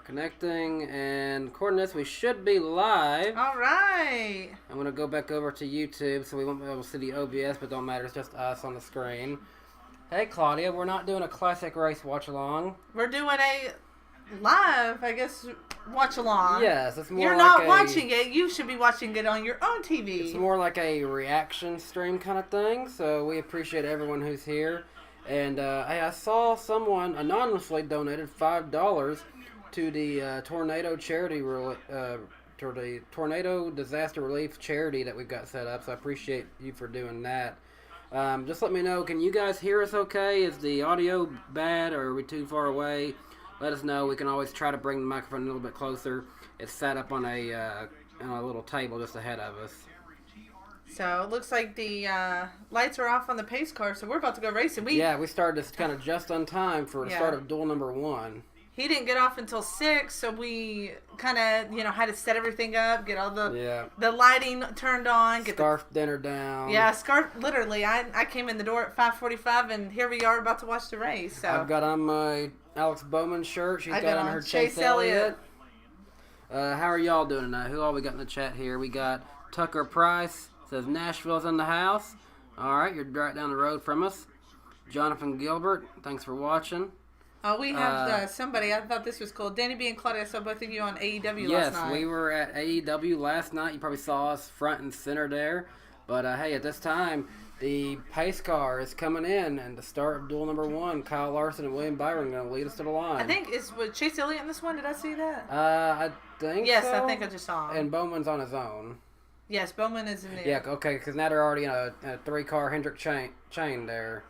Connecting, and according to this, we should be live. All right. I'm going to go back over to YouTube so we won't be able to see the OBS, but don't matter. It's just us on the screen. Hey, Claudia, we're not doing a classic race watch-along. We're doing a live, I guess, watch-along. Yes, it's more You're not watching it. You should be watching it on your own TV. It's more like a reaction stream kind of thing, so we appreciate everyone who's here. And I saw someone anonymously donated $5 to the tornado charity, to the tornado disaster relief charity that we've got set up. So I appreciate you for doing that. Just let me know. Can you guys hear us okay? Is the audio bad, or are we too far away? Let us know. We can always try to bring the microphone a little bit closer. It's set up on a little table just ahead of us. So it looks like the lights are off on the pace car, so we're about to go racing. We started this kind of just on time for the start of duel number 1. He didn't get off until 6, so we kind of, had to set everything up, get all the lighting turned on, get scarf dinner down. Yeah, scarf. Literally, I came in the door at 5:45, and here we are about to watch the race. So I've got on my Alex Bowman shirt. She's got on her Chase Elliott. How are y'all doing tonight? Who all we got in the chat here? We got Tucker Price. Says Nashville's in the house. All right, you're right down the road from us. Jonathan Gilbert, thanks for watching. We have somebody. I thought this was cool. Danny B and Claudia, I saw both of you on AEW last night. Yes, we were at AEW last night. You probably saw us front and center there. But, hey, at this time, the pace car is coming in. And the start of duel number 1, Kyle Larson and William Byron are going to lead us to the line. I think, was Chase Elliott in this one? Did I see that? I think yes, so. I think I just saw him. And Bowman's on his own. Yes, Bowman is in there. Yeah, okay, because now they're already in a 3-car Hendrick chain there.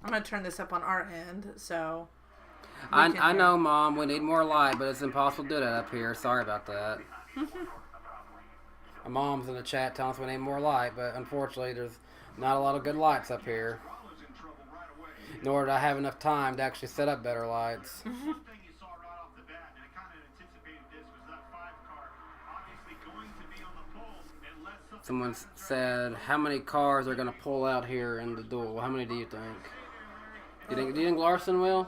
I'm going to turn this up on our end, so... I know, Mom, we need more light, but it's impossible to do that up here. Sorry about that. My mom's in the chat telling us we need more light, but unfortunately there's not a lot of good lights up here. Nor did I have enough time to actually set up better lights. Someone said, how many cars are going to pull out here in the duel? How many do you think? Do you think Larson will?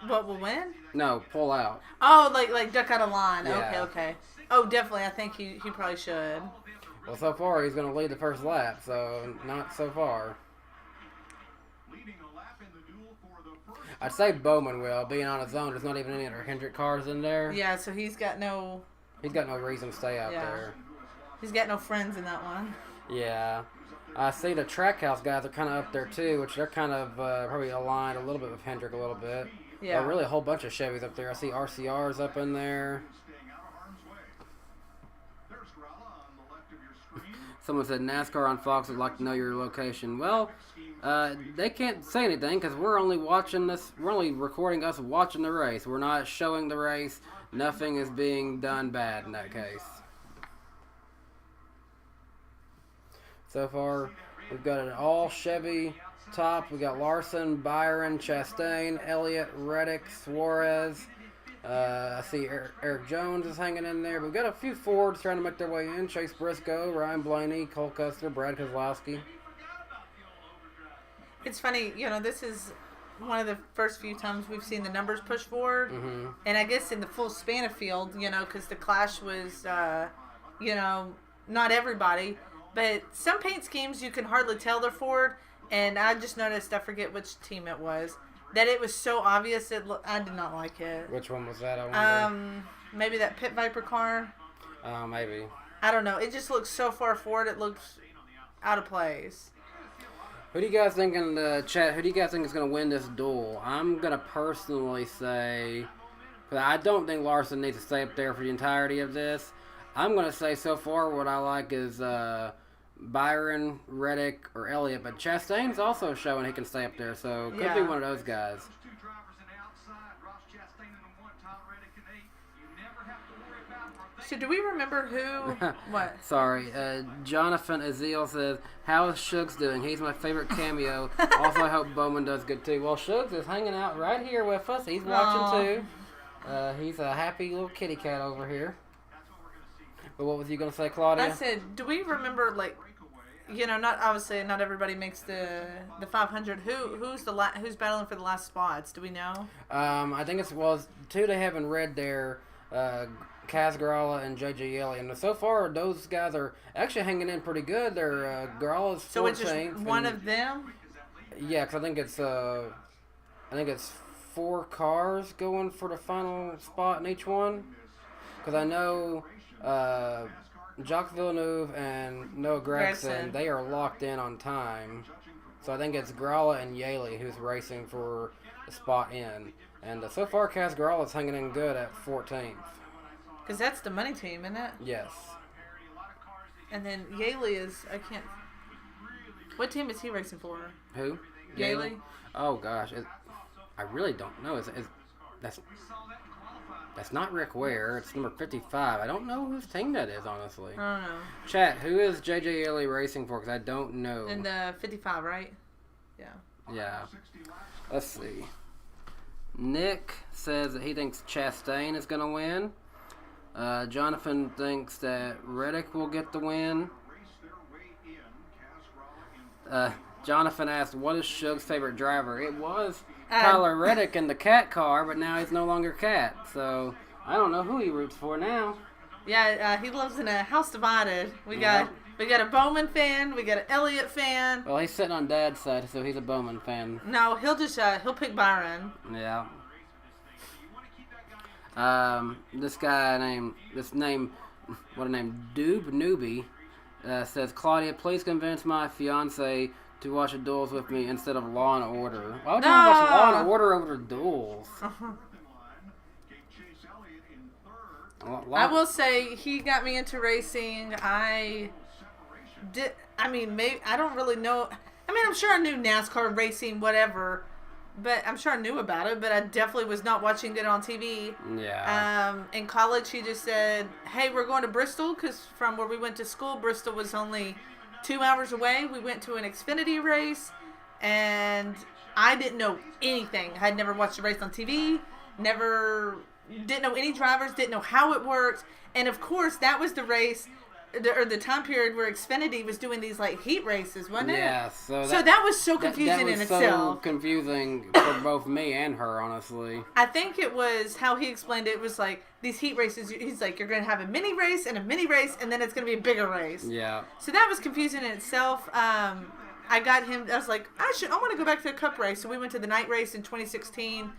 What will win? No, pull out. Oh, like duck out of line. Yeah. Okay. Oh, definitely. I think he probably should. Well, so far he's going to lead the first lap, so not so far. I'd say Bowman will, being on his own. There's not even any other Hendrick cars in there. Yeah, so he's got no reason to stay out there. He's got no friends in that one. Yeah. I see the Trackhouse guys are kind of up there too, which they're kind of probably aligned a little bit with Hendrick a little bit. Yeah. Really a whole bunch of Chevys up there. I see RCRs up in there. Someone said NASCAR on Fox would like to know your location. Well, they can't say anything because we're only watching this. We're only recording us watching the race. We're not showing the race. Nothing is being done bad in that case. So far, we've got an all Chevy top. We got Larson, Byron, Chastain, Elliott, Reddick, Suarez. I see Eric Jones is hanging in there. We've got a few Fords trying to make their way in. Chase Briscoe, Ryan Blaney, Cole Custer, Brad Kozlowski. It's funny, this is one of the first few times we've seen the numbers push forward. Mm-hmm. And I guess in the full span of field, because the Clash was, not everybody. But some paint schemes, you can hardly tell they're Ford. And I just noticed, I forget which team it was, that it was so obvious. I did not like it. Which one was that? I wonder. Maybe that Pit Viper car. Maybe. I don't know. It just looks so far forward. It looks out of place. Who do you guys think in the chat? Who do you guys think is going to win this duel? I'm going to personally say, but I don't think Larson needs to stay up there for the entirety of this. I'm going to say so far what I like is Byron, Reddick, or Elliott. But Chastain's also showing he can stay up there, so could be one of those guys. So do we remember who? What? Sorry. Jonathan Azil says, how is Shugs doing? He's my favorite cameo. Also, I hope Bowman does good too. Well, Shugs is hanging out right here with us. He's watching too. He's a happy little kitty cat over here. But what was you going to say, Claudia? I said, do we remember, not obviously not everybody makes the 500. Who's battling for the last spots? Do we know? I think it's two they haven't read there. Kaz Gralla and JJ Yelly, and so far those guys are actually hanging in pretty good. They're Gralla's 14th. So it's just one of them. Yeah, because I think it's 4 cars going for the final spot in each one. Because I know Jacques Villeneuve and Noah Gragson, they are locked in on time. So I think it's Gralla and Yaley who's racing for a spot in. And so far, Kaz Gralla is hanging in good at 14th. Because that's the money team, isn't it? Yes. And then Yaley is, what team is he racing for? Who? Yaley? Oh, gosh. I really don't know. That's not Rick Ware. It's number 55. I don't know whose team that is, honestly. I don't know. Chat, who is JJ Yaley racing for? Because I don't know. And the 55, right? Yeah. Yeah. Let's see. Nick says that he thinks Chastain is going to win. Jonathan thinks that Reddick will get the win. Jonathan asked, what is Shug's favorite driver? It was Tyler Reddick in the Cat car, but now he's no longer Cat. So I don't know who he roots for now. Yeah, he lives in a house divided. We got a Bowman fan. We got an Elliott fan. Well, he's sitting on Dad's side, so he's a Bowman fan. No, he'll pick Byron. Yeah. This name, Doob Newbie, says, Claudia, please convince my fiance to watch the Duels with me instead of Law and Order. Why would you watch Law and Order over the Duels? I will say he got me into racing. I don't really know. I'm sure I knew NASCAR racing, whatever. But I'm sure I knew about it, but I definitely was not watching it on TV. Yeah. In college, he just said, hey, we're going to Bristol, because from where we went to school, Bristol was only 2 hours away. We went to an Xfinity race, and I didn't know anything. I had never watched a race on TV, didn't know any drivers, didn't know how it worked. And, of course, that was the race, or the time period where Xfinity was doing these like heat races, wasn't it? Yeah, so that was so confusing in itself. So confusing for both me and her, honestly. I think it was how he explained it. It was like these heat races. He's like, you're going to have a mini race, and then it's going to be a bigger race. Yeah. So that was confusing in itself. I got him. I was like, I want to go back to the Cup race. So we went to the night race in 2016.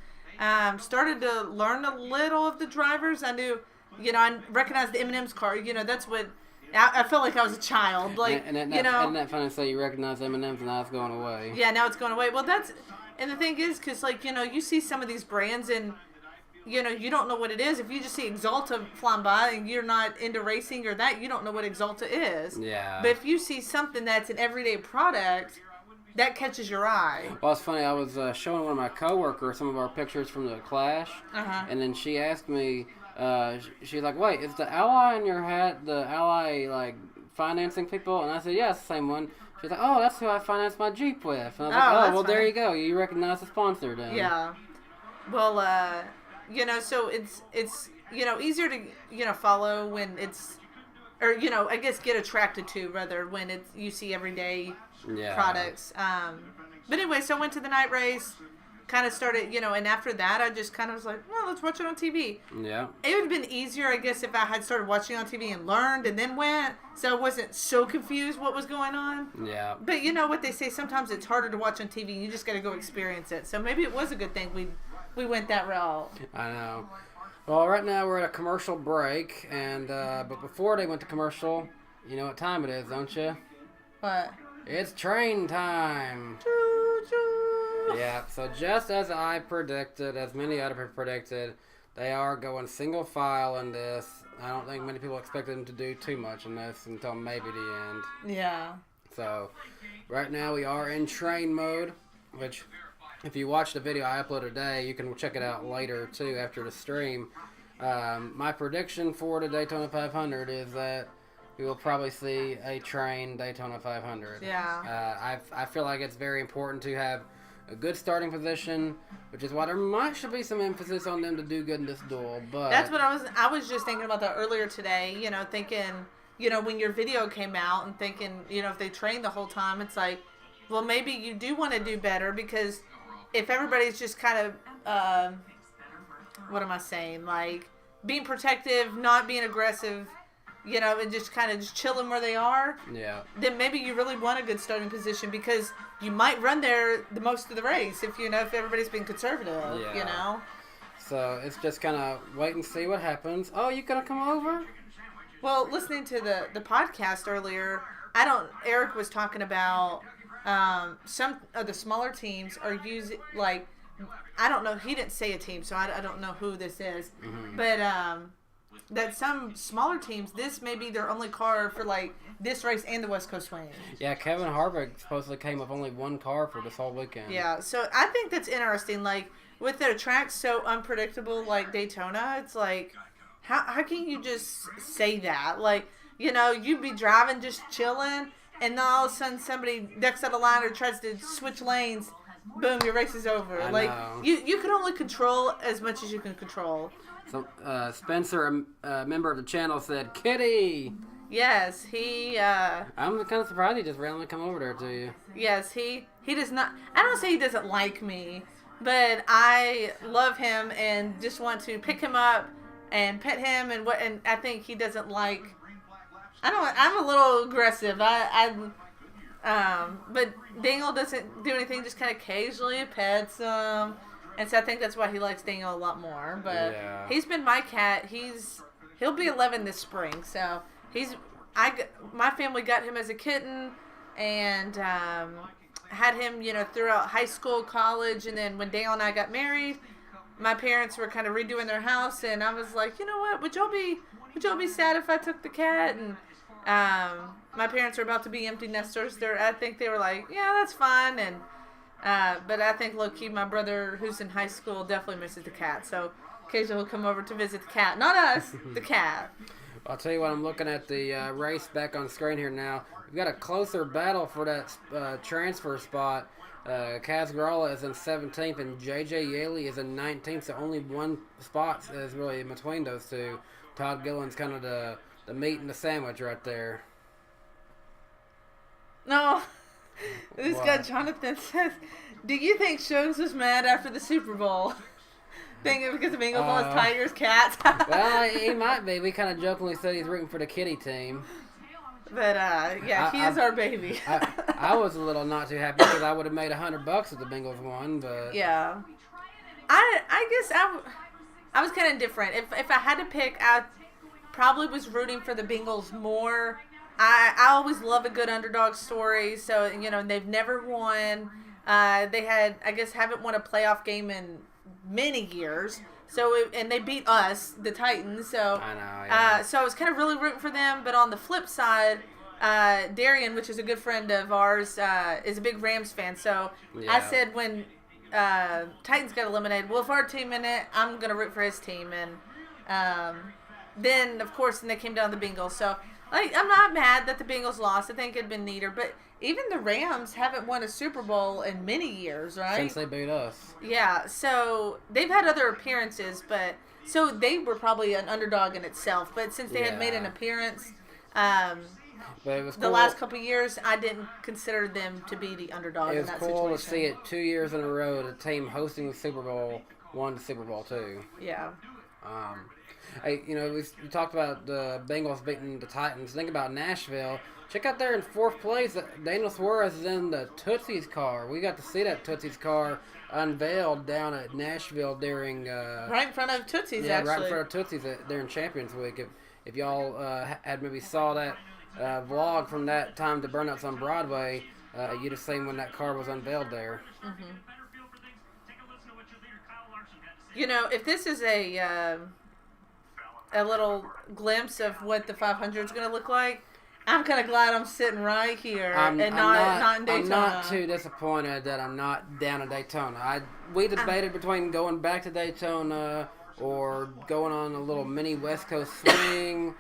Started to learn a little of the drivers. I knew, I recognized the M&M's car. That's what. I felt like I was a child, isn't that funny to say you recognize M&M's and now it's going away? Yeah, now it's going away. Well, and the thing is, because you see some of these brands and you don't know what it is. If you just see Exalta flying by and you're not into racing or that, you don't know what Exalta is. Yeah. But if you see something that's an everyday product, that catches your eye. Well, it's funny. I was showing one of my coworkers some of our pictures from the Clash, and then she asked me. She's like, wait, is the Ally in your hat the Ally, like, financing people? And I said, yeah, it's the same one. She's like, oh, that's who I financed my Jeep with. And I was like, well, there you go. You recognize the sponsor then. Yeah. Well, so it's easier to, follow when it's, or, I guess get attracted to, rather, when it's, you see everyday products. But anyway, so I went to the night race. Kind of started, and after that, I just kind of was like, well, let's watch it on TV. Yeah. It would have been easier, I guess, if I had started watching on TV and learned and then went, so I wasn't so confused what was going on. Yeah. But you know what they say, sometimes it's harder to watch on TV. You just got to go experience it. So maybe it was a good thing we went that route. I know. Well, right now we're at a commercial break, and but before they went to commercial, you know what time it is, don't you? What? It's train time. Choo-choo. Yeah, so just as I predicted, as many other people predicted, they are going single file in this. I don't think many people expected them to do too much in this until maybe the end. Yeah. So, right now we are in train mode, which, if you watch the video I uploaded today, you can check it out later, too, after the stream. My prediction for the Daytona 500 is that we will probably see a train Daytona 500. Yeah. I feel like it's very important to have a good starting position, which is why there should be some emphasis on them to do good in this duel. But that's what I was just thinking about that earlier today. Thinking when your video came out and thinking, if they trained the whole time, it's like, well, maybe you do want to do better, because if everybody's just kind of, what am I saying? Like, being protective, not being aggressive, and just kind of just chilling where they are. Yeah. Then maybe you really want a good starting position, because you might run there the most of the race if if everybody's been conservative. Yeah. So it's just kind of wait and see what happens. Oh, you gonna come over? Well, listening to the podcast earlier, Eric was talking about some of the smaller teams are using, like, I don't know, he didn't say a team, so I don't know who this is, but that some smaller teams, this may be their only car for, like, this race and the West Coast Swing. Yeah, Kevin Harvick supposedly came with only one car for this whole weekend. Yeah, so I think that's interesting. Like, with their tracks so unpredictable, like Daytona, it's like, how can you just say that? Like, you'd be driving just chilling, and then all of a sudden somebody ducks out of line or tries to switch lanes, boom, your race is over. I Like, know. you can only control as much as you can control. So, Spencer, a member of the channel, said, "Kitty." Yes, he. I'm kind of surprised he just randomly come over there to you. Yes, he does not. I don't say he doesn't like me, but I love him and just want to pick him up and pet him, and I think he doesn't like. I'm a little aggressive. But Daniel doesn't do anything. Just kind of occasionally pets him. And so I think that's why he likes Daniel a lot more. But He's been my cat. He'll be 11 this spring. So my family got him as a kitten, and had him, throughout high school, college, and then when Daniel and I got married, my parents were kind of redoing their house, and I was like, you know what? Would y'all be sad if I took the cat? And my parents were about to be empty nesters. I think they were like, yeah, that's fine. And but I think low key, my brother, who's in high school, definitely misses the cat. So occasionally he'll come over to visit the cat, not us, the cat. I'll tell you what, I'm looking at the race back on screen here now. We've got a closer battle for that transfer spot. Kaz Gralla is in 17th, and J.J. Yaley is in 19th, so only one spot is really in between those two. Todd Gilliland's kind of the meat and the sandwich right there. No. This What? guy Jonathan says, do you think Shows was mad after the Super Bowl? Thinking because the Bengals lost Tigers, Cats? Well, he might be. We kind of jokingly said he's rooting for the kitty team. But, he is our baby. I was a little not too happy because I would have made $100 if the Bengals won, but... Yeah. I guess I was kind of different. If I had to pick, I probably was rooting for the Bengals more. I always love a good underdog story. So, they've never won. They haven't won a playoff game in many years. And they beat us, the Titans. So I know, yeah. So I was kind of really rooting for them. But on the flip side, Darian, which is a good friend of ours, is a big Rams fan. So Yeah. I said when Titans got eliminated, well, if our team in it, I'm going to root for his team. And then, of course, they came down to the Bengals. So I'm not mad that the Bengals lost. I think it'd been neater. But even the Rams haven't won a Super Bowl in many years, right? Since they beat us. Yeah, so they've had other appearances, but so they were probably an underdog in itself. But since they had made an appearance, But it was cool. the last couple of years, I didn't consider them to be the underdog in that situation. It was cool to see it 2 years in a row. The team hosting the Super Bowl won the Super Bowl too. Yeah. Hey, we talked about the Bengals beating the Titans. Think about Nashville. Check out there in fourth place. Daniel Suarez is in the Tootsie's car. We got to see that Tootsie's car unveiled down at Nashville during... right in front of Tootsie's, yeah, actually. right in front of Tootsie's during Champions Week. If y'all had maybe saw that vlog from that time to Burnouts on Broadway, you'd have seen when that car was unveiled there. Mm-hmm. If this is a little glimpse of what the 500 is going to look like, I'm kind of glad I'm sitting right here not in Daytona. I'm not too disappointed that I'm not down in Daytona. We debated between going back to Daytona or going on a little mini West Coast swing,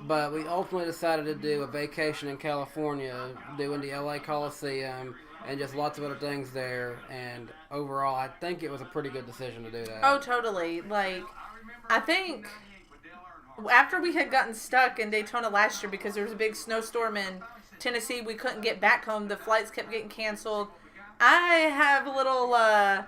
but we ultimately decided to do a vacation in California, doing the LA Coliseum, and just lots of other things there. And overall, I think it was a pretty good decision to do that. Oh, totally. I think after we had gotten stuck in Daytona last year because there was a big snowstorm in Tennessee, we couldn't get back home. The flights kept getting canceled. I have a little, I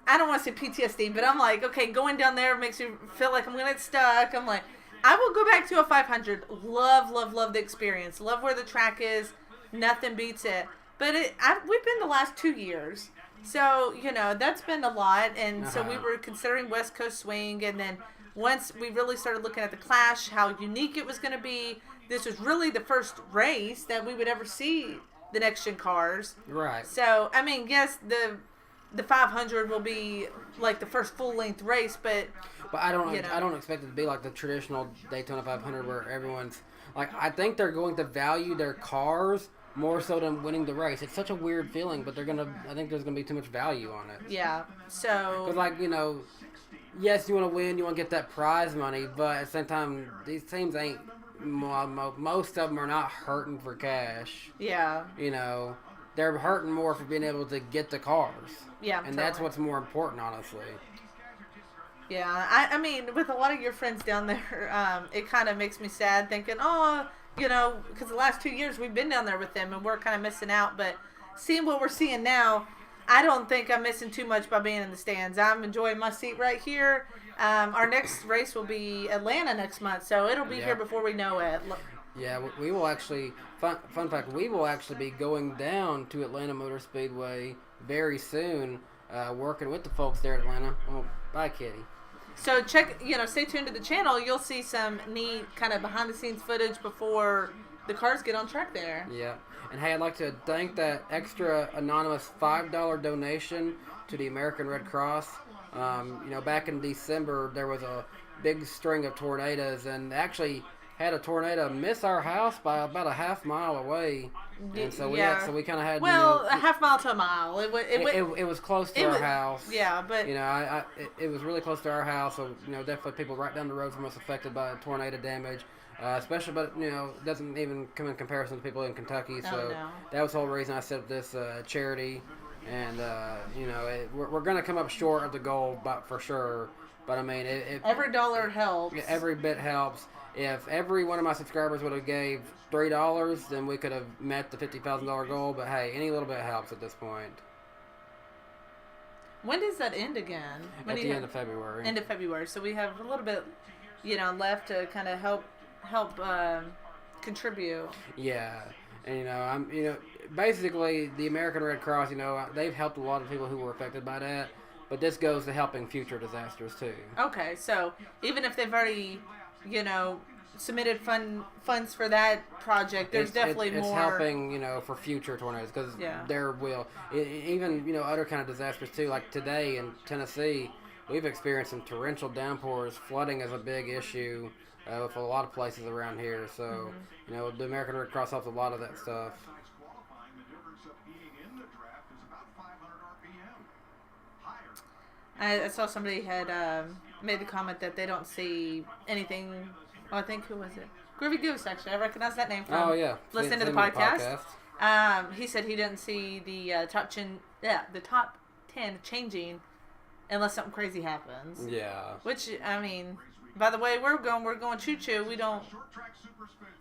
don't want to say PTSD, but I'm like, okay, going down there makes me feel like I'm going to get stuck. I'm like, I will go back to a 500. Love the experience. Love where the track is. Nothing beats it. But we've been the last 2 years. So, that's been a lot. And so we were considering West Coast Swing. And then once we really started looking at the Clash, how unique it was going to be, this was really the first race that we would ever see the next gen cars. Right. So, I mean, yes, the 500 will be like the first full length race, but I don't expect it to be like the traditional Daytona 500 where everyone's like, I think they're going to value their cars more so than winning the race. It's such a weird feeling, but I think there's gonna be too much value on it. Yeah. So. Because yes, you want to win, you want to get that prize money, but at the same time, these teams ain't. Most of them are not hurting for cash. Yeah. They're hurting more for being able to get the cars. Yeah. And that's what's more important, honestly. Yeah. I mean, with a lot of your friends down there, it kind of makes me sad thinking, because the last 2 years we've been down there with them and we're kind of missing out. But seeing what we're seeing now, I don't think I'm missing too much by being in the stands. I'm enjoying my seat right here. Our next race will be Atlanta next month, so it'll be here before we know it. Yeah, we will actually, fun fact, we will actually be going down to Atlanta Motor Speedway very soon, working with the folks there at Atlanta. Oh, bye, Kitty. So stay tuned to the channel. You'll see some neat kind of behind-the-scenes footage before the cars get on track there. Yeah. And hey, I'd like to thank that extra anonymous $5 donation to the American Red Cross. Back in December, there was a big string of tornadoes, and actually had a tornado miss our house by about a half mile away. And so we kind of had a half mile to a mile. It was close to our house. Yeah, but it was really close to our house. So definitely people right down the road from us affected by tornado damage. Especially, but it doesn't even come in comparison to people in Kentucky. So that was the whole reason I set up this charity. And we're gonna come up short of the goal, but for sure. But I mean, every dollar helps. Every bit helps. If every one of my subscribers would have gave $3, then we could have met the $50,000 goal. But hey, any little bit helps at this point. When does that end again? At the end of February. End of February. So we have a little bit, left to kind of help contribute. Yeah. And basically the American Red Cross, they've helped a lot of people who were affected by that, but this goes to helping future disasters too. Okay, so even if they've already, submitted funds for that project, there's definitely more. It's helping, for future tornadoes because there will even other kind of disasters too. Like today in Tennessee, we've experienced some torrential downpours. Flooding is a big issue. With a lot of places around here, so the American Red Cross helps a lot of that stuff. I saw somebody had made the comment that they don't see anything. Oh, I think who was it? Groovy Goose, actually. I recognize that name from listening to the podcast. He said he didn't see the top 10 changing unless something crazy happens. Yeah. Which, I mean, by the way we're going choo-choo. We don't,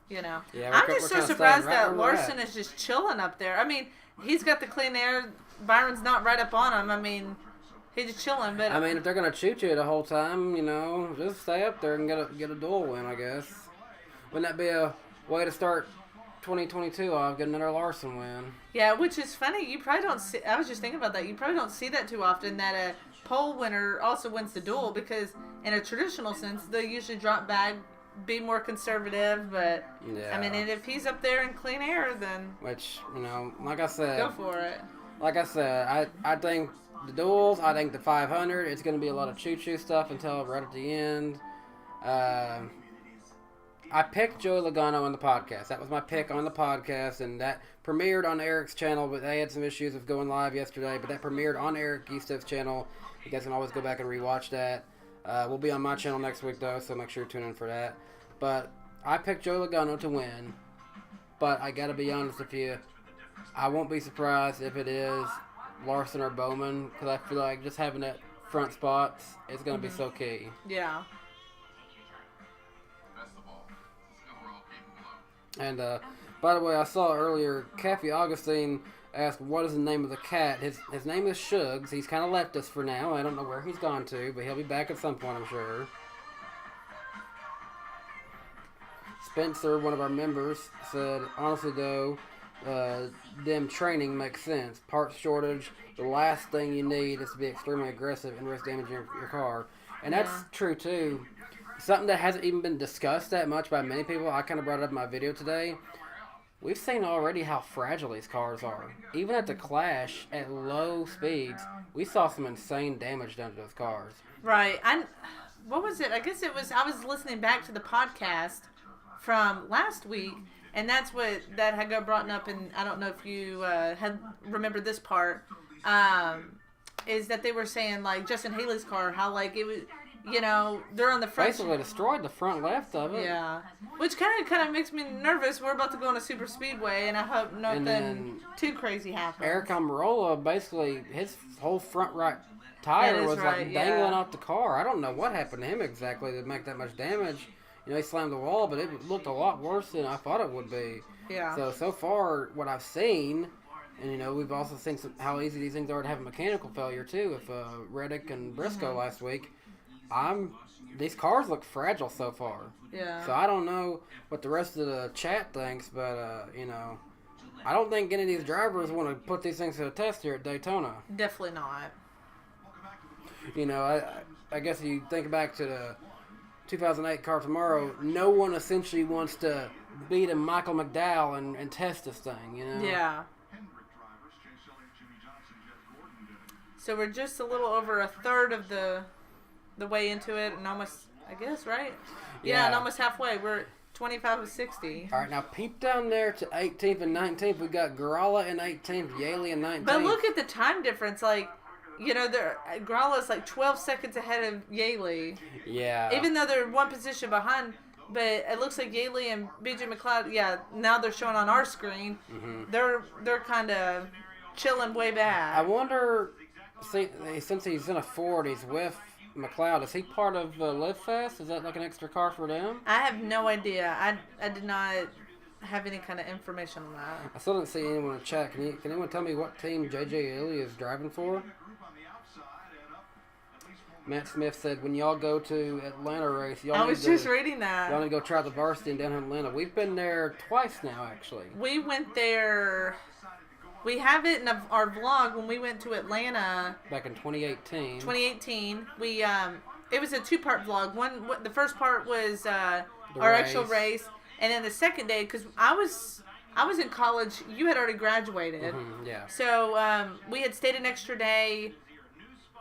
Yeah, I'm just so surprised that Larson is just chilling up there. I mean, he's got the clean air. Byron's not right up on him. I mean, he's just chilling. But I mean, if they're going to choo-choo the whole time, just stay up there and get a duel win, I guess. Wouldn't that be a way to start 2022 off, get another Larson win? Yeah, which is funny. You probably don't see, I was just thinking about that. You probably don't see that too often, that a pole winner also wins the duel, because in a traditional sense, they usually drop back, be more conservative, but I mean, and if he's up there in clean air, then which, like I said, go for it. Like I said, I think the duels, I think the 500, it's going to be a lot of choo-choo stuff until right at the end. I picked Joey Logano on the podcast. That was my pick on the podcast, and that premiered on Eric's channel, but they had some issues of going live yesterday, but that premiered on Eric Eastup's channel. You guys can always go back and rewatch that. We'll be on my channel next week, though, so make sure you tune in for that. But I picked Joey Logano to win, but I got to be honest with you, I won't be surprised if it is Larson or Bowman, because I feel like just having that front spot is going to be so key. Yeah. And by the way, I saw earlier Kathy Augustine asked what is the name of the cat. His name is Shugs. He's kind of left us for now. I don't know where he's gone to, but he'll be back at some point, I'm sure. Spencer, one of our members, said, honestly though, them training makes sense. Parts shortage, the last thing you need is to be extremely aggressive and risk damaging your car. And that's true too. Something that hasn't even been discussed that much by many people. I kind of brought it up in my video today. We've seen already how fragile these cars are. Even at the Clash, at low speeds, we saw some insane damage done to those cars. Right. What was it? I guess it was, I was listening back to the podcast from last week, and that's what that had got brought up, and I don't know if you had remembered this part, is that they were saying, like, Justin Haley's car, how, like, it was, you know, they're on the front. Basically destroyed the front left of it. Yeah. Which kind of makes me nervous. We're about to go on a super speedway, and I hope nothing too crazy happens. Eric Almirola, basically, his whole front right tire was like dangling off the car. I don't know what happened to him exactly to make that much damage. You know, he slammed the wall, but it looked a lot worse than I thought it would be. Yeah. So far, what I've seen, and, you know, we've also seen how easy these things are to have a mechanical failure, too, with Reddick and Briscoe last week. These cars look fragile so far. Yeah. So I don't know what the rest of the chat thinks, but, you know, I don't think any of these drivers want to put these things to the test here at Daytona. Definitely not. You know, I guess if you think back to the 2008 car tomorrow, no one essentially wants to beat a Michael McDowell and test this thing, you know? Yeah. So we're just a little over a third of the way into it, and almost, I guess, right? Yeah, and almost halfway. We're 25 of 60. All right, now peep down there to 18th and 19th. We got Gralla in 18th, Yaley in 19th. But look at the time difference. Like, you know, Gralla's like 12 seconds ahead of Yaley. Yeah. Even though they're one position behind, but it looks like Yaley and BJ McLeod, now they're showing on our screen. Mm-hmm. They're kind of chilling way back. I wonder, since he's in a Ford, he's with McLeod. Is he part of Live Fast? Is that like an extra car for them? I have no idea. I did not have any kind of information on that. I still didn't see anyone in chat. Can anyone tell me what team JJ Ely is driving for? Matt Smith said, when y'all go to Atlanta race, I was just reading that. Y'all need to go try the varsity in down in Atlanta. We've been there twice now, actually. We went there. We have it in our vlog when we went to Atlanta. Back in 2018. 2018. We it was a 2-part vlog. The first part was our actual race, and then the second day, because I was in college. You had already graduated. Mm-hmm, yeah. So we had stayed an extra day.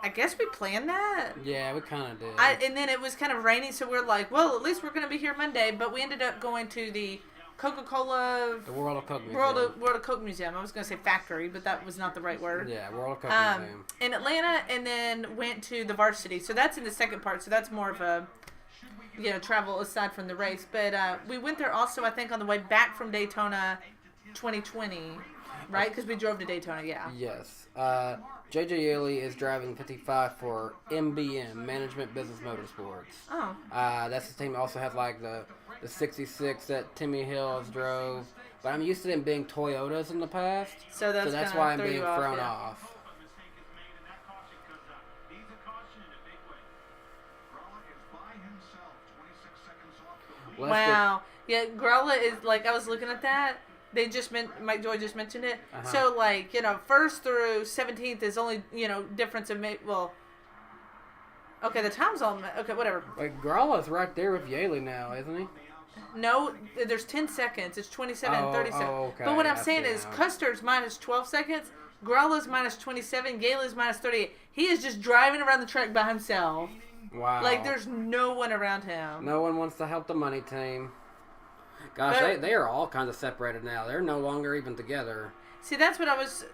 I guess we planned that. Yeah, we kind of did. And then it was kind of raining, so we're like, well, at least we're going to be here Monday. But we ended up going to the Coca-Cola... The World of Coke Museum. World of Coke Museum. I was going to say factory, but that was not the right word. Yeah, World of Coke Museum. In Atlanta, and then went to the varsity. So that's in the second part. So that's more of a, travel aside from the race. But we went there also, I think, on the way back from Daytona 2020. Right? Because we drove to Daytona, yeah. Yes. JJ Ely is driving 55 for MBM, Management Business Motorsports. Oh. That's the team that also has like the 66 that Timmy Hills drove. But I'm used to them being Toyotas in the past. So that's why I'm being thrown off. Wow. Yeah, Gralla is like, I was looking at that. They just Mike Joy just mentioned it. Uh-huh. So, like, first through 17th is only, difference of, okay, the time's all, okay, whatever. Like, Gralla's right there with Yaley now, isn't he? No, there's 10 seconds. It's 27 and 30 seconds. Okay. But what I'm saying is Custer's minus 12 seconds, Gralla's minus 27, Yaley's minus 38. He is just driving around the track by himself. Wow. Like, there's no one around him. No one wants to help the money team. Gosh, they are all kind of separated now. They're no longer even together. See, that's what I was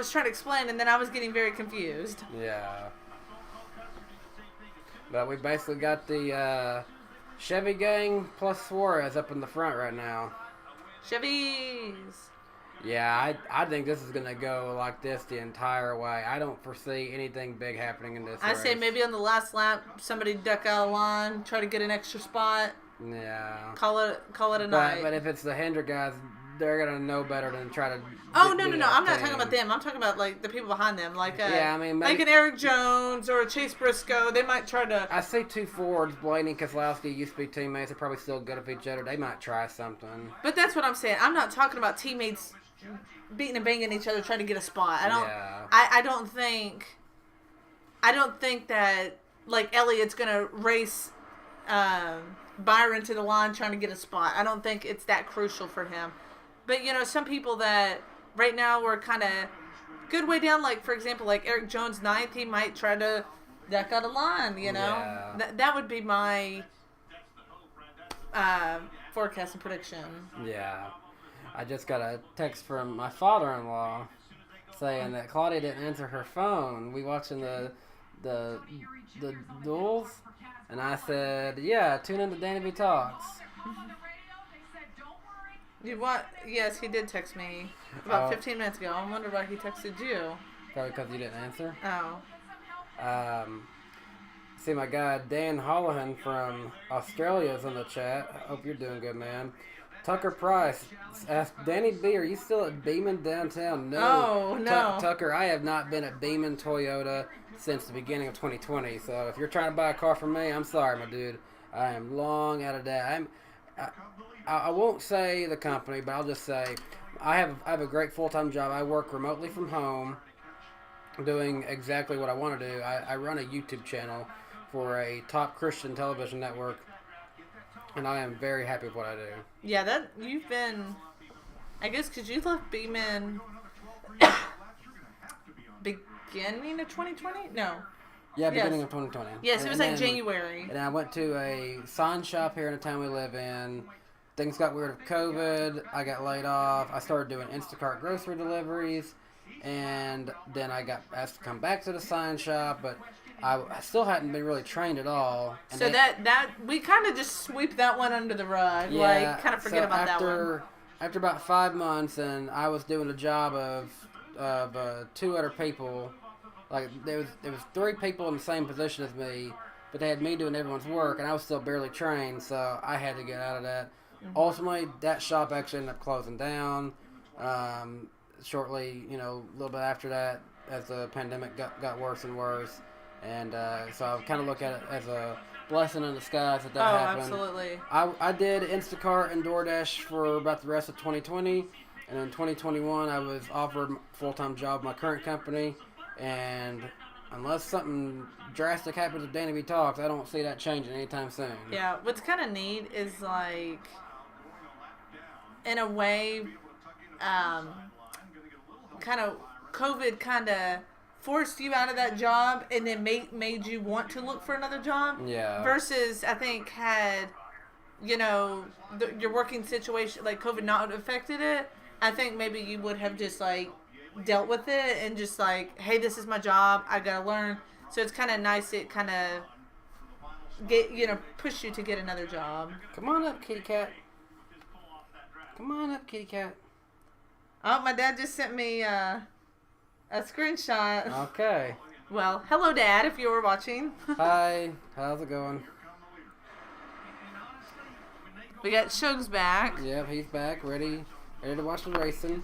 trying to explain, and then I was getting very confused. Yeah. But we basically got the Chevy gang plus Suarez up in the front right now. Chevys. Yeah, I think this is going to go like this the entire way. I don't foresee anything big happening in this race. I say maybe on the last lap, somebody duck out of line, try to get an extra spot. Yeah. Call it a night. But if it's the Hendrick guys, they're gonna know better than try to. Oh no! I'm not talking about them. I'm talking about like the people behind them, like yeah, I mean, maybe, like an Eric Jones or a Chase Briscoe. They might try to. I see two Fords, Blaney and Keselowski used to be teammates. They're probably still good with each other. They might try something. But that's what I'm saying. I'm not talking about teammates beating and banging each other trying to get a spot. I don't. Yeah. I don't think. I don't think that like Elliott's gonna race Byron to the line trying to get a spot. I don't think it's that crucial for him. But, you know, some people that right now we're kind of good way down, like, for example, like Eric Jones 9th, he might try to duck out of line, you know? Yeah. That would be my forecast and prediction. Yeah. I just got a text from my father-in-law saying that Claudia didn't answer her phone. We watching the duels, and I said, yeah, tune in to DannyBTalks. You what? Yes, he did text me about 15 minutes ago. I wonder why he texted you. Probably because you didn't answer. Oh. See my guy Dan Hollahan from Australia is in the chat. Hope you're doing good, man. Tucker Price asked Danny B, are you still at Beeman downtown? No. Oh, no. Tucker, I have not been at Beeman Toyota since the beginning of 2020. So if you're trying to buy a car from me, I'm sorry, my dude. I am long out of that. I won't say the company, but I'll just say I have a great full-time job. I work remotely from home doing exactly what I want to do. I run a YouTube channel for a top Christian television network, and I am very happy with what I do. Yeah, that you've been, I guess, because you left Beeman beginning of 2020? No. Yeah, beginning of 2020. Yes, it was like January. And I went to a sign shop here in the town we live in. Things got weird with COVID. I got laid off. I started doing Instacart grocery deliveries. And then I got asked to come back to the sign shop, but I still hadn't been really trained at all. And so that we kind of just sweep that one under the rug. Yeah, like, kind of forget about that one. After about 5 months, and I was doing a job of 2 other people. Like, there was 3 people in the same position as me, but they had me doing everyone's work, and I was still barely trained, so I had to get out of that. Mm-hmm. Ultimately, that shop actually ended up closing down shortly, a little bit after that, as the pandemic got worse and worse. And so I kind of look at it as a blessing in disguise that happened. Oh, absolutely. I did Instacart and DoorDash for about the rest of 2020, and in 2021, I was offered a full-time job at my current company. And unless something drastic happens with DannyBTalks, I don't see that changing anytime soon. Yeah, what's kind of neat is, like, in a way, kind of COVID kind of forced you out of that job and then made you want to look for another job. Yeah. Versus, I think, had, your working situation, like, COVID not affected it, I think maybe you would have just, like, dealt with it and just like, hey, this is my job, I gotta learn. So it's kind of nice, it kind of push you to get another job. Come on up, kitty cat. Come on up, kitty cat. Oh, my dad just sent me a screenshot. Okay. Well, hello, Dad, if you were watching. Hi, how's it going? We got Shogs back. Yep, he's back, ready to watch the racing.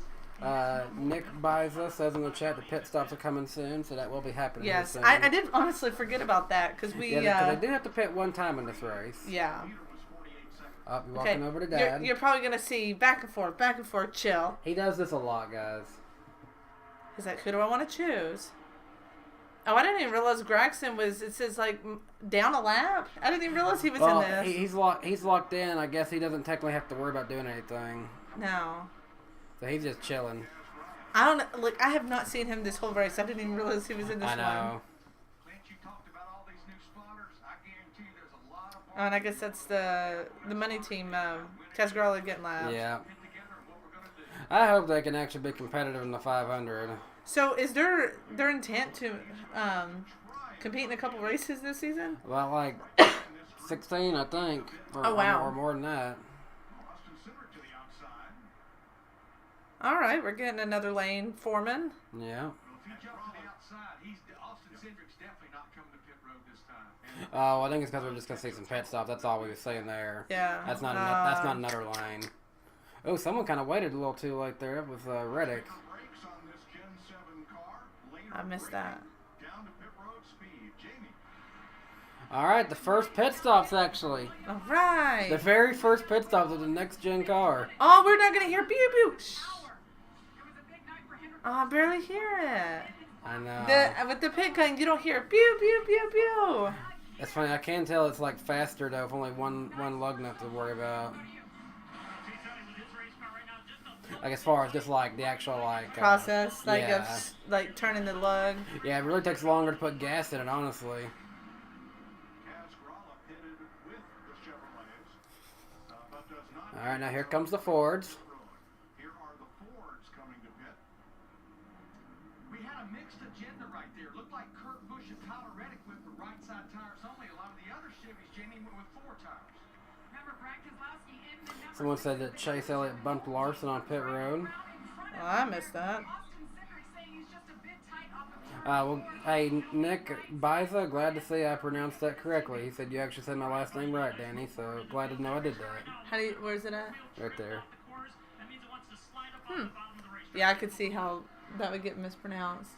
Nick Biza says in the chat the pit stops are coming soon, so that will be happening. Yes, soon. I did honestly forget about that because we. Yeah, they do have to pit one time in this race. Yeah. Oh, you're walking over to Dad. You're probably gonna see back and forth, chill. He does this a lot, guys. He's like, who do I want to choose? Oh, I didn't even realize Gregson was. It says like down a lap. I didn't even realize he was in this. He's locked in. I guess he doesn't technically have to worry about doing anything. No. So he's just chilling. I don't look. I have not seen him this whole race. I didn't even realize he was in this one. I know. Oh, and I guess that's the money team. Casgarella getting lapped. Yeah. I hope they can actually be competitive in the 500. So is their intent to compete in a couple races this season? About like 16, I think. Or more than that. All right, we're getting another lane foreman. Yeah. Oh, I think it's because we're just gonna see some pit stops. That's all we were saying there. Yeah. That's not. That's not another lane. Oh, someone kind of waited a little too late there. It was Reddick. I missed that. All right, the first pit stops actually. All right. The very first pit stops of the next gen car. Oh, we're not gonna hear pew pew. Shh. Oh, I barely hear it. I know. With the pit gun, you don't hear pew pew pew pew. It's funny. I can tell it's like faster though, with only one lug nut to worry about. Like as far as just like the actual like process, yeah. like turning the lug. Yeah, it really takes longer to put gas in it, honestly. All right, now here comes the Fords. Here are the Fords coming to pit. We had a mixed agenda right there. Looked like Kurt Busch and Tyler Reddick went for right side tires only. A lot of the other Chevys, Jamie, went with 4 tires. Someone said that Chase Elliott bumped Larson on pit road. Oh, I missed that. Well, hey, Nick Biza, glad to see I pronounced that correctly. He said you actually said my last name right, Danny, so glad to know I did that. Where's it at? Right there. Yeah, I could see how that would get mispronounced.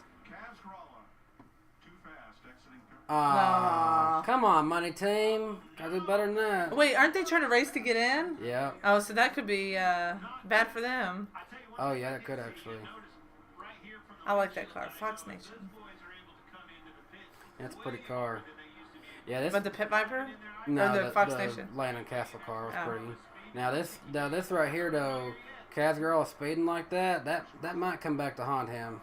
Come on, money team. Gotta do better than that. Wait, aren't they trying to race to get in? Yeah. Oh, so that could be bad for them. Oh, yeah, it could actually. I like that car. Fox Nation. That's a pretty car. Yeah, this. But the Pit Viper? No, or the Fox Nation? Landon Castle car was pretty. Now this right here though, Casgirl speeding like that might come back to haunt him.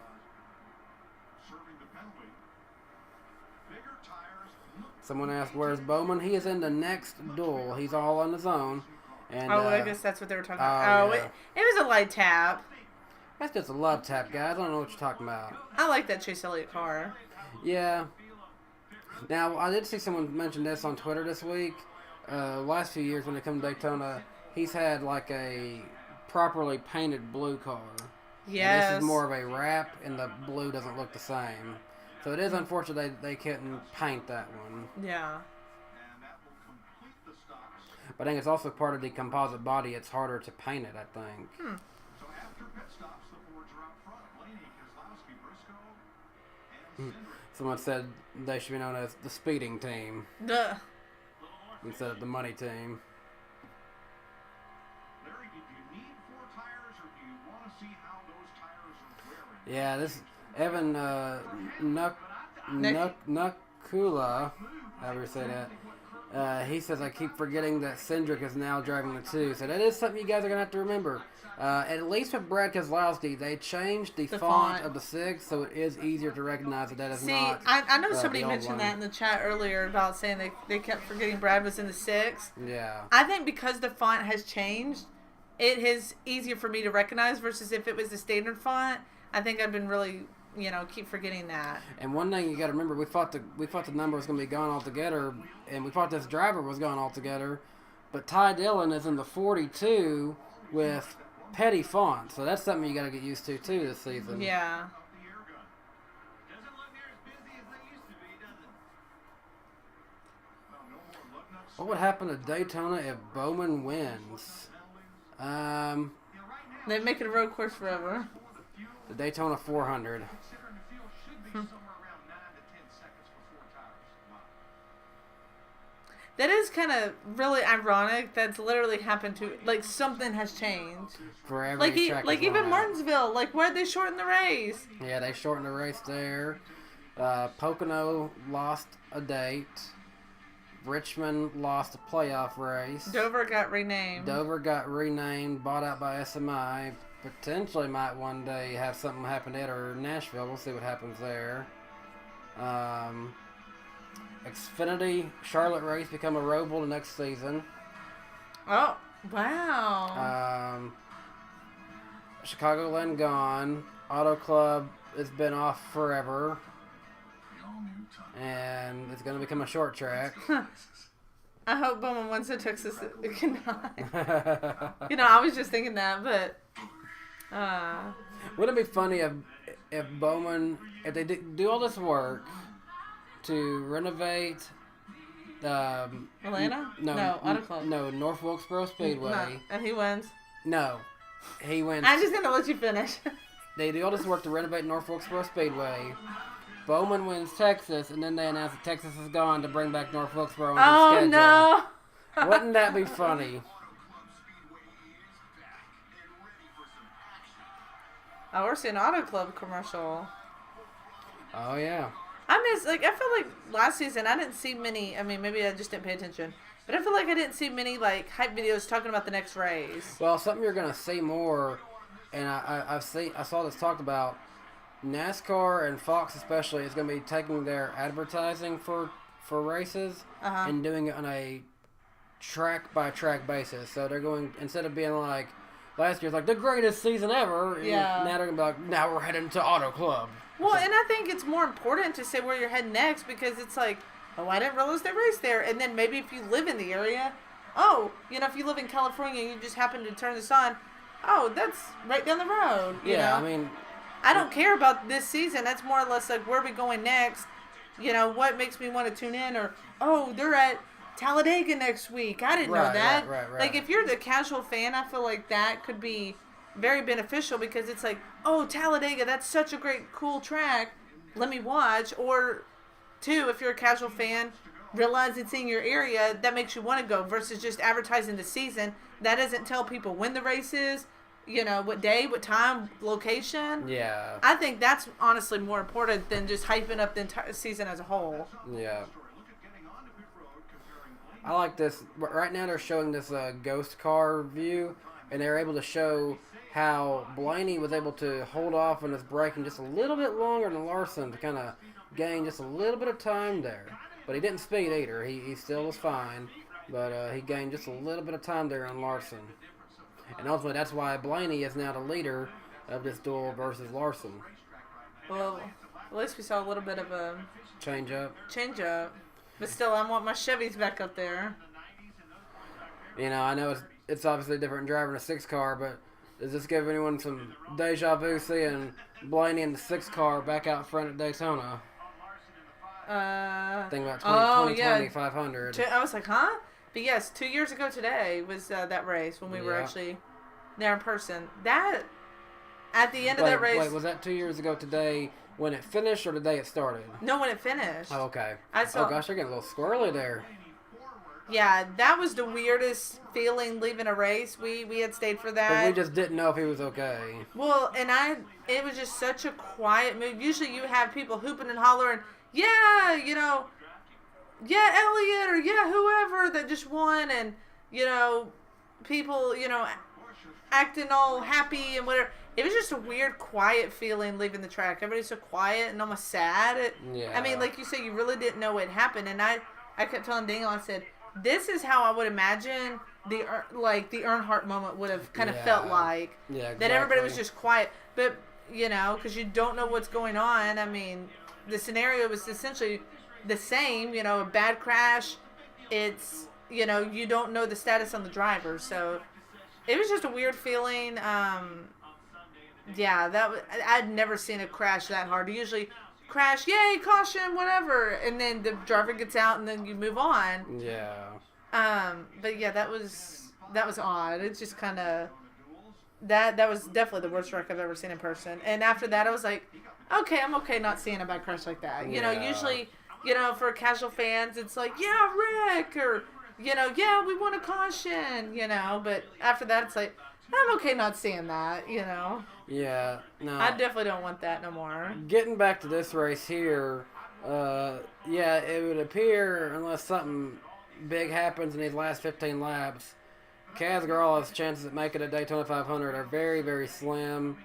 Someone asked, "Where's Bowman?" He is in the next duel. He's all on his own. And I guess that's what they were talking about. Yeah. It was a light tap. That's just a love tap, guys. I don't know what you're talking about. I like that Chase Elliott car. Yeah. Now, I did see someone mention this on Twitter this week. Last few years when it comes to Daytona, he's had like a properly painted blue car. Yes. And this is more of a wrap, and the blue doesn't look the same. So it is unfortunate they couldn't paint that one. Yeah. But I think it's also part of the composite body. It's harder to paint it, I think. So after pit stops, the Fords are out front. Blaney, Keselowski, Briscoe, and Someone said they should be known as the speeding team Duh. instead of the money team. Larry, did you need 4 tires, or do you want to see how those tires are wearing? Yeah, this Evan Nakula, however you say that, he says I keep forgetting that Cindric is now driving the 2. So that is something you guys are going to have to remember. At least with Brad Keselowski, they changed the font of the 6, so it is easier to recognize that is not. I know somebody mentioned that in the chat earlier about saying they kept forgetting Brad was in the 6. Yeah. I think because the font has changed, it is easier for me to recognize versus if it was the standard font. I think I've been really, keep forgetting that. And one thing you got to remember, we thought the number was going to be gone altogether, and we thought this driver was gone altogether, but Ty Dillon is in the 42 with petty font, so that's something you got to get used to too this season. Yeah. What would happen to Daytona if Bowman wins? They make it a road course forever. The Daytona 400. That is kind of really ironic. That's literally happened to, something has changed. For every track even Martinsville. Why'd they shorten the race? Yeah, they shortened the race there. Pocono lost a date. Richmond lost a playoff race. Dover got renamed. Bought out by SMI. Potentially might one day have something happen to it, or Nashville. We'll see what happens there. Xfinity Charlotte race become a Roval the next season. Oh, wow. Chicagoland gone. Auto Club has been off forever. And it's going to become a short track. I hope Bowman wants to Texas. I was just thinking that, but... Wouldn't it be funny if Bowman, if they do all this work to renovate Atlanta? No, Auto Club. No, North Wilkesboro Speedway. No, and he wins. No, he wins. I'm just gonna let you finish. They do all this work to renovate North Wilkesboro Speedway. Bowman wins Texas, and then they announce that Texas is gone to bring back North Wilkesboro on the schedule. Oh no! Wouldn't that be funny? Oh, we're seeing Auto Club commercial. Oh yeah. I feel like last season I didn't see many. I mean, maybe I just didn't pay attention, but I feel like I didn't see many like hype videos talking about the next race. Well, something you're gonna see more, and I saw this talked about. NASCAR and Fox especially is going to be taking their advertising for races and doing it on a track by track basis. So they're going, instead of being like last year's like the greatest season ever, now they're going to be like, now we're heading to Auto Club. Well, and I think it's more important to say where you're heading next because it's like, oh, I didn't realize they raced there. And then maybe if you live in the area, if you live in California and you just happen to turn this on, that's right down the road. You know? I mean, I don't care about this season. That's more or less like where are we going next? What makes me want to tune in? Or, they're at Talladega next week. I didn't know that. Right. Like, if you're the casual fan, I feel like that could be very beneficial because it's like, Talladega, that's such a great, cool track. Let me watch. Or, two, if you're a casual fan, realize it's in your area. That makes you want to go versus just advertising the season. That doesn't tell people when the race is. What day, what time, location. Yeah. I think that's honestly more important than just hyping up the entire season as a whole. Yeah. I like this. Right now they're showing this ghost car view, and they're able to show how Blaney was able to hold off on his braking just a little bit longer than Larson to kind of gain just a little bit of time there. But he didn't speed either. He still was fine, but he gained just a little bit of time there on Larson. And ultimately, that's why Blaney is now the leader of this duel versus Larson. Well, at least we saw a little bit of a change up. But still, I want my Chevys back up there. I know it's obviously different driving a 6 car, but does this give anyone some deja vu seeing Blaney in the 6 car back out front at Daytona? Think about 2020 500. I was like, huh? But yes, 2 years ago today was that race when we were actually there in person. That, at the end of that race... Wait, was that 2 years ago today when it finished or the day it started? No, when it finished. Oh, okay. Oh, gosh, they're getting a little squirrely there. Yeah, that was the weirdest feeling leaving a race. We had stayed for that. But we just didn't know if he was okay. Well, and it was just such a quiet move. Usually you have people hooping and hollering, yeah, Elliott or whoever that just won, and people acting all happy and whatever. It was just a weird quiet feeling leaving the track. Everybody's so quiet and almost sad. I mean, like you said, you really didn't know what happened, and I kept telling Daniel, I said, this is how I would imagine the Earnhardt moment would have kind of felt like. Yeah, exactly. That everybody was just quiet, but because you don't know what's going on. I mean, the scenario was essentially the same, a bad crash. It's, you don't know the status on the driver. So it was just a weird feeling. I'd never seen a crash that hard. Usually crash, yay, caution, whatever. And then the driver gets out and then you move on. Yeah. But yeah, that was odd. It's just kind of, that was definitely the worst wreck I've ever seen in person. And after that, I was like, okay, I'm okay not seeing a bad crash like that. Usually, for casual fans, it's like, yeah, wreck, or, yeah, we want a caution, but after that, it's like, I'm okay not seeing that, Yeah, no. I definitely don't want that no more. Getting back to this race here, it would appear, unless something big happens in these last 15 laps, Kaz Grala's chances of making a Daytona 500 are very, very slim.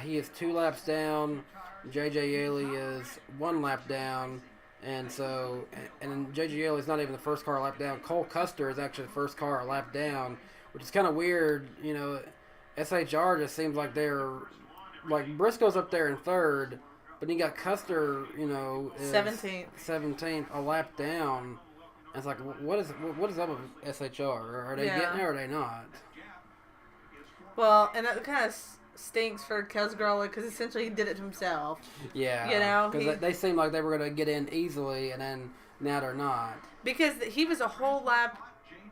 He is 2 laps down. J.J. Yeley is 1 lap down. And J.J. Yeley's not even the first car a lap down. Cole Custer is actually the first car a lap down, which is kind of weird. SHR just seems like they're, like, Briscoe's up there in 3rd, but you got Custer, is 17th, a lap down. And it's like, what is up with SHR? Are they getting there or are they not? Well, and that kind of stinks for Kelsgrella because essentially he did it to himself. Yeah. Because they seemed like they were going to get in easily, and then Now they're not. Because he was a whole lap.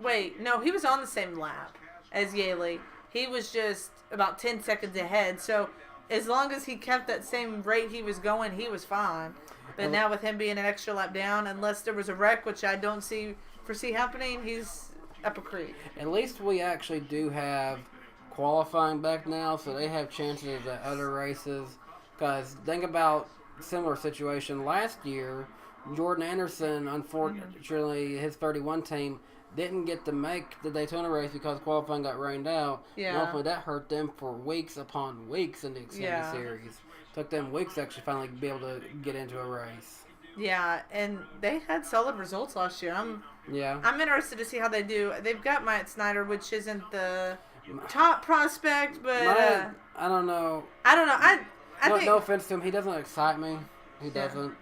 Wait, no, he was on the same lap as Yaley. He was just about 10 seconds ahead. So as long as he kept that same rate he was going, he was fine. But now with him being an extra lap down, unless there was a wreck, which I don't foresee happening, he's up a creek. At least we actually do have qualifying back now, so they have chances at other races. Because think about similar situation last year. Jordan Anderson, unfortunately, his 31 team didn't get to make the Daytona race because qualifying got rained out. Yeah. And ultimately, that hurt them for weeks upon weeks in the Xfinity Series. Took them weeks to actually finally be able to get into a race. Yeah, and they had solid results last year. I'm interested to see how they do. They've got Myatt Snyder, which isn't the top prospect, but I don't know. I think No offense to him, he doesn't excite me. He doesn't.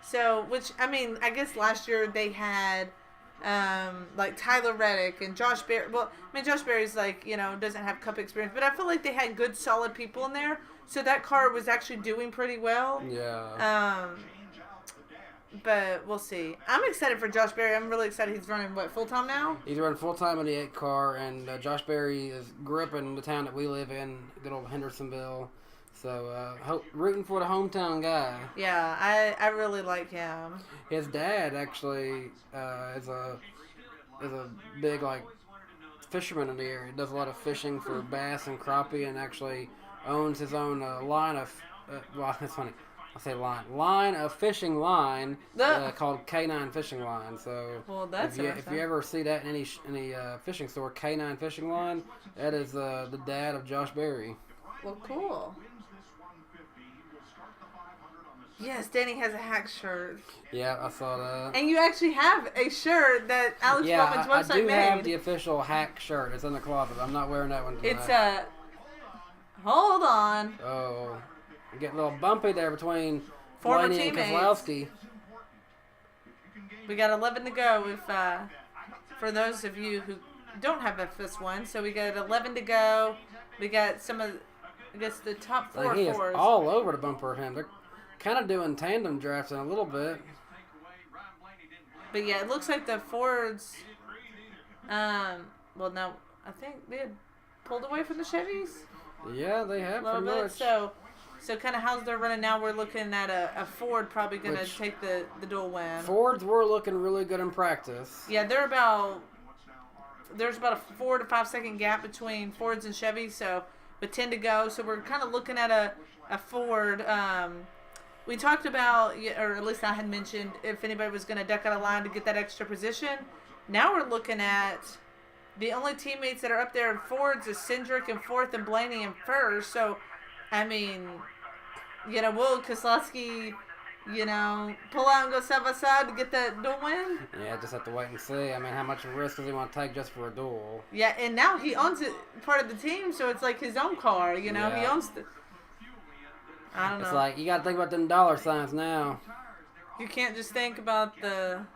So, I guess last year they had like Tyler Reddick and Josh Berry. Well, Josh Berry's doesn't have Cup experience, but I feel like they had good, solid people in there. So that car was actually doing pretty well. Yeah. But we'll see. I'm excited for Josh Berry. I'm really excited. He's running, full time now? He's running full-time in the 8 car, and Josh Berry grew up in the town that we live in, good old Hendersonville. So, rooting for the hometown guy. Yeah, I really like him. His dad, actually, is a big, fisherman in the area. He does a lot of fishing for bass and crappie, and actually owns his own line of, that's funny. I say line of fishing line called K9 Fishing Line. So, that's if you ever see that in any fishing store, K9 Fishing Line, that is the dad of Josh Berry. Well, cool. Yes, Danny has a hack shirt. Yeah, I saw that. And you actually have a shirt that Alex Bowman's website I do made. have the official hack shirt. It's in the closet. I'm not wearing that one tonight. It's hold on. Oh, getting a little bumpy there between Former Blaney and teammates. Kozlowski. We got 11 to go. For those of you who don't have FS1, so we got 11 to go. We got some of, the top 4 He is fours. all over the bumper of him. They're kind of doing tandem drafts in a little bit. But yeah, it looks like the Fords. Well, no, I think they had pulled away from the Chevys. Yeah, they have A little pretty bit. much. So kind of how's they're running now? We're looking at a Ford probably going to take the dual win. Fords were looking really good in practice. Yeah, there's about a 4 to 5 second gap between Fords and Chevys. So with 10 to go, so we're kind of looking at a Ford. We talked about, or at least I had mentioned, if anybody was going to duck out of line to get that extra position. Now we're looking at the only teammates that are up there in Fords is Cindric in 4th and Blaney in 1st. So, will Kozlowski, pull out and go side by side to get that dual win? Yeah, just have to wait and see. How much of a risk does he want to take just for a duel? Yeah, and now he owns it, part of the team, so it's like his own car, He owns the... I don't know. It's like, you got to think about them dollar signs now. You can't just think about your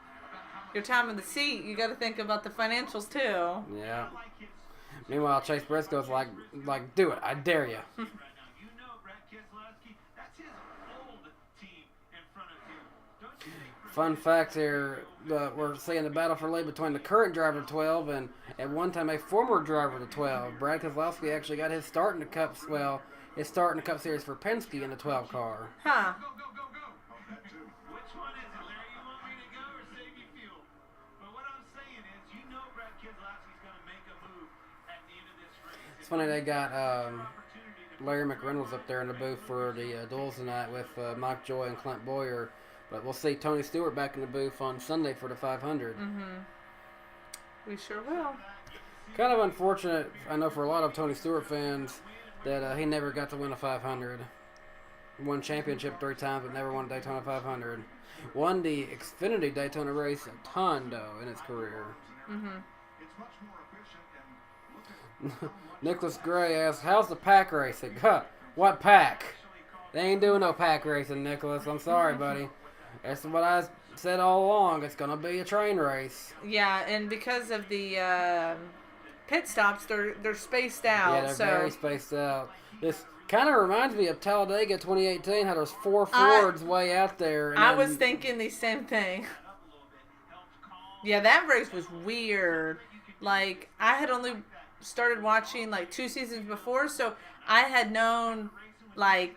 time in the seat. You got to think about the financials, too. Yeah. Meanwhile, Chase Briscoe's like, do it. I dare you. Fun fact here, we're seeing the battle for lead between the current driver of 12 and at one time a former driver of the 12. Brad Keselowski actually got his start in the Cup, his start in the Cup Series for Penske in the 12 car. Huh. Which one is it, Larry? You want me to go or save you fuel? But what I'm saying is, Brad Keselowski's going to make a move at the end of this race. It's funny they got Larry McReynolds up there in the booth for the duels tonight with Mike Joy and Clint Boyer. But we'll see Tony Stewart back in the booth on Sunday for the 500. Mm-hmm. We sure will. Kind of unfortunate, I know, for a lot of Tony Stewart fans that he never got to win a 500. Won championship 3 times, but never won a Daytona 500. Won the Xfinity Daytona race a ton, though, in his career. Mm-hmm. Nicholas Gray asks, how's the pack racing? What pack? They ain't doing no pack racing, Nicholas. I'm sorry, buddy. That's what I said all along. It's going to be a train race. Yeah, and because of the pit stops, they're spaced out. Yeah, they're very spaced out. This kind of reminds me of Talladega 2018, how there's 4 Fords way out there. And I was thinking the same thing. Yeah, that race was weird. Like, I had only started watching like 2 seasons before, so I had known like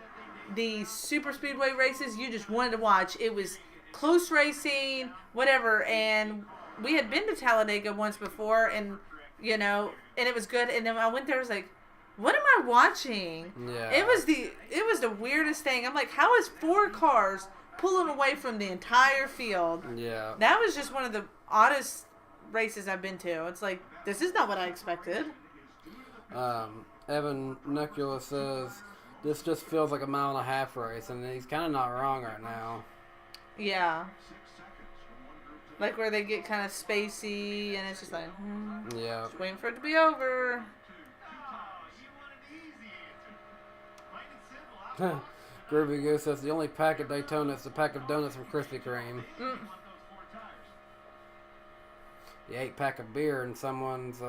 the super speedway races you just wanted to watch. It was close racing, whatever, and we had been to Talladega once before, and and it was good. And then I went there, I was like, what am I watching? Yeah. It was the weirdest thing. I'm like, how is 4 cars pulling away from the entire field? Yeah. That was just one of the oddest races I've been to. It's like, this is not what I expected. Evan Necula says this just feels like a 1.5 mile race, and he's kind of not wrong right now. Yeah. Like where they get kind of spacey, and it's just like, Yeah. just waiting for it to be over. Groovy Goose says the only pack at Daytona is the pack of donuts from Krispy Kreme. The 8-pack of beer in someone's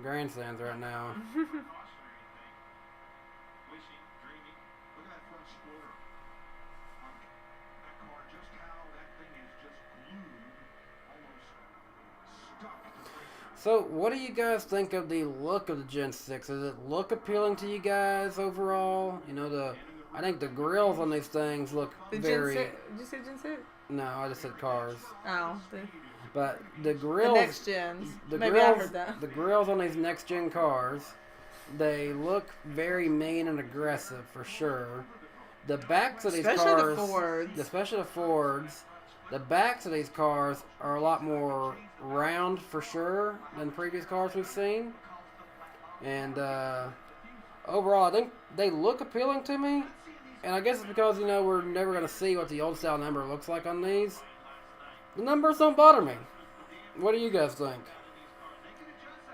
grandstands right now. So, what do you guys think of the look of the Gen 6? Does it look appealing to you guys overall? I think the grills on these things look very... Did you say Gen 6? No, I just said cars. Oh. But the The grills... next gens. Maybe grills, I heard that. The grills on these next-gen cars, they look very mean and aggressive, for sure. The backs of these Especially cars... the Fords. Especially the Fords. The backs of these cars are a lot more round, for sure, than previous cars we've seen. And overall, I think they look appealing to me. And I guess it's because, we're never going to see what the old-style number looks like on these. The numbers don't bother me. What do you guys think?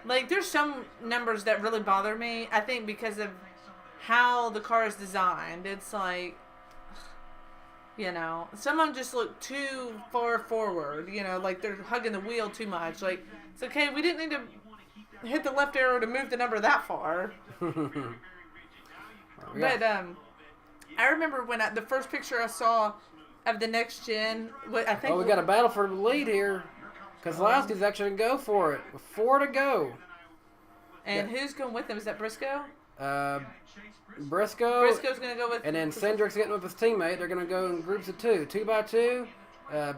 Like, there's some numbers that really bother me, I think, because of how the car is designed. It's like, some of them just look too far forward, like they're hugging the wheel too much. Like, it's okay, we didn't need to hit the left arrow to move the number that far. But, I remember when the first picture I saw of the next gen, I think... Oh, we got a battle for the lead here. Kozlowski's actually going to go for it. With 4 to go. And who's going with him? Is that Briscoe? Briscoe's going to go with... And then Cindric's getting with his teammate. They're going to go in groups of 2. 2 by 2.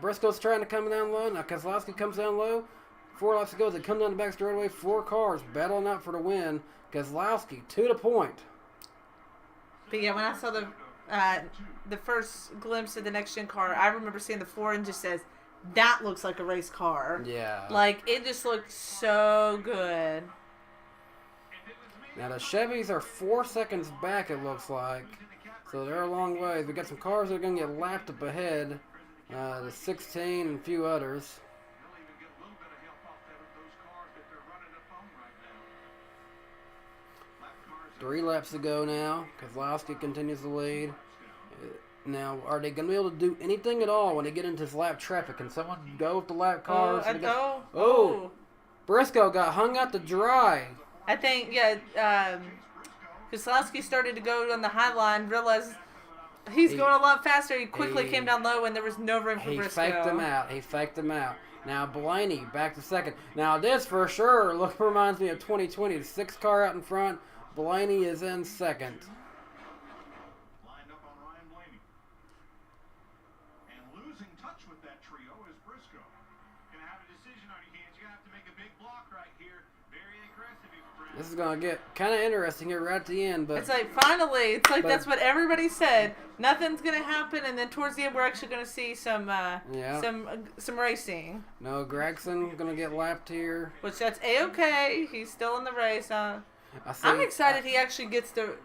Briscoe's trying to come down low. Now Kozlowski comes down low. 4 laps to go. They come down the back straightaway. 4 cars battling out for the win. Kozlowski, 2 to point. But yeah, when I saw the first glimpse of the next gen car, I remember seeing the 4 and just says, that looks like a race car. Yeah. Like, it just looked so good. Now the Chevys are 4 seconds back, it looks like. So they're a long way. We got some cars that are going to get lapped up ahead. The 16 and a few others. 3 laps to go now. Kozlowski continues to lead. Now, are they going to be able to do anything at all when they get into this lap traffic? Can someone go with the lap cars? Briscoe got hung out to dry. I think, Kozlowski started to go on the high line, realized he's going a lot faster. He quickly came down low, and there was no room for Briscoe. He faked him out. Now, Blaney back to second. Now, this for sure reminds me of 2020. The 6 car out in front. Blaney is in second. Lined up on Ryan Blaney. And losing touch with that trio is Briscoe. Gonna have a decision on your hands. You're gonna have to make a big block right here. Very aggressive. This is gonna get kind of interesting here right at the end, but it's like finally, that's what everybody said. Nothing's gonna happen, and then towards the end, we're actually gonna see some racing. No, Gregson gonna get lapped here, which that's a-okay. He's still in the race. I'm excited he actually gets to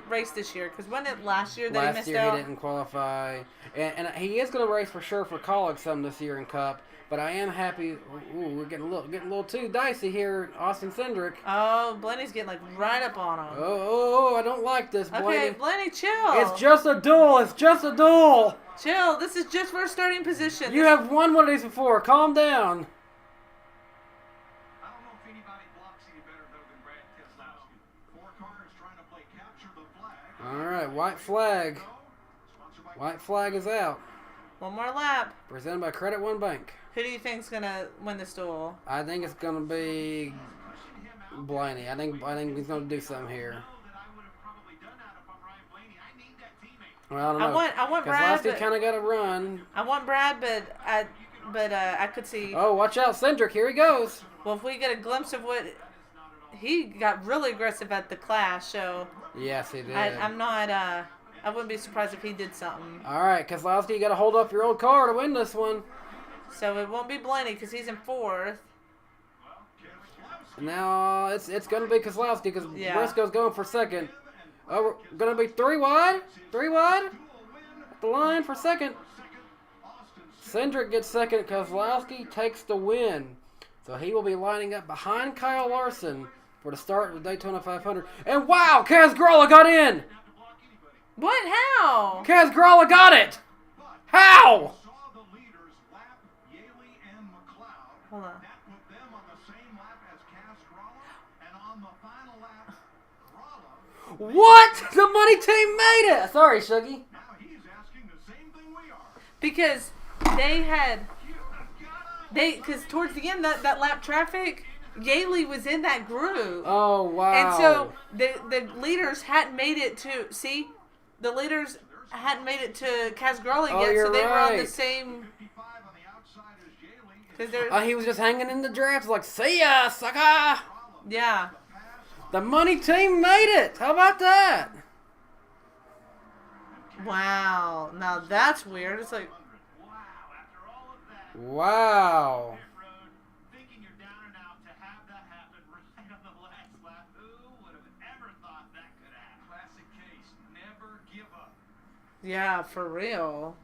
race this year, because when last year he missed out. He didn't qualify, and he is going to race for sure for college some this year in Cup. But I am happy. Ooh, we're getting a little too dicey here, Austin Cindric. Oh, Blaney's getting right up on him. Oh, I don't like this, Blaney. Okay, Blaney, chill. It's just a duel. Chill. This is just for starting position. You have won one of these before. Calm down. All right, white flag. White flag is out. One more lap. Presented by Credit One Bank. Who do you think's gonna win this duel? I think it's gonna be Blaney. I think he's gonna do something here. Well, I don't know. I want Brad. Keselowski kind of got to run. I want Brad, but I could see. Oh, watch out, Cindric! Here he goes. Well, if we get a glimpse of what he got really aggressive at the Clash, so Yes, he did. I'm not. I wouldn't be surprised if he did something. All right, Keselowski, you got to hold up your old car to win this one. So it won't be Blaney because he's in fourth. Now it's gonna be Keselowski because Yeah. Briscoe's going for second. Oh, we're gonna be three wide. At the line for second. Cindric gets second. Keselowski takes the win. So he will be lining up behind Kyle Larson for the start of the Daytona 500. And wow, Kaz Gralla got in. What? How? Kaz Gralla got it. How? Hold on. What? The money team made it. Sorry, Shuggy. Because because towards the end that lap traffic, Yaley was in that group. Oh, wow. And so the leaders hadn't made it to the leaders hadn't made it to Casgrolli Oh, yet, you're so they were on the right. same. He was just hanging in the drafts like, see ya, sucker. Yeah. The money team made it. How about that? Wow. Now that's weird. It's like, Wow. yeah, for real.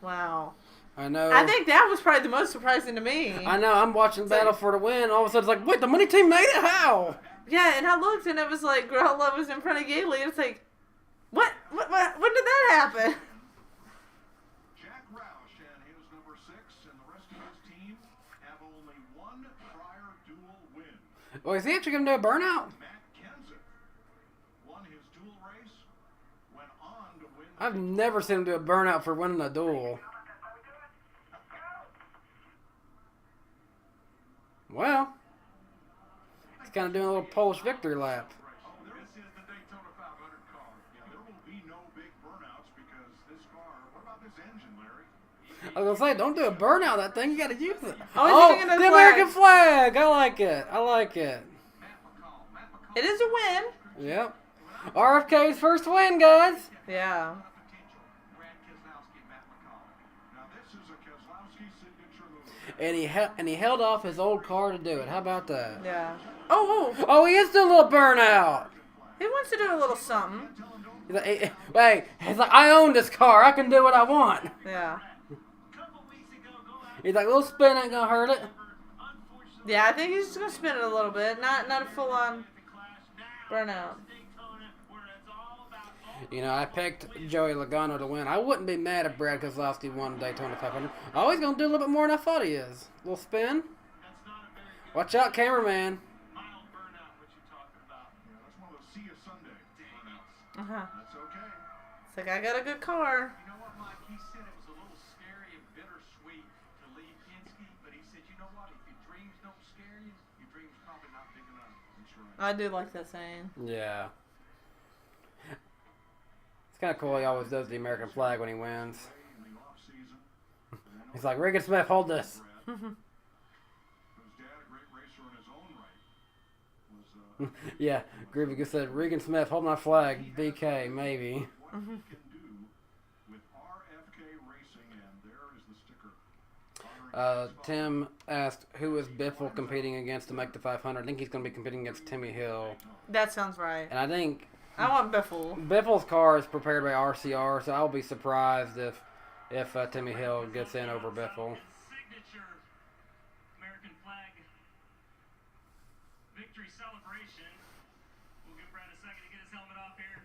Wow. I know. I think that was probably the most surprising to me. I know. I'm watching Battle for the Win. All of a sudden, it's like, wait, the money team made it? How? Yeah, and I looked and it was like Grella was in front of Yaley. It's like, what? When did that happen? Jack Roush and his number 6 and the rest of his team have only one prior dual win. Oh, is he actually going to do a burnout? Matt Kenseth won his dual race, went on to win. I've never seen him do a burnout for winning a duel. Well, he's kind of doing a little Polish victory lap. This is the Daytona 500 car. Yeah, there will be no big burnouts because this car. What about this engine, Larry? I was going to say, don't do a burnout that thing. You got to use it. Oh, he's the doing a American flag. I like it. It is a win. Yep. RFK's first win, guys. Yeah. Brad Keselowski and Matt McCall. Now this is a Keselowski signature move. And he held off his old car to do it. How about that? Yeah. Oh. Oh, he is doing a little burnout. He wants to do a little something. He's like, I own this car. I can do what I want. Yeah. He's like, a little spin ain't gonna hurt it. Yeah, I think he's just gonna spin it a little bit, not a full on burnout. You know, I picked Joey Logano to win. I wouldn't be mad if Brad Keselowski won Daytona 500. Oh, he's gonna do a little bit more than I thought he is. A little spin. Watch out, cameraman. That's one of those see you Sunday burnouts. It's That's okay. like, I got a good car. You know what, Mike? He said it was a little scary and bittersweet to leave Penske, but he said, you know what? If your dreams don't scare you, your dreams probably not big enough. That's right. I do like that saying. Yeah. It's kind of cool. He always does the American flag when he wins. In the off season, He's like, Regan Smith, hold this. whose dad, a great racer in his own right, was Yeah, Groovy Goose said, Regan Smith, hold my flag. BK, maybe. what he can do with RFK Racing, and there is the sticker. Tim asked, who is Biffle competing against to make the 500? I think he's going to be competing against Timmy Hill. That sounds right. And I think I want Biffle. Biffle's car is prepared by RCR, so I'll be surprised if Timmy Hill gets in over Biffle. Signature American flag victory celebration. We'll give Brad a second to get his helmet off here.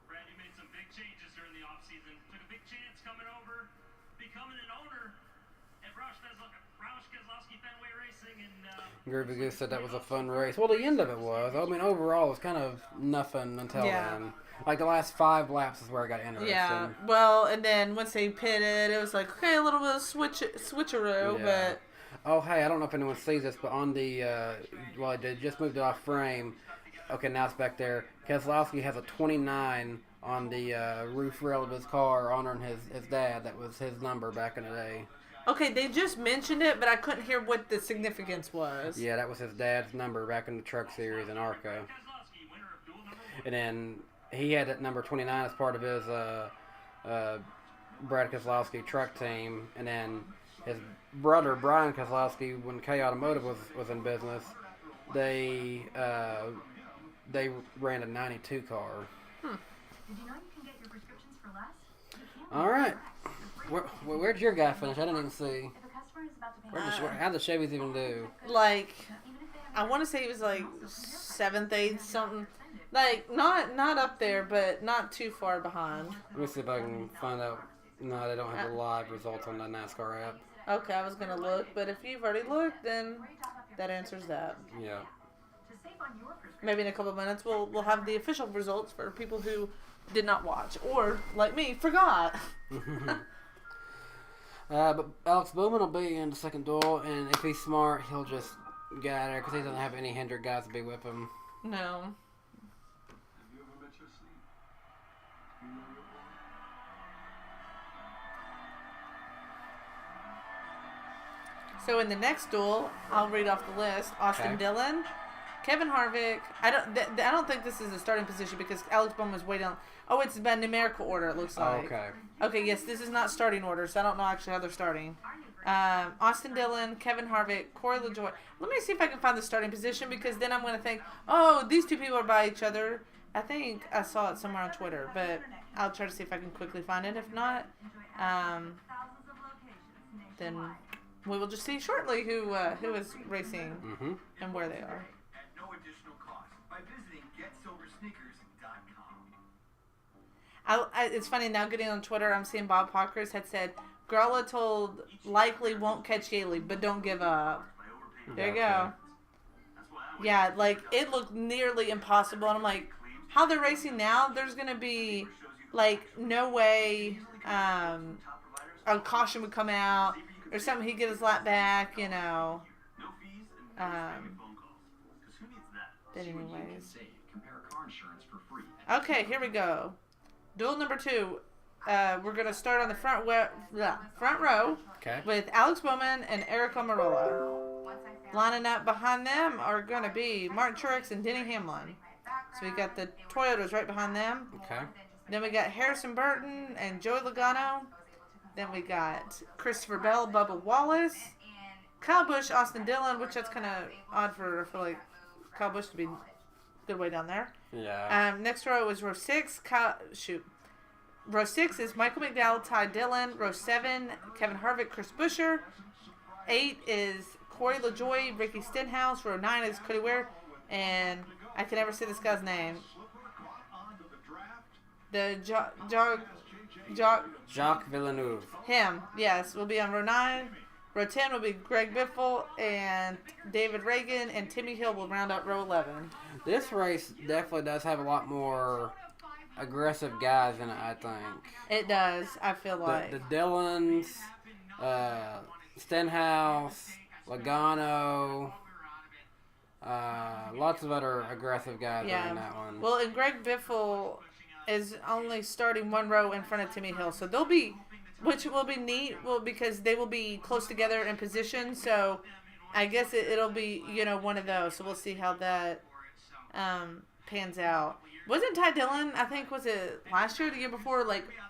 Brad, you made some big changes during the offseason. Took a big chance coming over, becoming an owner at Roush Keselowski Fenway Racing. And Groovy Goose said that was a fun race. Well, the end of it was. I mean, overall, it was kind of nothing until Yeah. then. Like the last 5 laps is where I got interested. Yeah. Well, and then once they pitted, it was like, okay, a little bit of switcheroo, but. Oh, hey, I don't know if anyone sees this, but on the, well, they just moved it off frame. Okay, now it's back there. Keselowski has a 29 on the roof rail of his car honoring his dad. That was his number back in the day. Okay, they just mentioned it, but I couldn't hear what the significance was. Yeah, that was his dad's number back in the Truck Series in ARCA. And then he had that number 29 as part of his Brad Keselowski truck team. And then his brother, Brian Keselowski, when K Automotive was in business, they ran a 92 car. Did you know you can get your prescriptions for less? All right. Where'd your guy finish? I didn't even see. If a customer is about to pay How'd the Chevys even do? Like, I want to say he was like 7th, 8th, something. Like, not up there, but not too far behind. Let me see if I can find out. No, they don't have the live results on the NASCAR app. Okay, I was going to look, but if you've already looked, then that answers that. Yeah. to save on your prescription. Maybe in a couple of minutes we'll have the official results for people who did not watch or, like me, forgot. But Alex Bowman will be in the second duel, and if he's smart, he'll just get out of there because he doesn't have any hindered guys to be with him. No. Have you ever met your seat? You know your boy? So in the next duel, I'll read off the list. Austin Okay. Dillon, Kevin Harvick. I don't think this is a starting position because Alex Bowman was way down. Oh, it's by numerical order, it looks Oh, like. okay. Okay, yes, this is not starting order, so I don't know actually how they're starting. Austin Dillon, Kevin Harvick, Corey LaJoie. Let me see if I can find the starting position because then I'm going to think, oh, these two people are by each other. I think I saw it somewhere on Twitter, but I'll try to see if I can quickly find it. If not, then we will just see shortly who is racing Mm-hmm. and where they are. At no additional cost by visiting GetSilverSneakers.com. It's funny now getting on Twitter. I'm seeing Bob Hawkers had said, Grella told likely won't catch Yaley, but don't give up. There you go. Yeah, like it looked nearly impossible, and I'm like, how they're racing now? There's gonna be like no way a caution would come out or something. He'd get his lap back, you know. But anyways, okay, here we go. Duel number 2. We're going to start on the front row Okay. with Alex Bowman and Eric Almirola. Lining up behind them are going to be Martin Truex and Denny Hamlin. So we got the Toyotas right behind them. Okay. Then we got Harrison Burton and Joey Logano. Then we got Christopher Bell, Bubba Wallace, Kyle Busch, Austin Dillon, which that's kind of odd for Kyle Busch to be a good way down there. Yeah. Next row is row 6. Row 6 is Michael McDowell, Ty Dillon. Row 7, Kevin Harvick, Chris Buescher. 8 is Corey LaJoie, Ricky Stenhouse. Row 9 is Cody Ware. And I can never say this guy's name. The Jacques Villeneuve. him, yes, will be on row 9. Row 10 will be Greg Biffle and David Reagan, and Timmy Hill will round out row 11. This race definitely does have a lot more aggressive guys in it, I think. It does, I feel like. The Dillons, Stenhouse, Logano, lots of other aggressive guys are in that one. Well, and Greg Biffle is only starting one row in front of Timmy Hill, so they'll be, which will be neat, because they will be close together in position. So I guess it'll be one of those. So we'll see how that pans out. Wasn't Ty Dillon, I think, was it last year or the year before,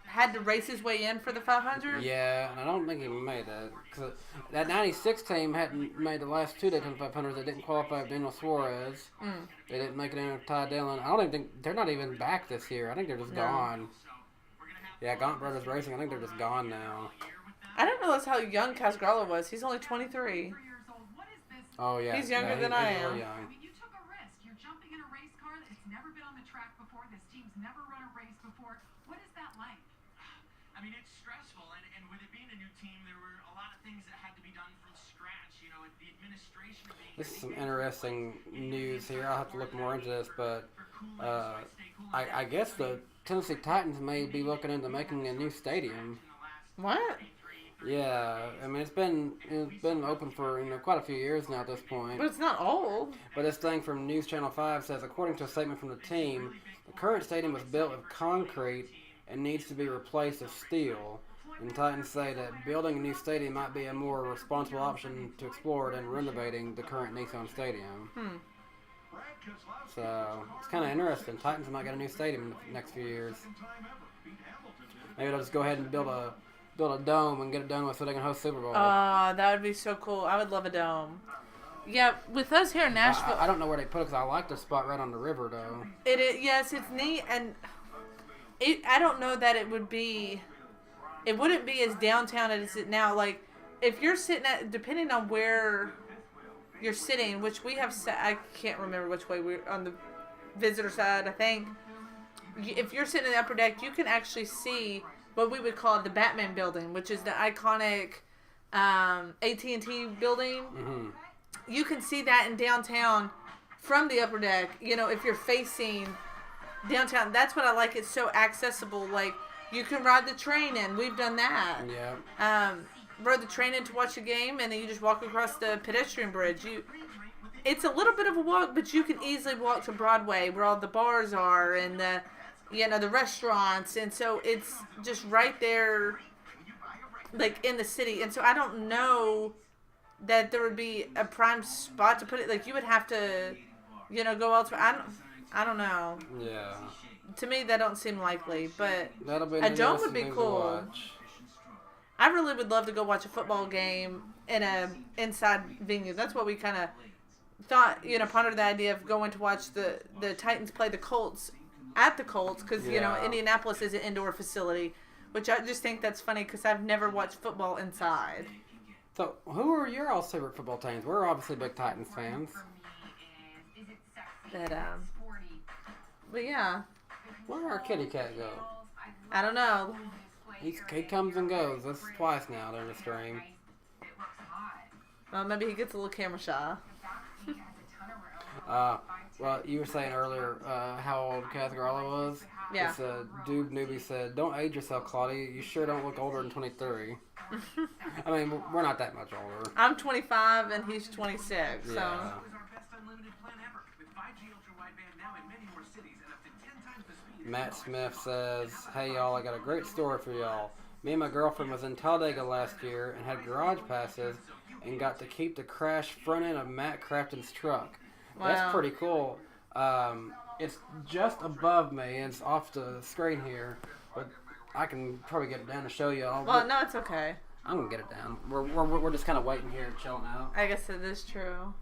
had to race his way in for the 500? Yeah, and I don't think he made that. Cause that 96 team hadn't made the last 2 Daytona 500s. They didn't qualify with Daniel Suarez. They didn't make it in with Ty Dillon. I don't even think, they're not even back this year. I think they're just gone. Yeah, Gaunt Brothers Racing, I think they're just gone now. I didn't realize how young Casgralla was. He's only 23. Oh, yeah. He's younger than he's I really am. young. You took a risk. You're jumping in a race car that's never been on the track before. This team's never run a race before. What is that like? I mean, it's stressful, and with it being a new team, there were a lot of things that had to be done from scratch. This is some interesting news here. I'll have to look more into this, but I guess the Tennessee Titans may be looking into making a new stadium. What? Yeah, I mean it's been open for quite a few years now at this point. But it's not old. But this thing from News Channel 5 says, according to a statement from the team, the current stadium was built of concrete and needs to be replaced with steel. And Titans say that building a new stadium might be a more responsible option to explore than renovating the current Nissan Stadium. So, it's kind of interesting. Titans might get a new stadium in the next few years. Maybe they'll just go ahead and build a dome and get it done with so they can host Super Bowl. That would be so cool. I would love a dome. Yeah, with us here in Nashville. I don't know where they put it because I like the spot right on the river, though. Yes, it's neat. And I don't know that it would be... It wouldn't be as downtown as it now. Like, if you're sitting at... Depending on where you're sitting, which we have... I can't remember which way we're on the visitor side, I think. If you're sitting in the upper deck, you can actually see what we would call the Batman building, which is the iconic AT&T building. Mm-hmm. You can see that in downtown from the upper deck. If you're facing downtown, that's what I like. It's so accessible. Like, you can ride the train in. We've done that. Yeah. Rode the train in to watch a game, and then you just walk across the pedestrian bridge. It's a little bit of a walk, but you can easily walk to Broadway, where all the bars are and the restaurants, and so it's just right there, like in the city. And so I don't know that there would be a prime spot to put it. Like, you would have to, go elsewhere. I don't know. Yeah. To me, that don't seem likely, but That'll be a dome would be cool. Watch. I really would love to go watch a football game in a inside venue. That's what we kind of thought, pondered the idea of going to watch the Titans play the Colts at the Colts, because, Indianapolis is an indoor facility, which I just think that's funny because I've never watched football inside. So, who are your all favorite football teams? We're obviously big Titans fans. But yeah. Where'd our kitty cat go? I don't know. He comes and goes. That's twice now during the stream. Well, maybe he gets a little camera shy. Well, you were saying earlier how old Casgarala was. Yeah. This dude newbie said, "Don't age yourself, Claudia. You sure don't look older than 23." I mean, we're not that much older. I'm 25 and he's 26. So. Yeah. Matt Smith says, "Hey y'all, I got a great story for y'all. Me and my girlfriend was in Talladega last year and had garage passes and got to keep the crash front end of Matt Crafton's truck. Wow. That's pretty cool. It's just above me and it's off the screen here, but I can probably get it down to show y'all. Well, no, it's okay. I'm gonna get it down. We're just kind of waiting here and chilling out. I guess it is true.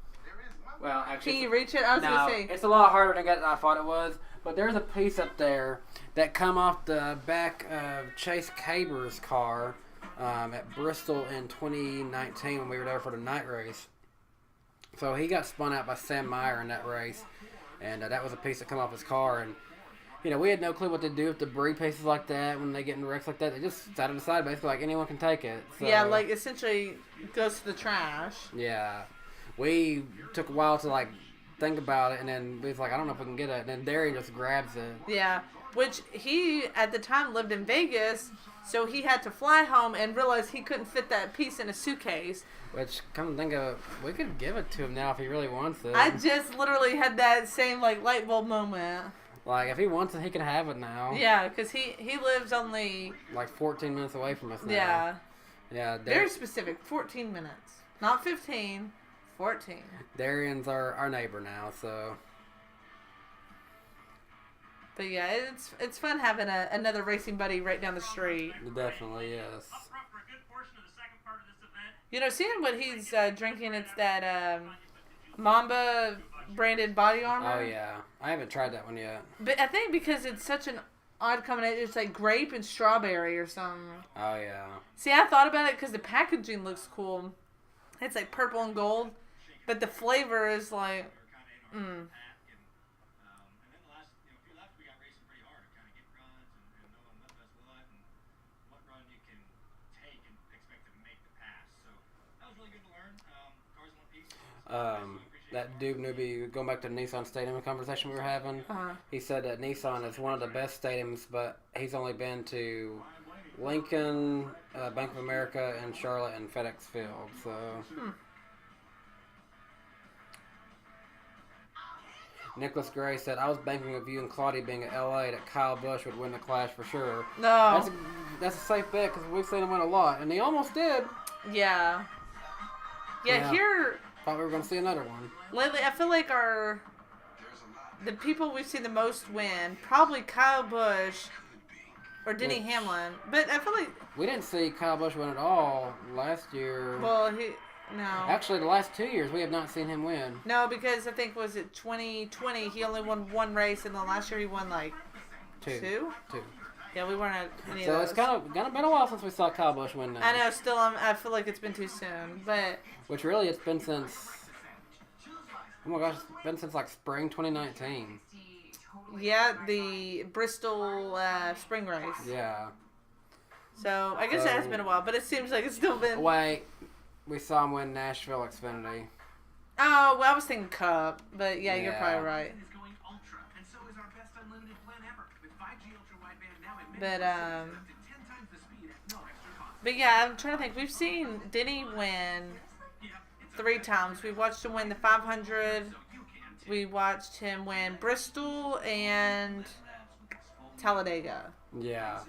Well, actually, Can you reach it? I was gonna say it's a lot harder to get than I thought it was. But there's a piece up there that come off the back of Chase Caber's car at Bristol in 2019 when we were there for the night race. So he got spun out by Sam Meyer in that race, and that was a piece that come off his car. And we had no clue what to do with debris pieces like that when they get in wrecks like that. They just set it aside, basically, like anyone can take it. So, yeah, like essentially goes to the trash. Yeah, we took a while to think about it, and then we was like, I don't know if we can get it. And then Darian just grabs it. Yeah, which he at the time lived in Vegas, so he had to fly home and realize he couldn't fit that piece in a suitcase. Which, come to think of, we could give it to him now if he really wants it. I just literally had that same light bulb moment. Like, if he wants it, he can have it now. Yeah, because he lives only 14 minutes away from us now. Yeah. Yeah. Very specific. 14 minutes, not 15. 14. Darian's our neighbor now, so. But yeah, it's fun having another racing buddy right down the street. Definitely, yes. Up front for a good portion of the second part of this event. Seeing what he's drinking, it's that Mamba branded body armor. Oh yeah, I haven't tried that one yet. But I think because it's such an odd combination, it's like grape and strawberry or something. Oh yeah. See, I thought about it because the packaging looks cool. It's like purple and gold, but the flavor is like, And then the last, few laps we got racing pretty hard to kind of get runs and know what does what and what run you can take and expect to make the pass. So that was really good to learn. Cars that dude newbie, going back to the Nissan Stadium conversation we were having, he said that Nissan is one of the best stadiums, but he's only been to Lincoln, Bank of America, and Charlotte, and FedEx Field. So. Nicholas Gray said, I was banking with you and Claudia being at LA that Kyle Busch would win the Clash for sure. No. That's a safe bet because we've seen him win a lot. And he almost did. Yeah. Yeah, here... Thought we were going to see another one. Lately, I feel like the people we've seen the most win, probably Kyle Busch or Denny Hamlin. But I feel like... We didn't see Kyle Busch win at all last year. Well, no. Actually, the last 2 years, we have not seen him win. No, because I think, was it 2020, he only won one race, and then last year he won, like, two? Two. Yeah, we weren't at any of So those. it's kind of been a while since we saw Kyle Busch win now. I know, still, I feel like it's been too soon, but... Which really, it's been since... Oh my gosh, it's been since, like, spring 2019. Yeah, the Bristol spring race. Yeah. So, I guess it has been a while, but it seems like it's still been... Wait, we saw him win Nashville Xfinity. Oh, well, I was thinking Cup, but yeah, you're probably right. Is going ultra, and so is our best unlimited plan ever. With 5G ultra wideband now at But, up to 10 times the speed at no extra cost. But yeah, I'm trying to think. We've seen Denny win 3 times. We watched him win the 500. We watched him win Bristol and Talladega. Yeah.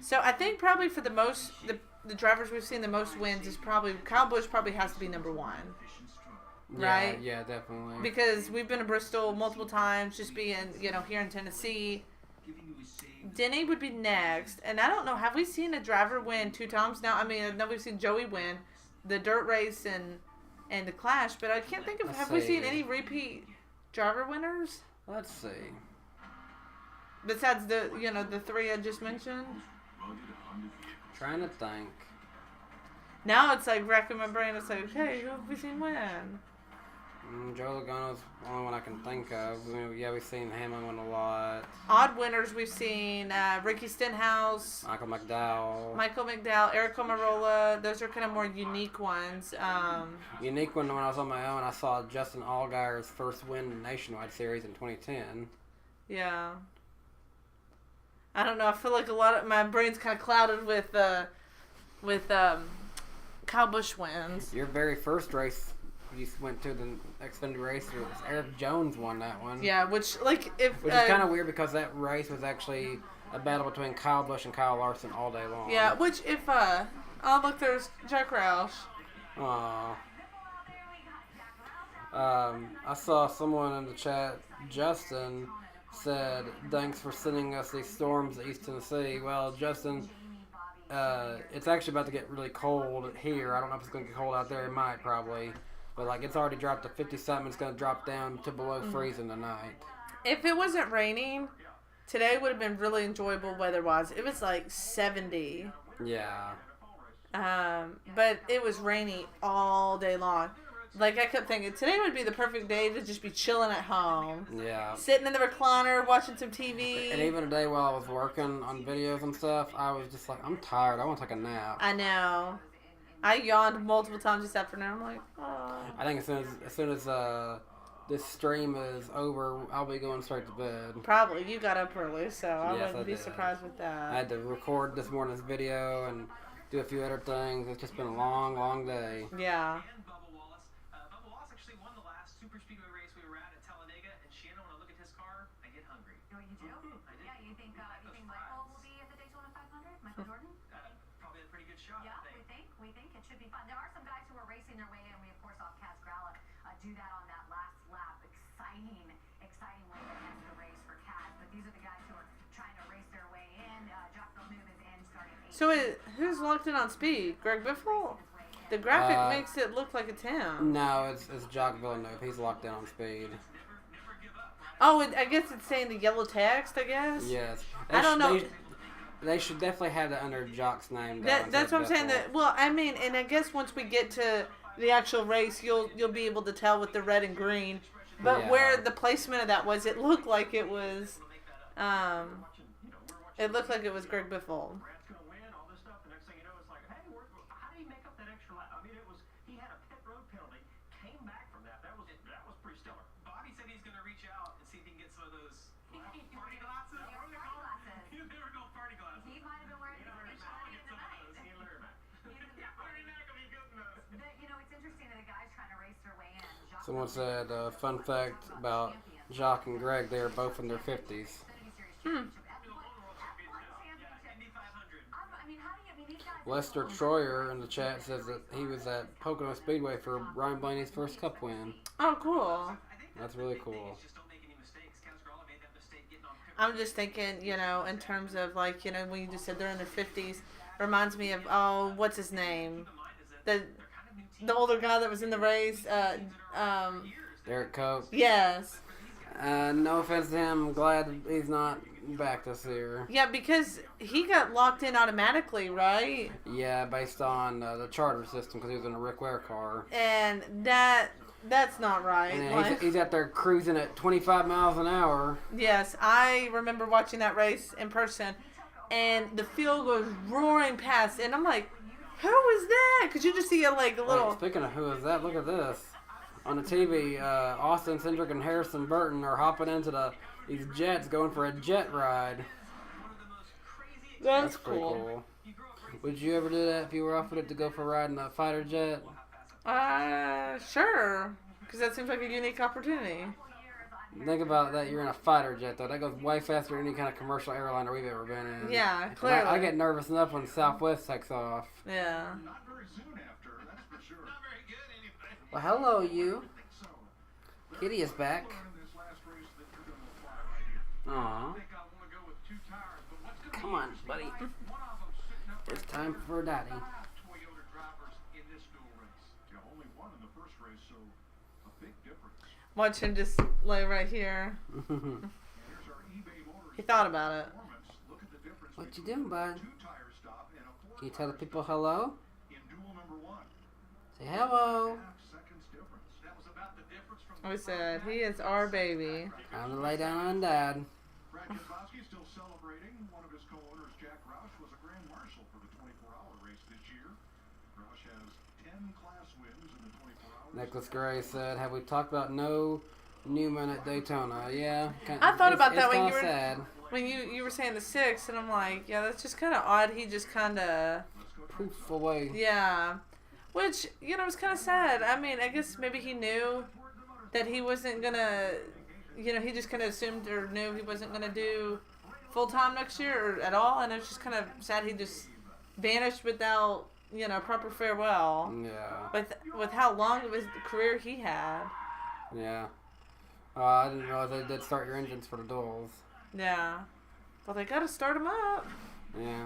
So I think probably for the most, the drivers we've seen the most wins is probably, Kyle Busch probably has to be number 1. Right? Yeah, definitely. Because we've been to Bristol multiple times, just being, here in Tennessee. Denny would be next. And I don't know, have we seen a driver win 2 times now? I mean, I know we've seen Joey win the dirt race and the Clash, but I can't think of, have we seen any repeat driver winners? Let's see. Besides the 3 I just mentioned? Trying to think. Now it's like racking my brain. It's like, okay, who have we seen win? Joe Logano's the only one I can think of. We've seen Hamlin win a lot. Odd winners we've seen Ricky Stenhouse, Michael McDowell, Eric Omarola. Those are kind of more unique ones. Unique one when I was on my own, I saw Justin Allgaier's first win in the Nationwide Series in 2010. Yeah. I don't know. I feel like a lot of my brain's kind of clouded with Kyle Busch wins. Your very first race you went to, the Xfinity race, was Eric Jones won that one. Yeah, which is kind of weird because that race was actually a battle between Kyle Busch and Kyle Larson all day long. Yeah, which oh look, there's Jack Roush. Aww. I saw someone in the chat, Justin, said, thanks for sending us these storms to East Tennessee. Well, Justin, it's actually about to get really cold here. I don't know if it's going to get cold out there. It might, probably. But, it's already dropped to 50-something. It's going to drop down to below freezing tonight. If it wasn't raining, today would have been really enjoyable weather-wise. It was, 70. Yeah. But it was rainy all day long. I kept thinking, today would be the perfect day to just be chilling at home. Yeah. Sitting in the recliner, watching some TV. And even today while I was working on videos and stuff, I was just like, I'm tired. I want to take a nap. I know. I yawned multiple times this afternoon. I'm like, oh. I think as soon as this stream is over, I'll be going straight to bed. Probably. You got up early, so I Yes, wouldn't be did. surprised with that. I had to record this morning's video and do a few other things. It's just been a long, long day. Yeah. Bubba Wallace actually won the last super speedway race we were at Talladega, and Shannon, when I look at his car, I get hungry. Oh, you do? I did. Yeah, you think Michael will be at the Daytona 500? Michael Jordan? Probably a pretty good shot. Yeah, I think. we think it should be fun. There are some guys who are racing their way in. We of course saw Kaz Gralla do that on that last lap. Exciting way to end the race for Kaz. But these are the guys who are trying to race their way in. Jacques Villeneuve is in starting 8th. So who's locked in on speed? Greg Biffle? The graphic makes it look like it's him. No, it's Jacques Villeneuve. He's locked in on speed. Oh, I guess it's saying the yellow text, I guess? Yes. I don't know. They should definitely have that under Jacques' name. That's what I'm saying. Well, I mean, and I guess once we get to the actual race, you'll be able to tell with the red and green. But Yeah. where the placement of that was, it looked like it was, Greg Biffle. Brad's going to win, all this stuff. The next thing you know, it's like, hey, how do you make up that extra lap? I mean, he had a pit road penalty. came back from that. That was pretty stellar. Bobby said he's going to reach out and see if he can get some of those party glasses. Yeah, party glasses. You never go party glasses. He might have been wearing You know, his I'll shiny get in the some of night. those. He learned that. Yeah, party Mac will be good in those. It's interesting that the guys trying to race their way in. Jacques Someone said, fun fact about Jacques and Greg, they are both in their 50s. Lester Troyer in the chat says that he was at Pocono Speedway for Ryan Blaney's first Cup win. Oh, cool. That's really cool. Just don't make any mistakes. Cascarella made that mistake getting on pit I'm just thinking, in terms of like, when you just said they're in their 50s, reminds me of, oh, what's his name? The older guy that was in the race. Derek Cope. Yes. No offense to him, I'm glad he's not back this year. Yeah, because he got locked in automatically, right? Yeah, based on the charter system because he was in a Rick Ware car. And that's not right. And Like, he's out there cruising at 25 miles an hour. yes, I remember watching that race in person, and the field goes roaring past, and I'm like, who is that? Because you just see a little... Wait, speaking of who is that, look at this. On the TV, Austin Cindric and Harrison Burton are hopping into these jets going for a jet ride. That's pretty cool. cool. Would you ever do that if you were offered it to go for a ride in a fighter jet? Sure. Because that seems like a unique opportunity. Think about that, you're in a fighter jet though. That goes way faster than any kind of commercial airliner we've ever been in. Yeah, And clearly. I get nervous enough when Southwest takes off. Yeah. not very soon after, that's for sure. Not very good anyway. Well, hello you. So, Kitty is back. in this last race that you're going to fly right here. Aw. I think I want to go with 2 tires, but what's going to Come on, buddy. one of them sitting up It's time for Daddy. 5 Toyota drivers in this dual race. Yeah, only one in the first race, so a big difference. Watch him just lay right here. And here's our eBay Motors He thought about it. performance. Look at the difference What you between doing, bud? 2 tire stop and a 4 Can you tell the people hello? in duel number 1. Say hello. 1/2 seconds difference. That was about the difference from We said, he is our baby. Time to lay down on Dad. Brad Keselowski still celebrating. One of his co-owners, Jack Roush, was a grand marshal for the 24-hour race this year. Roush has 10 class wins in the 24 hours. Nicholas Gray said, have we talked about no Newman at Daytona? Yeah. I thought about that when it's you were sad. when you were saying the 6, and I'm like, yeah, that's just kind of odd. He just kind of, Poof away. yeah, which was kind of sad. I mean, I guess maybe he knew that he wasn't gonna, he just kind of assumed or knew he wasn't gonna do full time next year or at all, and it's just kind of sad he just vanished without proper farewell. Yeah. With how long of his career he had. Yeah. I didn't realize they did start your engines for the duels. Yeah. Well, they gotta start him up. Yeah.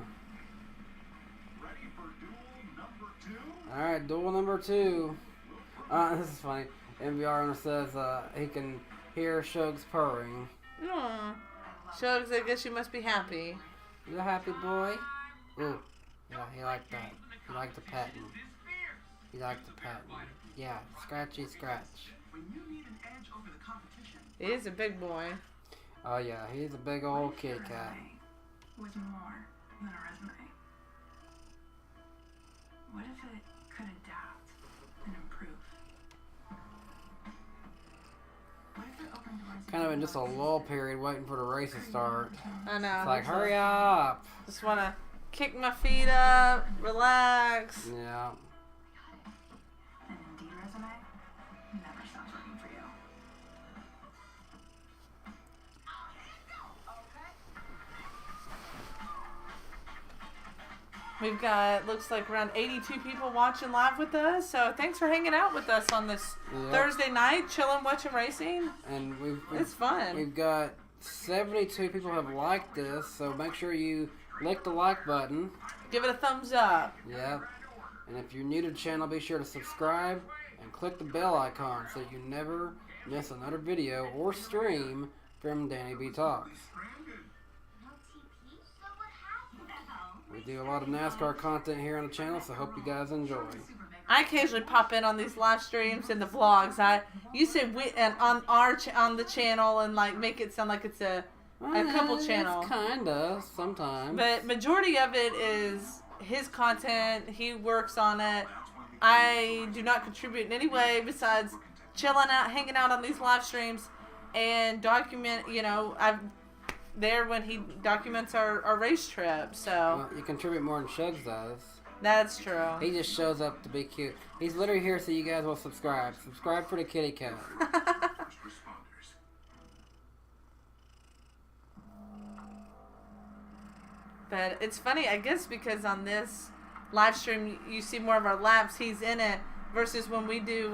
Ready for duel number 2? Alright, duel number 2. This is funny. MVR owner says he can hear Shug's purring. Shugs, I guess you must be happy. You a happy boy? Ooh. Yeah, he liked that. He liked the patting. He liked the patting. Yeah, scratchy scratch. When you need an edge over the competition, He is a big boy. Oh yeah, he's a big old kitty cat. Was more than a resume. What if it could adapt and improve? What if it opened doors? Kind of in just a lull period waiting for the race to start. I know. It's like, hurry up! Just wanna kick my feet up, relax. Yeah. An Indeed resume never stops working for you. We've got, looks like around 82 people watching live with us. So thanks for hanging out with us on this Yep. Thursday night, chilling, watching racing. And It's fun. We've got 72 people have liked this, so make sure you click the like button. Give it a thumbs up. Yep. And if you're new to the channel, be sure to subscribe and click the bell icon so you never miss another video or stream from DannyBTalks. No TP? So what happened? We do a lot of NASCAR content here on the channel, so hope you guys enjoy. I occasionally pop in on these live streams and the vlogs. You said and on the channel and like make it sound like it's a couple channel. Kinda, sometimes. But majority of it is his content. He works on it. I do not contribute in any way besides chilling out, hanging out on these live streams, and document. I'm there when he documents our race trip. So Well, you contribute more than Shugs does. that's true. He just shows up to be cute. He's literally here so you guys will subscribe. Subscribe for the kitty cat. But it's funny, I guess, because on this live stream you see more of our laps. He's in it versus when we do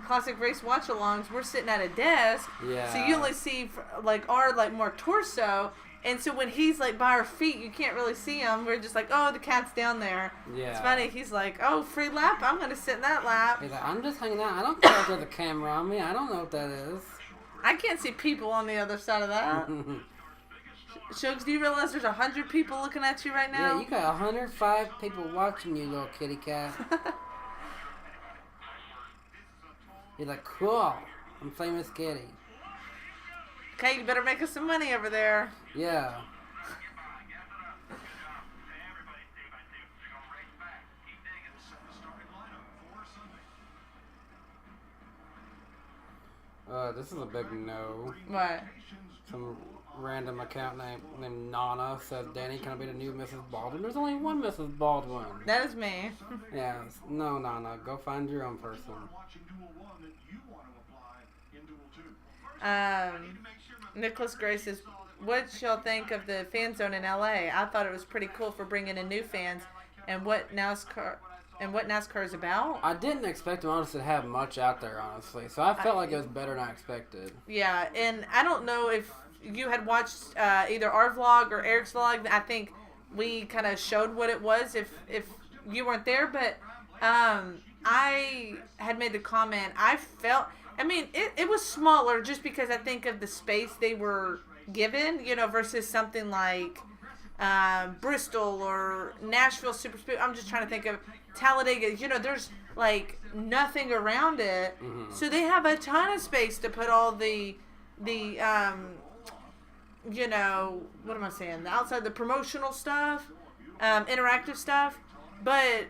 classic race watch-alongs. We're sitting at a desk, Yeah. so you only see our more torso. And so when he's by our feet, you can't really see him. We're just oh, the cat's down there. Yeah. It's funny. He's oh, free lap. I'm gonna sit in that lap. He's like, I'm just hanging out. I don't care if there's a camera on me. I don't know what that is. I can't see people on the other side of that. Shugs, do you realize there's 100 people looking at you right now? Yeah, you got 105 people watching you, little kitty cat. You're like, cool. I'm famous kitty. Okay, you better make us some money over there. Yeah. This is a big no. What? Some random account named Nana says, Danny, can I be the new Mrs. Baldwin? There's only one Mrs. Baldwin. That is me. Yeah, no, Nana. Go find your own person. Nicholas Gray says, what y'all think of the fan zone in LA? I thought it was pretty cool for bringing in new fans and what NASCAR is about. I didn't expect them, honestly, to have much out there, honestly. So I felt like it was better than I expected. Yeah, and I don't know if you had watched either our vlog or Eric's vlog. I think we kind of showed what it was if you weren't there. But I had made the comment. It was smaller just because I think of the space they were given, versus something like Bristol or Nashville Super Speed. I'm just trying to think of Talladega. There's nothing around it, so they have a ton of space to put all the what am I saying? The outside, the promotional stuff, interactive stuff, but.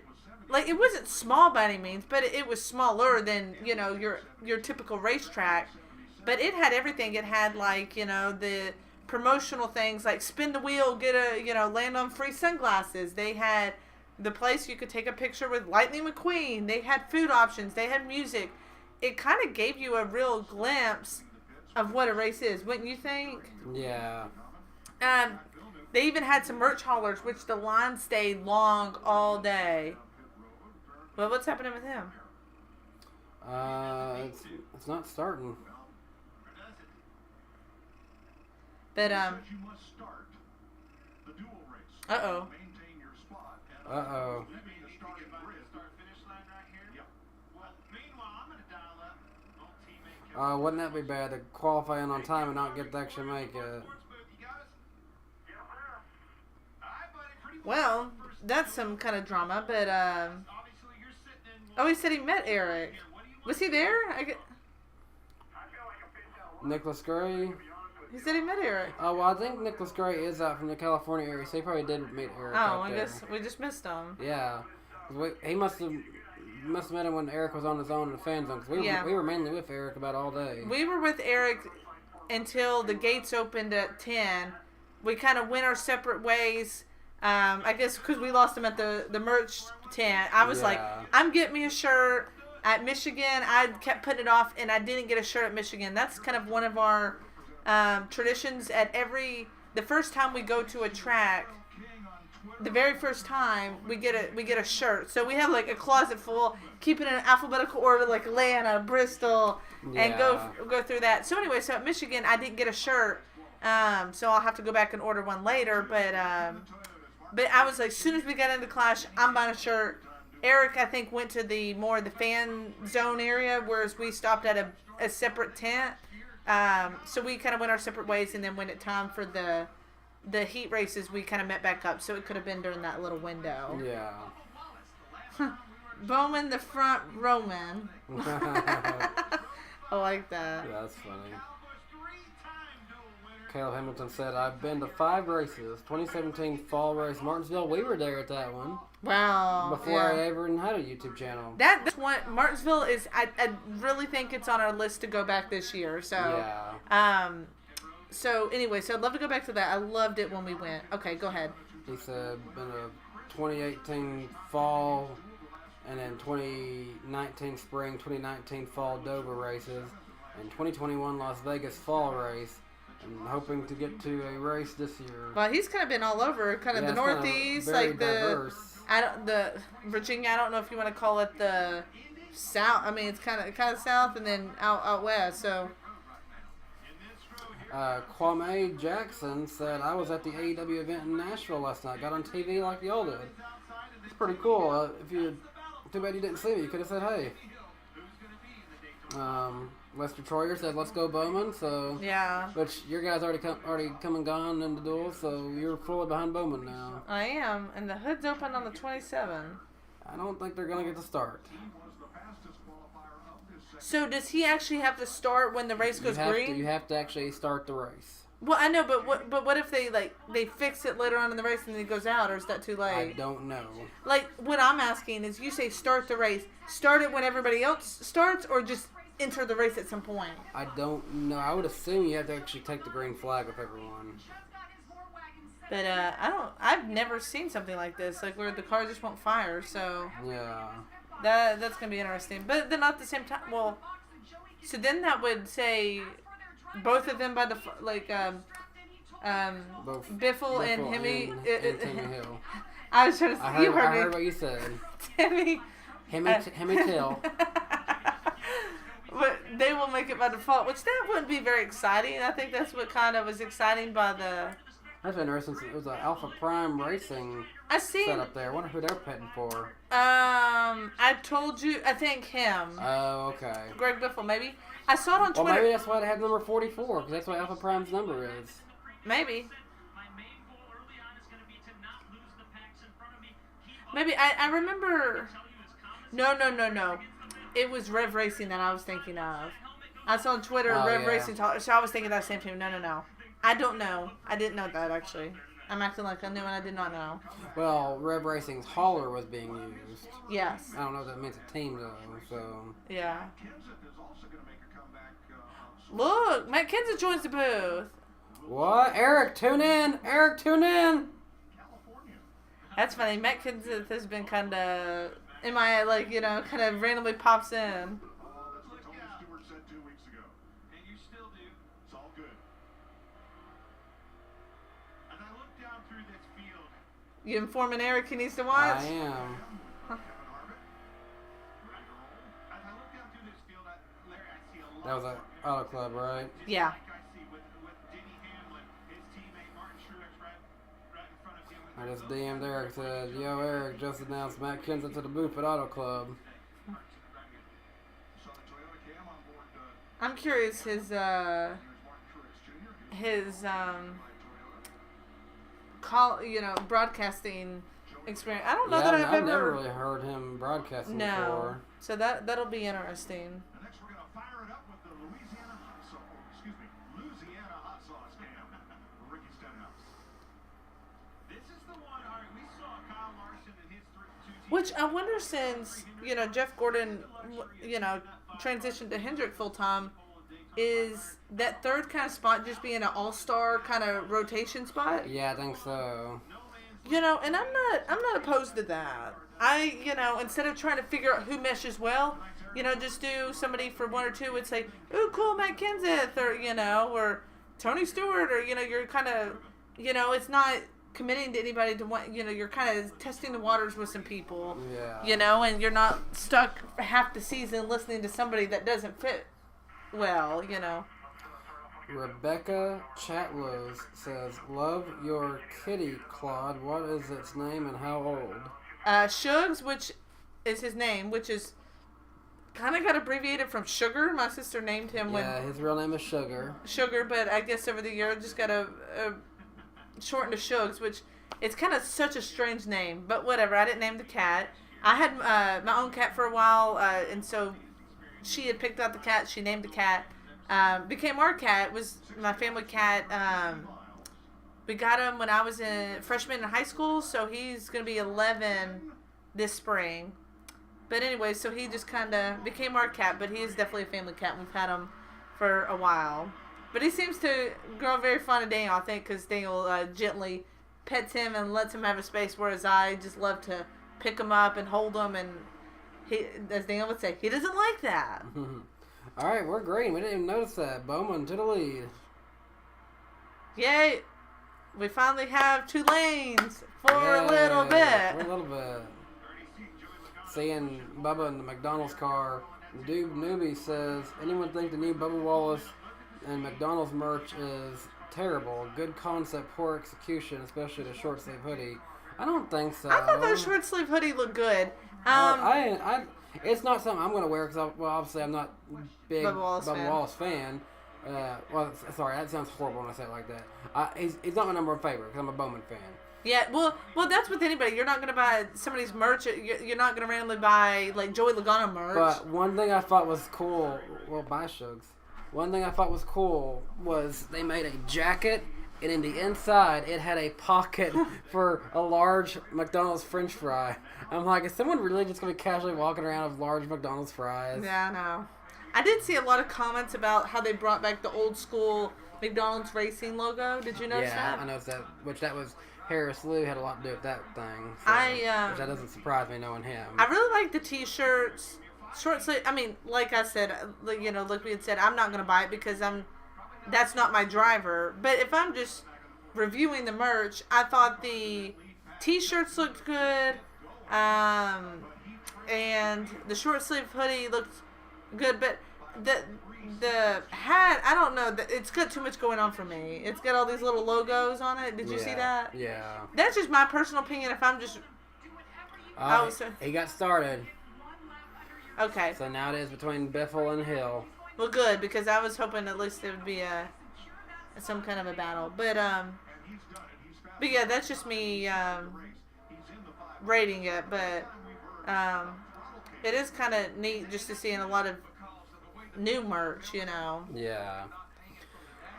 It wasn't small by any means, but it was smaller than, your typical racetrack. But it had everything. It had, the promotional things, like spin the wheel, get land on free sunglasses. They had the place you could take a picture with Lightning McQueen. They had food options. They had music. It kind of gave you a real glimpse of what a race is, wouldn't you think? Yeah. They even had some merch haulers, which the line stayed long all day. Well, what's happening with him? It's not starting. But You must start the dual race. Uh-oh. Maintain your spot. Uh-oh. Wouldn't that be bad to qualify in on time and not get to actually make it? Well, that's some kind of drama, but oh, he said he met Eric. Was he there? Nicholas Gray? He said he met Eric. Oh, well, I think Nicholas Gray is out from the California area, so he probably did meet Eric out I there. guess we just missed him. Yeah. He must have met him when Eric was on his own in the fan zone, because we were mainly with Eric about all day. We were with Eric until the gates opened at 10. We kind of went our separate ways. I guess because we lost him at the merch tent. I was like, I'm getting me a shirt at Michigan. I kept putting it off, and I didn't get a shirt at Michigan. That's kind of one of our traditions at the first time we go to a track. The very first time we get a shirt. So we have a closet full, keep it in alphabetical order, like Atlanta, Bristol, and go through that. So anyway, so at Michigan I didn't get a shirt, so I'll have to go back and order one later. But I was like, as soon as we got into Clash, I'm buying a shirt. Eric, I think, went to the fan zone area, whereas we stopped at a separate tent. So we kind of went our separate ways, and then when it time for the heat races, we kind of met back up. So it could have been during that little window. Yeah. Bowman the front Roman. I like that. Yeah, that's funny. Caleb Hamilton said, I've been to 5 races. 2017 fall race, Martinsville. We were there at that one. Wow. Before I ever even had a YouTube channel. That's one. Martinsville is. I really think it's on our list to go back this year. So. Yeah. So anyway, so I'd love to go back to that. I loved it when we went. Okay, go ahead. He said, been a 2018 fall, and then 2019 spring, 2019 fall Dover races, and 2021 Las Vegas fall race, and hoping to get to a race this year. Well, he's kind of been all over, kind of the Northeast, very like the diverse. the Virginia. I don't know if you want to call it the South. I mean, it's kind of south, and then out west. So. Kwame Jackson said, I was at the AEW event in Nashville last night. Got on TV like y'all did. It's pretty cool. Too bad you didn't see me. You could have said hey. Lester Troyer said, let's go Bowman. So Yeah. Which your guys already come and gone in the duel, so you're fully behind Bowman now. I am, and the hood's open on the 27. I don't think they're going to get to start. So does he actually have to start when the race goes green? You have to actually start the race. Well, I know, but what if they fix it later on in the race and then it goes out, or is that too late? I don't know. Like, what I'm asking is, you say start the race. Start it when everybody else starts, or just enter the race at some point? I don't know. I would assume you have to actually take the green flag with everyone. But I've never seen something like this, like where the car just won't fire. So Yeah. that's gonna be interesting. But then at the same time, well, so then that would say both of them by the Both Biffle and Hemi. and Timmy Hill. I was trying to. I You heard me. heard what you said. Timmy. Hemi Till. But they will make it by default, which that wouldn't be very exciting. I think that's what kind of was exciting by the. That's interesting. It was an Alpha Prime Racing setup there. I wonder who they're petting for. I told you. I think him. Oh, okay. Greg Biffle, maybe. I saw it on Twitter. Well, maybe that's why they have number 44, because that's what Alpha Prime's number is. Maybe. My main goal early on is going to be to not lose the packs in front of me. Maybe. I remember. Tell you his comments. No. It was Rev Racing that I was thinking of. I saw on Twitter Rev yeah. Racing talk, so I was thinking that same team. No. I don't know. I didn't know that, actually. I'm acting like I knew and I did not know. Well, Rev Racing's hauler was being used. Yes. I don't know if that means a team, though, so... Yeah. Kenseth is also going to make a comeback. Look, Matt Kenseth joins the booth. What? Eric, tune in! California. That's funny. Matt Kenseth has been kind of, kind of randomly pops in. That's what Tony Stewart said 2 weeks ago. And you still do. It's all good. As I look down through this field, You informing Eric he needs to watch? I am. Kevin Harvick. Ready to roll. as I look down through this field, Larry, I see a lot. That was an auto club, right? Yeah. Like I see with Denny Hamlin, his teammate Martin Truex right in front of him. I just DM'd Eric, said, Yo, Eric, just announced Matt Kenseth to the booth at Auto Club. Saw the Toyota Cam on board. I'm curious his Here's Martin Truex Jr. broadcasting experience. I don't know Yeah, that I've I've never ever. really heard him broadcasting No. before. So that'll be interesting. And next we're going to fire it up with the Louisiana hot sauce cam. Ricky Stenhouse. This is the one. All right, we saw Kyle Larson and his two teams. Which I wonder, since Jeff Gordon, transitioned to Hendrick full time, is that third kind of spot just being an all-star kind of rotation spot? Yeah, I think so. And I'm not opposed to that. Instead of trying to figure out who meshes well, just do somebody for one or two. It's like, ooh, cool, Matt Kenseth, or Tony Stewart, or you're kind of, it's not committing to anybody to one. You're kind of testing the waters with some people. Yeah. And you're not stuck for half the season listening to somebody that doesn't fit well. Rebecca Chatlows says, Love your kitty, Claude. What is its name and how old? Shugs, which is his name, which is kind of got abbreviated from Sugar. My sister named him Yeah, his real name is Sugar. Sugar, but I guess over the year it just got a shortened to Shugs, which it's kind of such a strange name. But whatever, I didn't name the cat. I had my own cat for a while, and so she had picked out the cat. She named the cat. became our cat. Was my family cat. We got him when I was a freshman in high school, so he's going to be 11 this spring. But anyway, so he just kind of became our cat, but he is definitely a family cat. We've had him for a while. But he seems to grow very fond of Daniel, I think, because Daniel gently pets him and lets him have a space, whereas I just love to pick him up and hold him, and he, as Daniel would say, he doesn't like that. All right, we're green. We didn't even notice that. Bowman to the lead. Yay! We finally have 2 lanes for a little bit. For a little bit. Seeing Bubba in the McDonald's car, Dude Newbie says, anyone think the new Bubba Wallace and McDonald's merch is terrible? Good concept, poor execution, especially the short sleeve hoodie. I don't think so. I thought those short sleeve hoodie looked good. It's not something I'm going to wear because, obviously I'm not a big Bubba Wallace fan. Sorry, that sounds horrible when I say it like that. He's not my number one favorite because I'm a Bowman fan. Yeah, well, that's with anybody. You're not going to buy somebody's merch. You're not going to randomly buy, like, Joey Logano merch. But one thing I thought was cool, bye, Shugs. One thing I thought was cool was they made a jacket, and in the inside, it had a pocket for a large McDonald's French fry. I'm like, is someone really just going to be casually walking around with large McDonald's fries? Yeah, I know. I did see a lot of comments about how they brought back the old school McDonald's racing logo. Did you notice that? Yeah, I noticed that. Which that was Harris Lou had a lot to do with that thing. So, which that doesn't surprise me knowing him. I really like the T-shirts, short sleeve. I mean, like I said, like we had said, I'm not gonna buy it because that's not my driver. But if I'm just reviewing the merch, I thought the T-shirts looked good, and the short sleeve hoodie looked good, but the hat, I don't know, it's got too much going on for me. It's got all these little logos on it. Did you see that? Yeah. That's just my personal opinion. If I'm just he got started. Okay. So now it is between Biffle and Hill. Well, good, because I was hoping at least there would be some kind of a battle. But yeah, that's just me rating it. But it is kind of neat just to see in a lot of new merch, Yeah.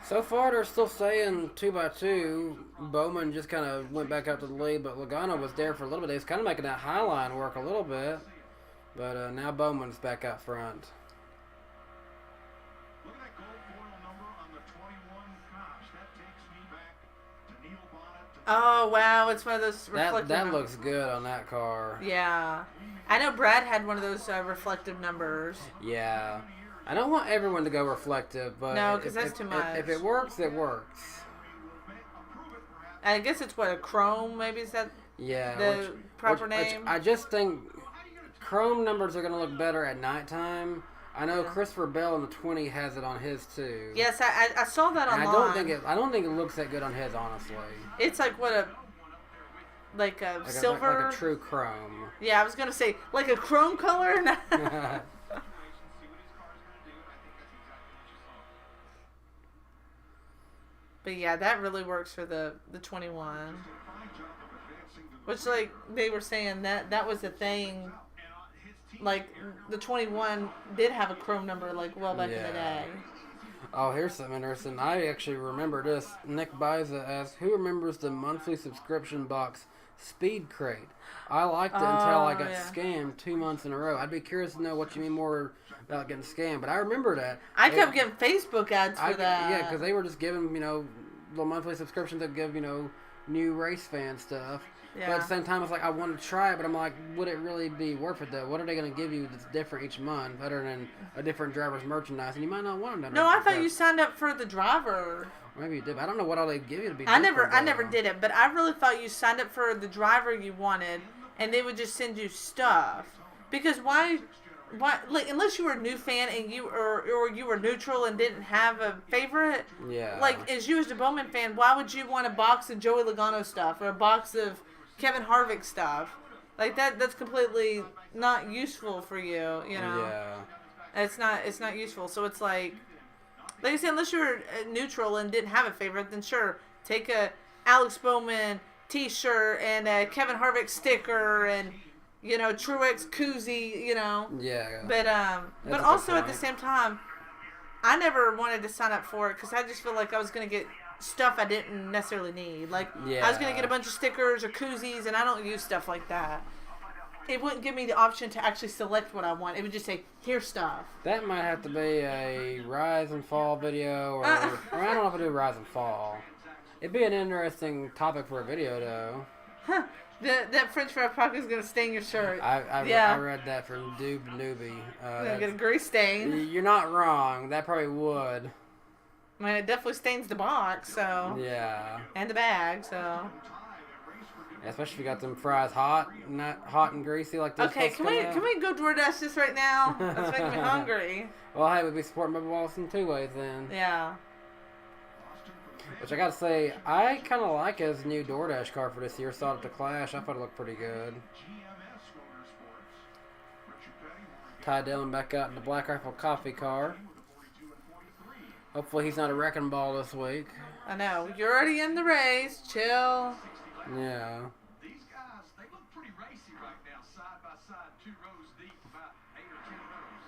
So far, they're still saying 2x2. Bowman just kind of went back out to the lead, but Logano was there for a little bit. He was kind of making that high line work a little bit. But now Bowman's back out front. Look at that gold foil number on the 21. Gosh, that takes me back to Neil Bonnet. Oh, wow. It's one of those reflective That numbers. looks good on that car. Yeah. I know Brad had one of those reflective numbers. Yeah. I don't want everyone to go reflective, but No, 'cause that's too much. If it works, it works. I guess it's what, a chrome, maybe is that Yeah. the proper name? I just think chrome numbers are going to look better at nighttime. I know Christopher Bell in the 20 has it on his too. Yes, I saw that And online. I don't think it looks that good on his, honestly. It's like what like silver. Like a true chrome. Yeah, I was gonna say like a chrome color. But yeah, that really works for the 21. Which, like they were saying, that was a thing. Like the 21 did have a chrome number, like back in the day. Oh, here's something interesting. I actually remember this. Nick Biza asks, "Who remembers the monthly subscription box Speed Crate? I liked it until I got scammed 2 months in a row. I'd be curious to know what you mean more about getting scammed, but I remember that. I kept getting Facebook ads for that. Yeah, because they were just giving, the monthly subscriptions that give, new race fan stuff. Yeah. But at the same time, it's like, I want to try it, but I'm like, would it really be worth it, though? What are they going to give you that's different each month, other than a different driver's merchandise? And you might not want them. No, I thought you signed up for the driver. Maybe you did, but I don't know what all they give you to be I different, never did it, but I really thought you signed up for the driver you wanted, and they would just send you stuff. Because why, like, unless you were a new fan and you or you were neutral and didn't have a favorite, yeah. Like, as you as a Bowman fan, why would you want a box of Joey Logano stuff or a box of Kevin Harvick stuff? Like, that's completely not useful for you, Yeah. It's not useful. So it's like I said, unless you're neutral and didn't have a favorite, then sure, take a Alex Bowman T-shirt and a Kevin Harvick sticker and Truex koozie, Yeah. But also at the same time, I never wanted to sign up for it because I just feel like I was going to get stuff I didn't necessarily need. Like, I was going to get a bunch of stickers or koozies, and I don't use stuff like that. It wouldn't give me the option to actually select what I want. It would just say, here's stuff. That might have to be a rise and fall video, or I don't know if I do rise and fall. It'd be an interesting topic for a video, though. Huh. That French fry pocket is going to stain your shirt. I read that from Doob Newbie. Going to get a grease stain. You're not wrong. That probably would. I mean, it definitely stains the box, so. Yeah. And the bag, so. Especially if you got them fries hot, not hot and greasy like this. Okay, can we go DoorDash this right now? That's making me hungry. Well, hey, we'd be supporting Bubba Wallace in 2 ways then. Yeah. Which I gotta say, I kind of like his new DoorDash car for this year. Saw it at the Clash. I thought it looked pretty good. Ty Dillon back out in the Black Rifle Coffee car. Hopefully he's not a wrecking ball this week. I know. You're already in the race. Chill. Yeah. These guys, they look pretty racy right now, side by side, 2 rows deep, about 8 or 10 rows.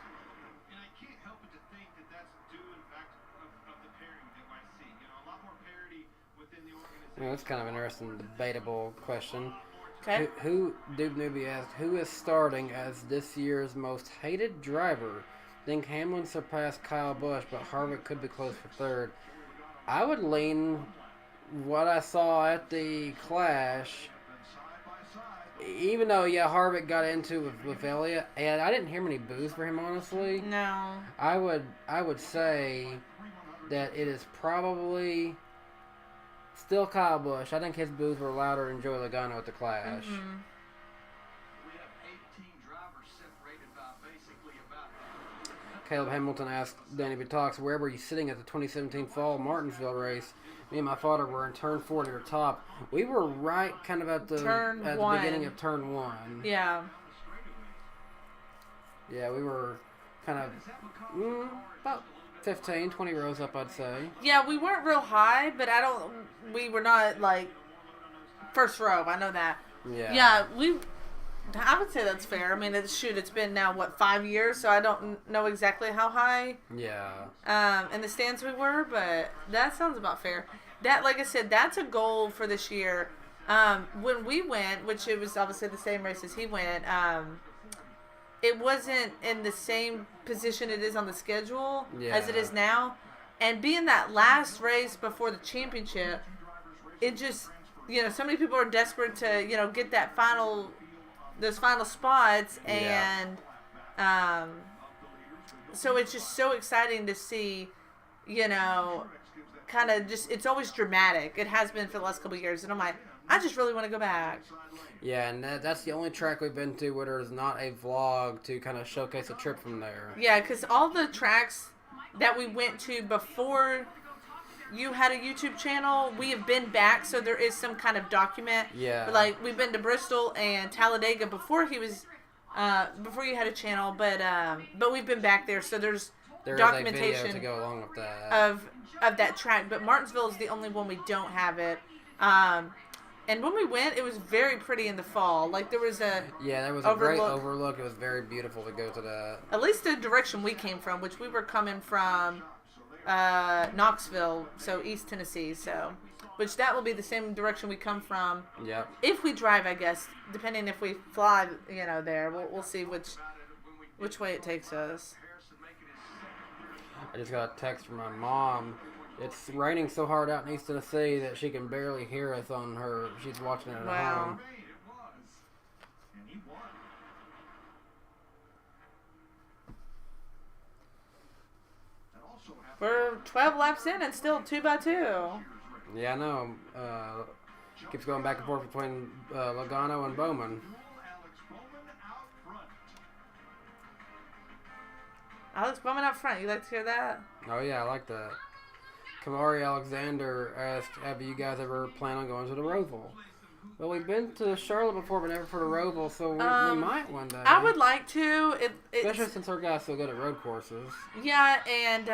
And I can't help but to think that that's due, in fact, of the pairing that I see. You know, a lot more parity within the organization. Well, that's kind of an interesting, debatable question. Okay. Who Doob Newbie asked, who is starting as this year's most hated driver? Think Hamlin surpassed Kyle Busch, but Harvick could be close for third. I would lean what I saw at the Clash, even though, yeah, Harvick got into with Elliott, and I didn't hear many boos for him, honestly. No. I would say that it is probably still Kyle Busch. I think his boos were louder than Joey Logano at the Clash. Mm-hmm. We have 18 drivers separated by basically about... Caleb Hamilton asked DannyBTalks, where were you sitting at the 2017 Fall Martinsville race? Me and my father were in turn 4 near the top. We were right kind of at the beginning of turn 1. Yeah. Yeah, we were kind of about 15, 20 rows up, I'd say. Yeah, we weren't real high, but we were not, like, first row. I know that. Yeah. Yeah, I would say that's fair. I mean, it's been now, 5 years, so I don't know exactly how high Yeah. in the stands we were, but that sounds about fair. That, like I said, that's a goal for this year. When we went, which it was obviously the same race as he went, it wasn't in the same position it is on the schedule as it is now. And being that last race before the championship, it just, so many people are desperate to, get that those final spots, and so it's just so exciting to see, kind of just, it's always dramatic. It has been for the last couple of years, and I'm like, I just really want to go back. Yeah, and that's the only track we've been to where there's not a vlog to kind of showcase a trip from there. Yeah, because all the tracks that we went to before you had a YouTube channel, we have been back, so there is some kind of document. Yeah. Like, we've been to Bristol and Talladega before he was, before you had a channel, but we've been back there, so there's documentation is a video to go along with that. Of that track. But Martinsville is the only one we don't have it. And when we went, it was very pretty in the fall. Like, there was a great overlook. It was very beautiful to go to that. At least the direction we came from, which we were coming from Knoxville, so East Tennessee, which that will be the same direction we come from. Yep. If we drive, I guess, depending if we fly, there. We'll see which way it takes us. I just got a text from my mom. It's raining so hard out in East Tennessee that she can barely hear us on her. She's watching it at home. We're 12 laps in and still 2x2. Yeah, I know. Keeps going back and forth between Logano and Bowman. Alex Bowman out front. You like to hear that? Oh, yeah, I like that. Kamari Alexander asked, have you guys ever planned on going to the Roval? Well, we've been to Charlotte before, but never for the Roval, so we might one day. I would like to. Especially since our guy's so good at road courses. Yeah, and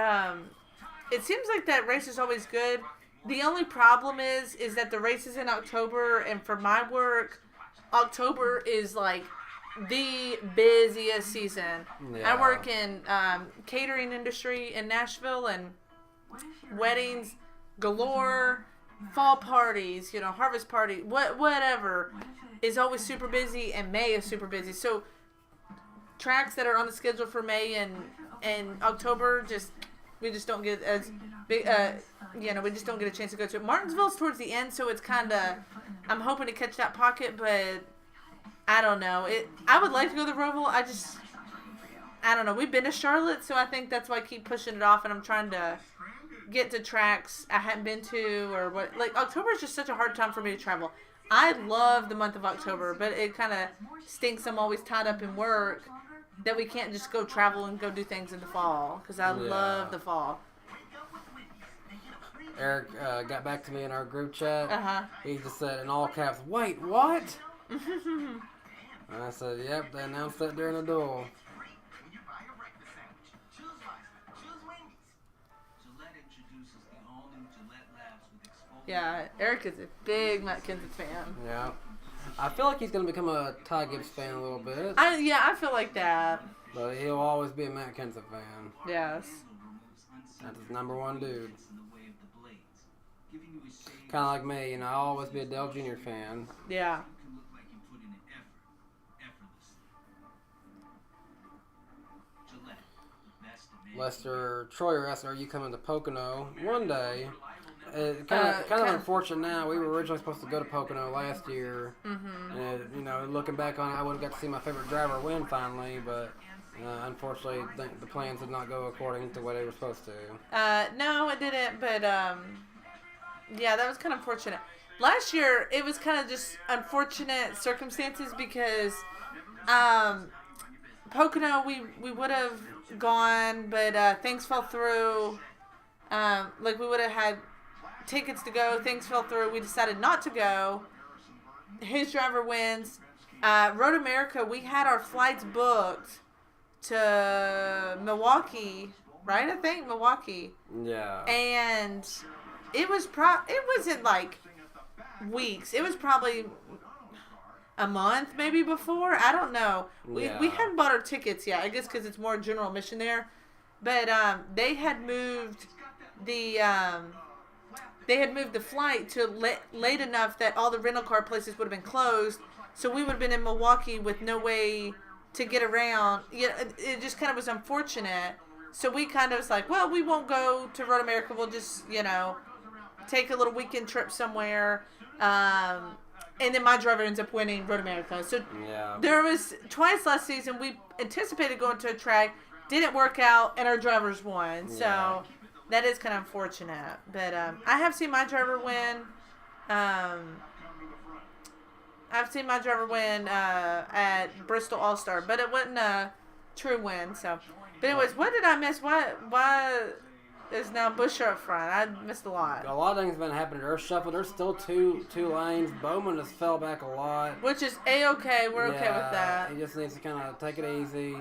it seems like that race is always good. The only problem is that the race is in October, and for my work, October is like the busiest season. Yeah. I work in catering industry in Nashville, and weddings galore, fall parties, harvest party, whatever is always super busy, and May is super busy. So tracks that are on the schedule for May and October, we just don't get as big. We just don't get a chance to go to it. Martinsville's towards the end, so it's kind of. I'm hoping to catch that pocket, but I don't know. I would like to go to the Roval. I don't know. We've been to Charlotte, so I think that's why I keep pushing it off, and I'm trying to get to tracks I hadn't been to, or what. Like, October is just such a hard time for me to travel. I love the month of October, but it kind of stinks. I'm always tied up in work that we can't just go travel and go do things in the fall, because I love the fall. Eric got back to me in our group chat. Uh-huh. He just said in all caps, "Wait, what?" And I said, "Yep, they announced that during the duel." Yeah, Eric is a big Matt Kenseth fan. Yeah. I feel like he's going to become a Ty Gibbs fan a little bit. I feel like that. But he'll always be a Matt Kenseth fan. Yes. That's his number one dude. Kind of like me, I'll always be a Dale Jr. fan. Yeah. Lester Troyer asked, "Are you coming to Pocono one day?" Kind of unfortunate now. We were originally supposed to go to Pocono last year. Mm-hmm. And, looking back on it, I would have got to see my favorite driver win finally, but unfortunately, the plans did not go according to what they were supposed to. No, it didn't, but yeah, that was kind of unfortunate. Last year, it was kind of just unfortunate circumstances because Pocono, we would have gone, but things fell through. We would have had tickets to go. Things fell through. We decided not to go. His driver wins. Road America, we had our flights booked to Milwaukee, right? I think Milwaukee. Yeah. And it wasn't like weeks. It was probably a month maybe before. I don't know. We hadn't bought our tickets yet. I guess because it's more general admission there. But they had moved the flight to late enough that all the rental car places would have been closed. So we would have been in Milwaukee with no way to get around. It just kind of was unfortunate. So we kind of was like, well, we won't go to Road America. We'll just, take a little weekend trip somewhere. And then my driver ends up winning Road America. So there was twice last season we anticipated going to a track, didn't work out, and our drivers won. So that is kind of unfortunate. But I have seen my driver win. I've seen my driver win at Bristol All-Star, but it wasn't a true win. So, but anyways, what did I miss? Why is now Busher up front? I missed a lot. A lot of things have been happening. Earth Shuffle, there's still two lanes. Bowman just fell back a lot. Which is A-okay. We're okay with that. He just needs to kind of take it easy.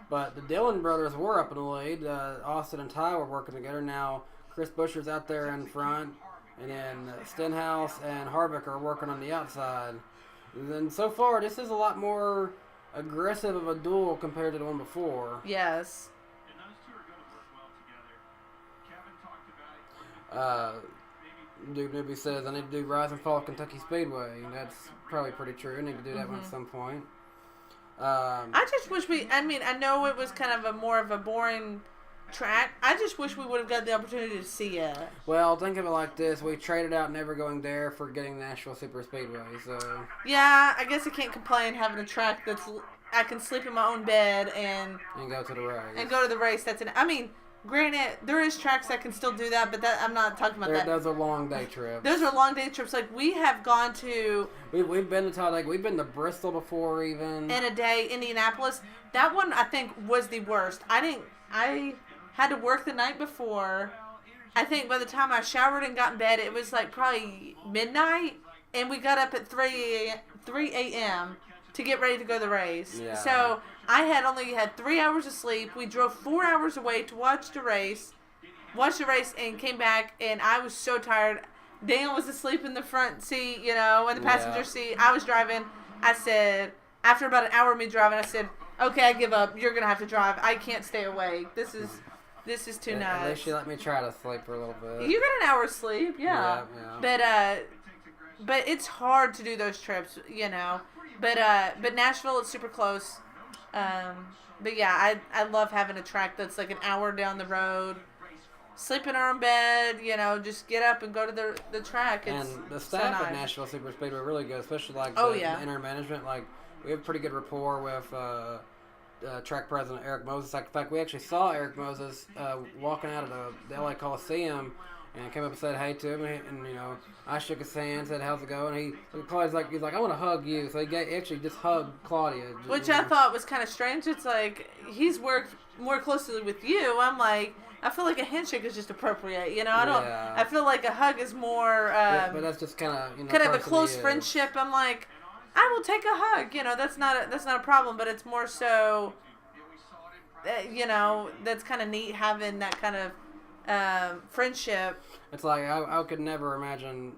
But the Dillon brothers were up in the lead. Austin and Ty were working together. Now Chris Busher's out there in front. And then Stenhouse and Harvick are working on the outside. And then so far, this is a lot more aggressive of a duel compared to the one before. Yes. And those two are going to work well together. Kevin talked about it. Duke Newby says, I need to do Rise and Fall Kentucky Speedway. That's probably pretty true. I need to do that one at some point. I just wish I know it was kind of more of a boring track. I just wish we would have got the opportunity to see it. Well, think of it like this. We traded out Never Going There for getting Nashville Super Speedway, so... Yeah, I guess I can't complain having a track that's... I can sleep in my own bed and go to the race. And go to the race. Granted, there is tracks that can still do that, but I'm not talking about that. Those are long day trips. Those are long day trips. Like, we have gone to... We've been to Talladega. We've been to Bristol before, even. In a day, Indianapolis. That one, I think, was the worst. I had to work the night before. I think by the time I showered and got in bed, it was like probably midnight, and we got up at 3 a.m. to get ready to go to the race. Yeah. So I had only had 3 hours of sleep. We drove 4 hours away to watch the race, and came back, and I was so tired. Dan was asleep in the front seat, in the passenger seat. I was driving. I said, after about an hour of me driving, I said, okay, I give up. You're going to have to drive. I can't stay awake. This is too nuts. At least she let me try to sleep for a little bit. You got an hour's sleep, yeah. But it's hard to do those trips, you know. But Nashville is super close. But yeah, I love having a track that's like an hour down the road. Sleep in our own bed, you know, just get up and go to the track. It's and the staff so at nice. Nashville Super Speedway are really good, especially like Oh, the yeah. inner management. Like, we have pretty good rapport with track president Eric Moses. Like, in fact, we actually saw Eric Moses walking out of the LA Coliseum and came up and said hey to him, and you know, I shook his hand, said how's it going. Claudia's like, he's like, I want to hug you, so he actually just hugged Claudia, Which I thought was kind of strange. It's like he's worked more closely with you. I'm like, I feel like a handshake is just appropriate. You know, I don't. Yeah. I feel like a hug is more. but that's just kind of kind of a person he close is. friendship. I'm like, I will take a hug. You know, that's not a problem. But it's more so. You know, that's kind of neat having that kind of friendship. It's like I could never imagine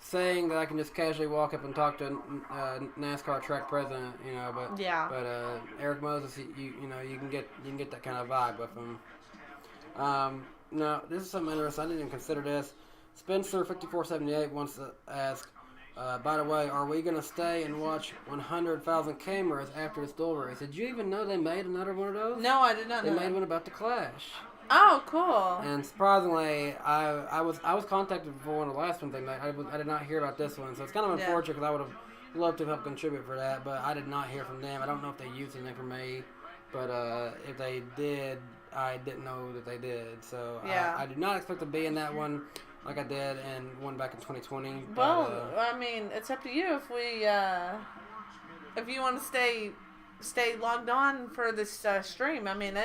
saying that I can just casually walk up and talk to NASCAR track president, you know. But Yeah. But Eric Moses, you know, you can get that kind of vibe with him. No, this is something interesting. I didn't even consider this. Spencer 5478 wants to ask. By the way, are we going to stay and watch 100,000 cameras after this duel race? Did you even know they made another one of those? No, I did not They know. made that. one about the Clash. Oh, cool. And surprisingly, I was contacted for one of the last ones they made. I did not hear about this one, so it's kind of Yeah. unfortunate because I would have loved to help contribute for that, but I did not hear from them. I don't know if they used anything from me, but if they did, I didn't know that they did. So Yeah. I did not expect to be in that one like I did and one back in 2020. Well, I mean, it's up to you if you want to stay logged on for this stream. I mean,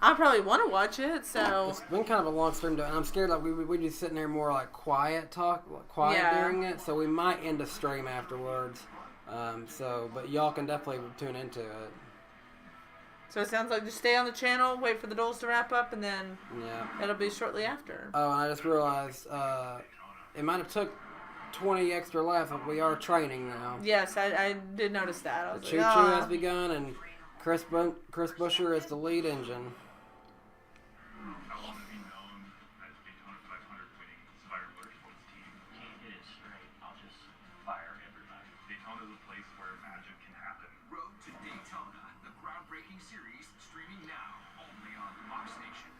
I probably want to watch it. So it's been kind of a long stream, and I'm scared like we just sitting there more like quiet Yeah. during it. So we might end the stream afterwards. But y'all can definitely tune into it. So it sounds like just stay on the channel, wait for the duels to wrap up, and then Yeah. it'll be shortly after. Oh, and I just realized it might have took 20 extra laps, but we are training now. Yes, I did notice that. I The was choo-choo like, has begun, and Chris Buescher is the lead engine. I want to be known as Daytona 500 winning Spire Motorsports team. Can't get it straight. I'll just fire everybody. Daytona's a place where magic can happen. Road to Daytona, the groundbreaking series streaming now only on Fox Nation.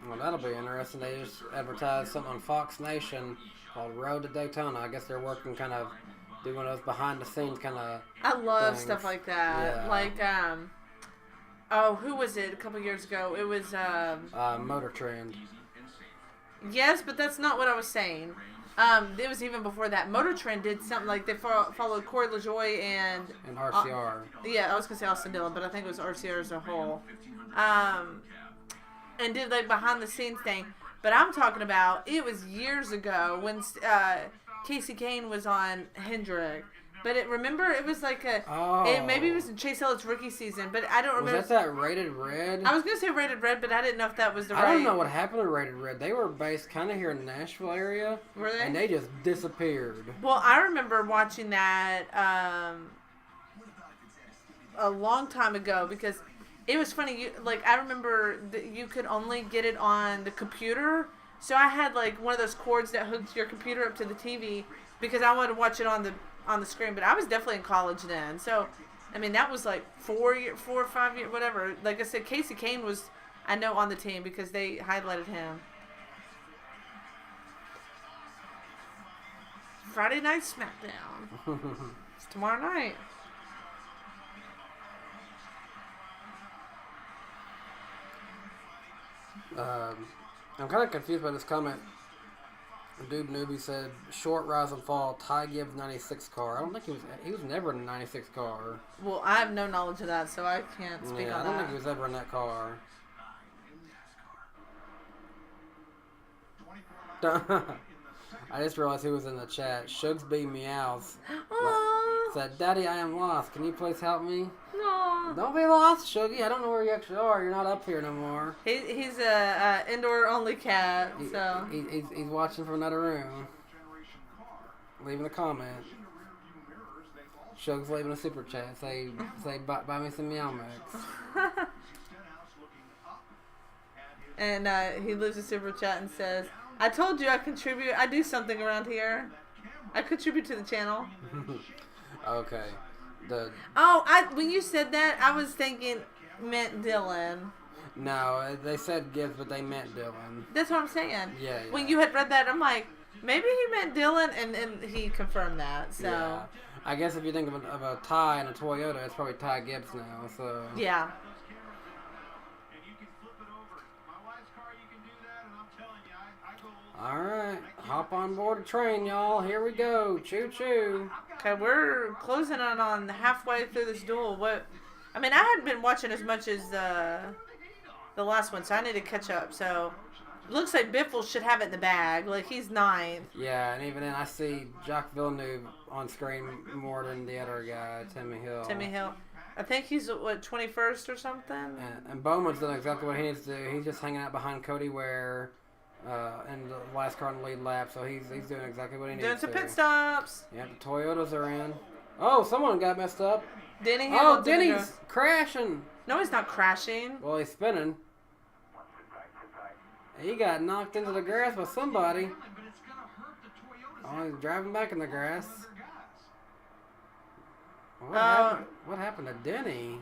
Well, that'll be interesting. They just advertised something on Fox Nation called Road to Daytona. I guess they're working kind of doing those behind the scenes kind of. I love things. stuff like that. Yeah. Like, oh, who was it a couple years ago? It was, Motor Trend. yes, but that's not what I was saying. It was even before that. Motor Trend did something like they followed Corey LaJoie and RCR. yeah, I was gonna say Austin Dillon, but I think it was RCR as a whole. And did like behind the scenes thing. But I'm talking about it was years ago when Casey Kane was on Hendrick. But remember it was like maybe it was in Chase Elliott's rookie season, but I don't remember. Was that Rated Red? I was gonna say Rated Red, but I didn't know if that was the right. I don't know what happened to Rated Red. They were based kind of here in the Nashville area. Were they? And they just disappeared. Well, I remember watching that a long time ago because it was funny. I remember that you could only get it on the computer. So I had like one of those cords that hooked your computer up to the TV because I wanted to watch it on the screen. But I was definitely in college then. So, I mean, that was like 4 or 5 years, whatever. Like I said, Casey Kane was, I know, on the team because they highlighted him. Friday Night SmackDown. It's tomorrow night. I'm kind of confused by this comment. Dude Newbie said, short rise and fall, Ty Gibbs 96 car. I don't think he was never in a 96 car. Well, I have no knowledge of that, so I can't speak Yeah, on I don't that. think he was ever in that car. I just realized who was in the chat. Shugsby Meows Aw, said, Daddy, I am lost. Can you please help me? aw. Don't be lost, Shuggy. I don't know where you actually are. You're not up here no more. He's a indoor only cat, He- so he's watching from another room. Leaving a comment. Shug's leaving a super chat. Say buy me some Meow Mix. Stenhouse looking up at his And he leaves a super chat and says, I told you I contribute. I do something around here. I contribute to the channel. Okay. When you said that, I was thinking meant Dylan. No, they said Gibbs, but they meant Dylan. That's what I'm saying. Yeah. When you had read that, I'm like, maybe he meant Dylan, and he confirmed that. So Yeah. I guess if you think of a Ty and a Toyota, it's probably Ty Gibbs now. So yeah. And you can flip it over. My wife's car, you can do that, and I'm telling you, I go old. all right, hop on board the train, y'all. Here we go. Choo choo. Okay, we're closing in on halfway through this duel. I hadn't been watching as much as the last one, so I need to catch up. So, looks like Biffle should have it in the bag. Like, he's 9th. Yeah, and even then, I see Jacques Villeneuve on screen more than the other guy, Timmy Hill. I think he's, 21st or something? And Bowman's doing exactly what he needs to do. He's just hanging out behind Cody Ware in the last car in the lead lap, so he's doing exactly what he needs to. Doing some pit stops. Yeah, the Toyotas are in. Oh, someone got messed up. Denny Oh, Denny's crashing. No, he's not crashing. Well, he's spinning. He got knocked into the grass by somebody. but it's going to hurt the Toyotas. Oh, he's driving back in the grass. Their guys. What happened to Denny?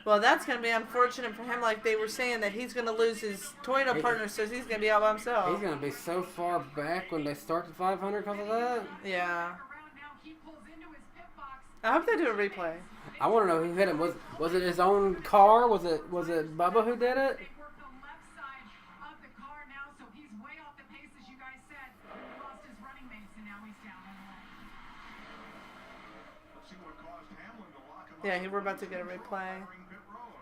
Well, that's going to be unfortunate for him. Like they were saying that he's going to lose his Toyota partner, so he's going to be all by himself. He's going to be so far back when they start the 500 because of that. Yeah. Around now, he pulls into his pit box. I hope they do a replay. I want to know who hit him. Was it his own car? Was it Bubba who did it? They work the left side of the car now, so he's way off the pace, as you guys said. He lost his running mates, and now he's down on the line. Let's see what caused Hamlin to lock him up. Yeah, we're about to get a replay. Pit road.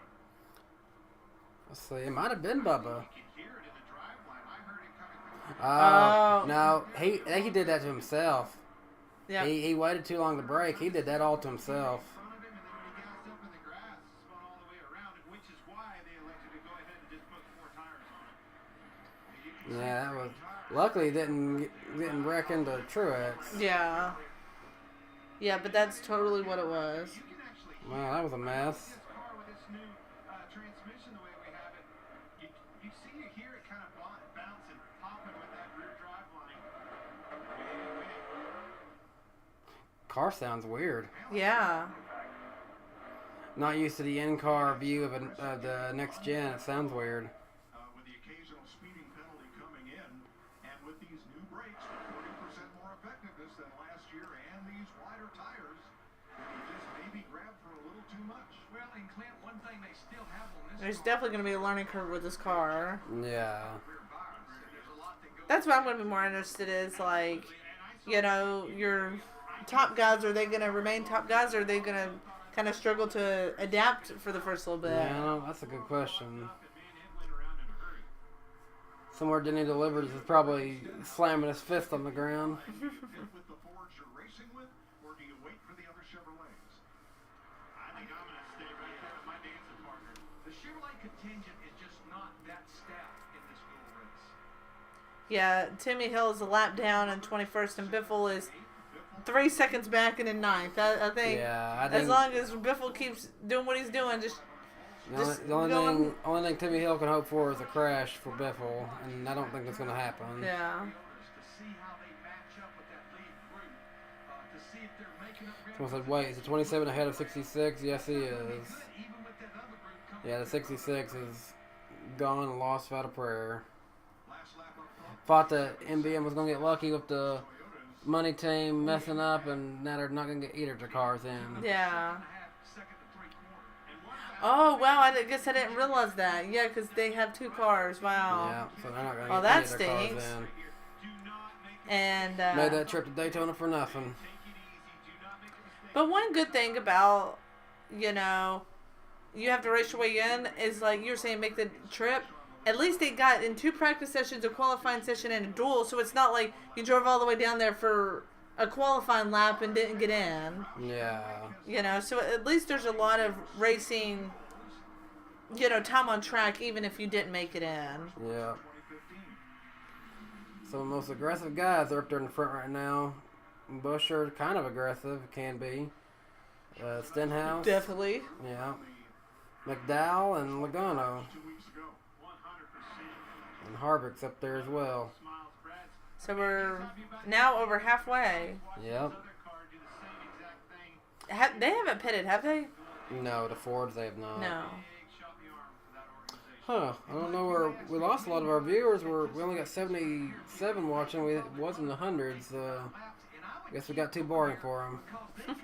Let's see. It might have been Bubba. You can hear it in the drive line. I heard it coming through. No, he did that to himself. Yeah. He waited too long to brake. He did that all to himself. In front of him, and then when he gassed up in the grass, spun all the way around it, which is why they elected to go ahead and just put 4 tires on it. And you can Yeah, that was. Luckily, he didn't wreck into Truex. Yeah. Yeah, but that's totally what it was. you can actually Wow, that was a mess. this car with this new transmission, the way we have it, you see, you hear it kind of bouncing, popping with that rear drive line. Car sounds weird. Yeah. Not used to the in-car view of the next gen. It sounds weird. With the occasional speeding penalty coming in, and with these new brakes with 40% more effectiveness than last year and these wider tires, he just maybe grabbed for a little too much. Well, and Clint, one thing they still have on this There's definitely going to be a learning curve with this car. Yeah. rear bars, there's a lot that goes That's what I'm going to be more interested in is, like, you know, your top guys, are they going to remain top guys, or are they going to kind of struggle to adapt for the first little bit? Yeah, that's a good question. and man, it went around in a hurry. Somewhere Denny delivers is probably slamming his fist on the ground. Fit with the Fords you're racing with, or do you wait for the other Chevrolets? I think I'm going to stay right there with my dancing partner. The Chevrolet contingent is just not that stacked in this dual race. Yeah, Timmy Hill is a lap down in 21st, and Biffle is 3 seconds back and in 9th. I think Yeah, I as think long as Biffle keeps doing what he's doing, just the only thing Timmy Hill can hope for is a crash for Biffle, and I don't think that's going to happen. yeah. To see how they match up with that lead group, to see if they're making up ground. Someone said, wait, is it 27 ahead of 66? Yes, he is. Even with that other group coming Yeah, the 66 is gone and lost without a prayer. last lap up front. Thought the NBM was going to get lucky with the money team messing up, and now they're not going to get either of their cars in. Yeah. Second to 3/4. And one Oh, wow, I guess I didn't realize that. Yeah, because they have 2 cars. Wow. Yeah, so they're not going to Well, get any that of their cars stinks. in. And Made that trip to Daytona for nothing. but one good thing about, you know, you have to race your way in is, like you were saying, make the trip. At least they got in 2 practice sessions, a qualifying session, and a duel, so it's not like you drove all the way down there for a qualifying lap and didn't get in. Yeah. You know, so at least there's a lot of racing, you know, time on track, even if you didn't make it in. Yeah. Some of the most aggressive guys are up there in the front right now. Busher, kind of aggressive, can be. Stenhouse. Definitely. Yeah. McDowell and Logano. 2 weeks ago. 100%. And Harvick's up there as well. Smiles, Brad. So we're now over halfway. Yep. Other car do the same exact thing. They haven't pitted, have they? No, the Fords they have not. No. Big shot in the arm for that organization. Huh. I don't know where we lost a lot of our viewers. We only got 77 watching. It was in the hundreds. I guess we got too boring for them.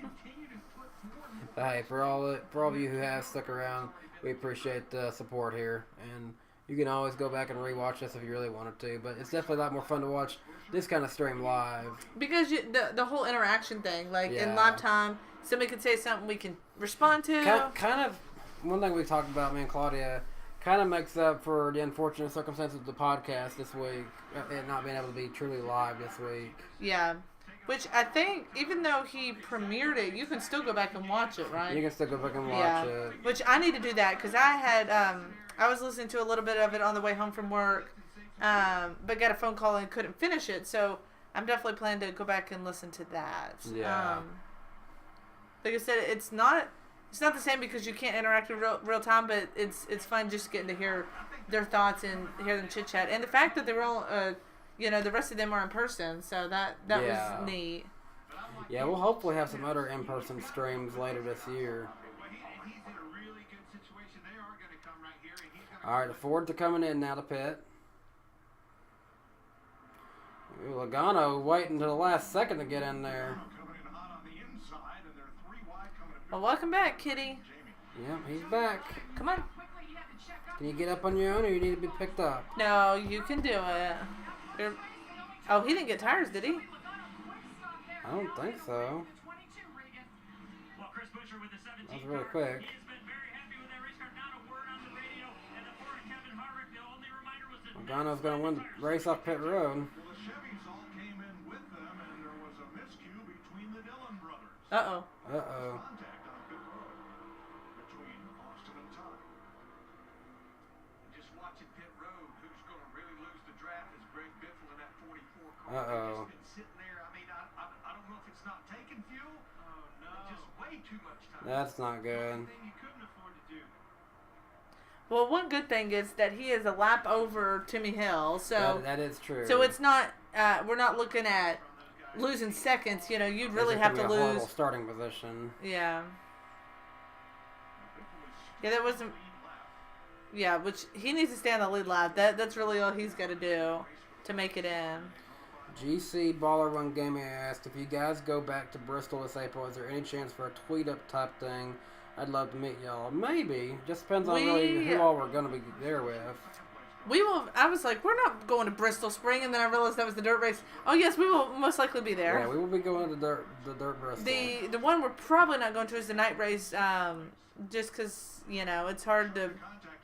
Hey, for all of you who have stuck around, we appreciate the support here. And you can always go back and rewatch this if you really wanted to. But it's definitely a lot more fun to watch this kind of stream live. Because the whole interaction thing, like in Yeah. live time, somebody could say something we can respond to. Kind of, one thing we talked about, me and Claudia, kind of makes up for the unfortunate circumstances of the podcast this week, and not being able to be truly live this week. Yeah. Which I think, even though he premiered it, you can still go back and watch it, right? You can still go back and watch Yeah. it. Which I need to do that because I had, I was listening to a little bit of it on the way home from work, but got a phone call and couldn't finish it. So I'm definitely planning to go back and listen to that. Yeah. Like I said, it's not the same because you can't interact in real time, but it's fun just getting to hear their thoughts and hear them chit chat, and the fact that they were all, the rest of them are in person, so that Yeah. was neat. Yeah, we'll hopefully have some other in-person streams later this year. Well, he's in a really good situation. They are going to come right here, and he's going to. All right, the Fords are coming in now to pit. Ooh, Logano waiting to the last second to get in there. Coming in hot on the inside, and they're 3 wide coming to Well, welcome back, Kitty. Yep, he's back. Come on. Can you get up on your own, or you need to be picked up? No, you can do it. Oh, he didn't get tires, did he? I don't think so. Well, Chris Buescher with the 17 That was really car, quick. He has been very happy with that race car. Not a word on the radio. And the Ford Kevin Harvick, the only reminder was that Logano's going to win the race off pit road. Well, the Chevys all came in with them, and there was a miscue between the Dillon brothers. Uh-oh. Uh-oh. Contact on pit road between Austin and Todd. Just watching pit road. Who's going to really lose the draft is Greg Biffle in that 44 car. Uh-oh. He's been sitting there. I mean, I don't know if it's not taking fuel. Oh, no. Just way too much time. That's not good. Thing you couldn't afford to do. Well, one good thing is that he is a lap over Timmy Hill, so That is true. so it's not we're not looking at losing seconds. You'd really It's have gonna to be a horrible lose. starting position. Yeah. Yeah, that wasn't. Yeah, which he needs to stay on the lead lap. That's really all he's got to do to make it in. GC Baller One Gaming asked, if you guys go back to Bristol this April, is there any chance for a tweet up type thing? I'd love to meet y'all. Maybe. Just depends on really who all we're going to be there with. We will. I was like, we're not going to Bristol Spring, and then I realized that was the dirt race. Oh yes, we will most likely be there. Yeah, we will be going to the dirt Bristol. The one we're probably not going to is the night race, just because it's hard to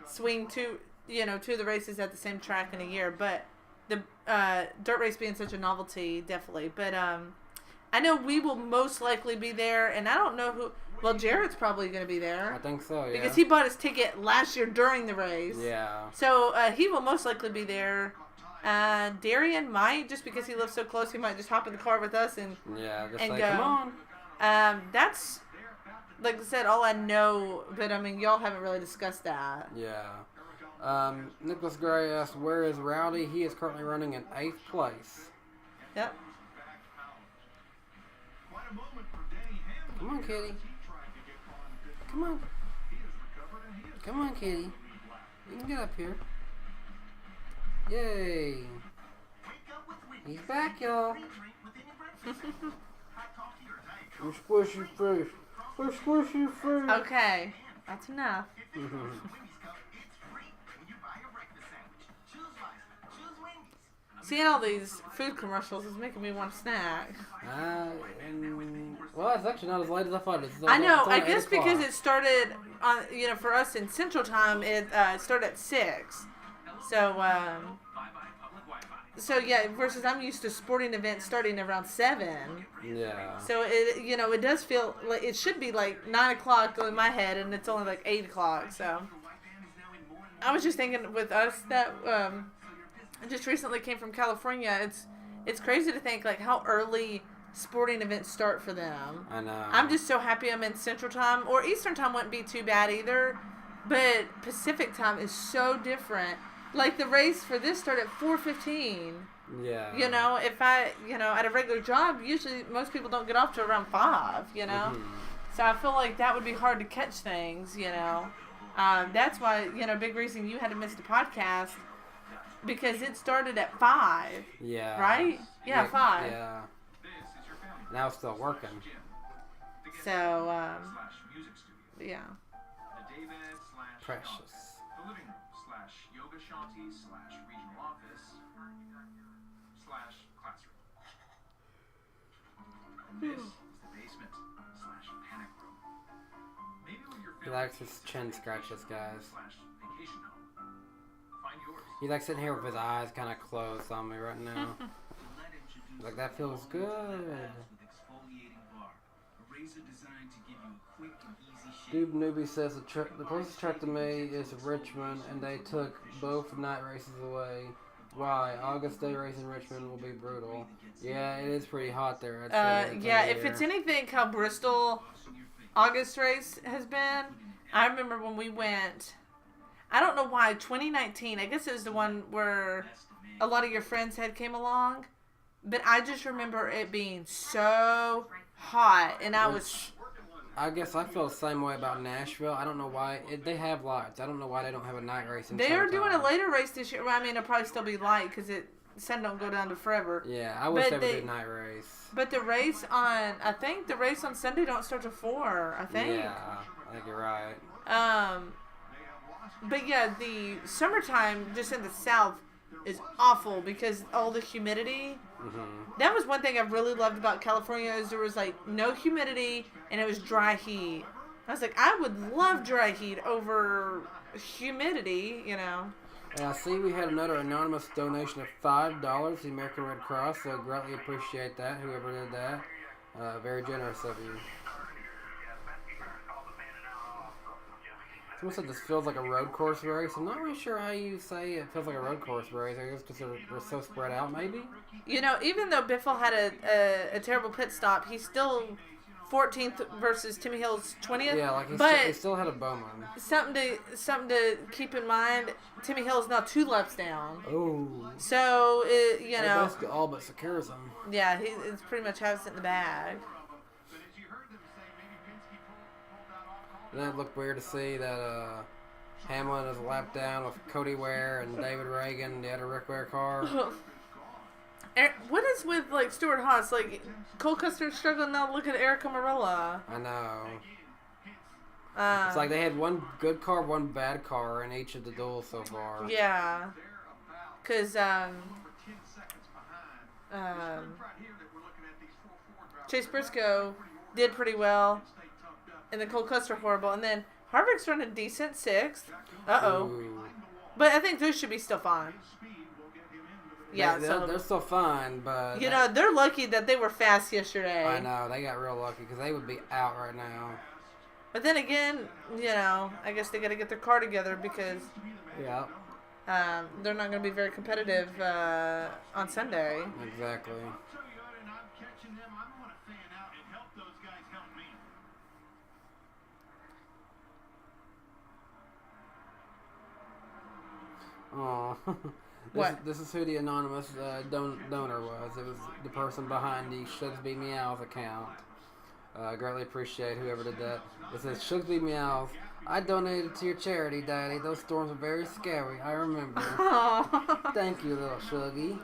swing two the races at the same track in a year. But the dirt race being such a novelty, definitely. But I know we will most likely be there, and I don't know who. Well, Jarrett's probably going to be there. I think so, yeah. Because he bought his ticket last year during the race. Yeah. So he will most likely be there. Darian might, just because he lives so close, he might just hop in the car with us and Yeah, just and say, go. come on. That's, like I said, all I know. But I mean, y'all haven't really discussed that. Yeah. Nicholas Gray asked, where is Rowdy? He is currently running in 8th place. Yep. Quite a moment for Danny Hamlin. Come on, Kitty. He tried to get caught in pit Come on. He has recovered, and he is Come on, Kitty. You can get up here. Yay. He's back, y'all. We're squishy fish. We're squishy fish. Okay, that's enough. Seeing all these food commercials is making me want a snack. Well, it's actually not as late as I thought. I know. It's only I 8 guess because o'clock. it started on, for us in Central Time, it started at 6. So yeah, versus I'm used to sporting events starting around 7. Yeah. So it does feel like it should be like 9 o'clock in my head, and it's only like 8 o'clock. So I was just thinking with us that just recently came from California. It's crazy to think like how early sporting events start for them. I know. I'm just so happy I'm in Central Time, or Eastern Time wouldn't be too bad either, but Pacific Time is so different. Like the race for this started at 4:15. Yeah. You know, if I, at a regular job, usually most people don't get off till around 5. You know, so I feel like that would be hard to catch things. That's why big reason you had to miss the podcast because it started at 5. Yeah. Right? Yeah, 5. Yeah. Now it's still working. So, yeah. The daybed / Precious. office. The living room / yoga shanty / regional office / classroom. And this is the basement / panic room. Maybe where your He likes his chin scratches, guys. / vacation home. Find yours. He's like sitting here with his eyes kind of closed on me right now. Like, that feels good. Dude Newbie says the closest track to me is Richmond, and they took both night races away. Why? August day race in Richmond will be brutal. Yeah, it is pretty hot there. Yeah, if it's anything how Bristol August race has been, I remember when we went, I don't know why, 2019, I guess it was the one where a lot of your friends had came along, but I just remember it being so hot, and I guess I feel the same way about Nashville. I don't know why. They have lights. I don't know why they don't have a night race in They are doing a summertime. later race this year. Well, I mean, it'll probably still be light because the sun don't go down to forever. Yeah, I wish But they would do night race. But the race on Sunday don't start till 4, I think. Yeah, I think you're right. But yeah, the summertime just in the South is awful because all the humidity. That was one thing I really loved about California is there was like no humidity and it was dry heat. I was like, I would love dry heat over humidity, And I see we had another anonymous donation of $5 to the American Red Cross, so greatly appreciate that, whoever did that. Very generous of you. Someone said this feels like a road course race. I'm not really sure how you say it feels like a road course race. I guess because they're so spread out, maybe? Even though Biffle had a terrible pit stop, he's still 14th versus Timmy Hill's 20th. Yeah, like he still had a Bowman. Something to keep in mind, Timmy Hill's now 2 laps down. Oh. So, It basically all but secures him. Yeah, it's pretty much has it in the bag. And then it looked weird to see that Hamlin is a lap down with Cody Ware and David Reagan, the other Rick Ware car. What is with like Stuart Haas? Like Cole Custer's struggling now. Look at Erica Marilla. I know. It's like they had one good car, one bad car in each of the duels so far. Yeah. Cause Chase Briscoe did pretty well. And then Cole Custer horrible. And then Harvick's running decent 6th. Ooh. But I think those should be still fine. Yeah, they're still fine, but... they're lucky that they were fast yesterday. I know, they got real lucky because they would be out right now. But then again, I guess they got to get their car together because Yeah. they're not going to be very competitive on Sunday. Exactly. Oh, this is who the anonymous donor was. It was the person behind the Shugsby Meows account. Greatly appreciate whoever did that. It says, Shugsby Meows, I donated to your charity, Daddy. Those storms were very scary. I remember. Thank you, little Shuggy.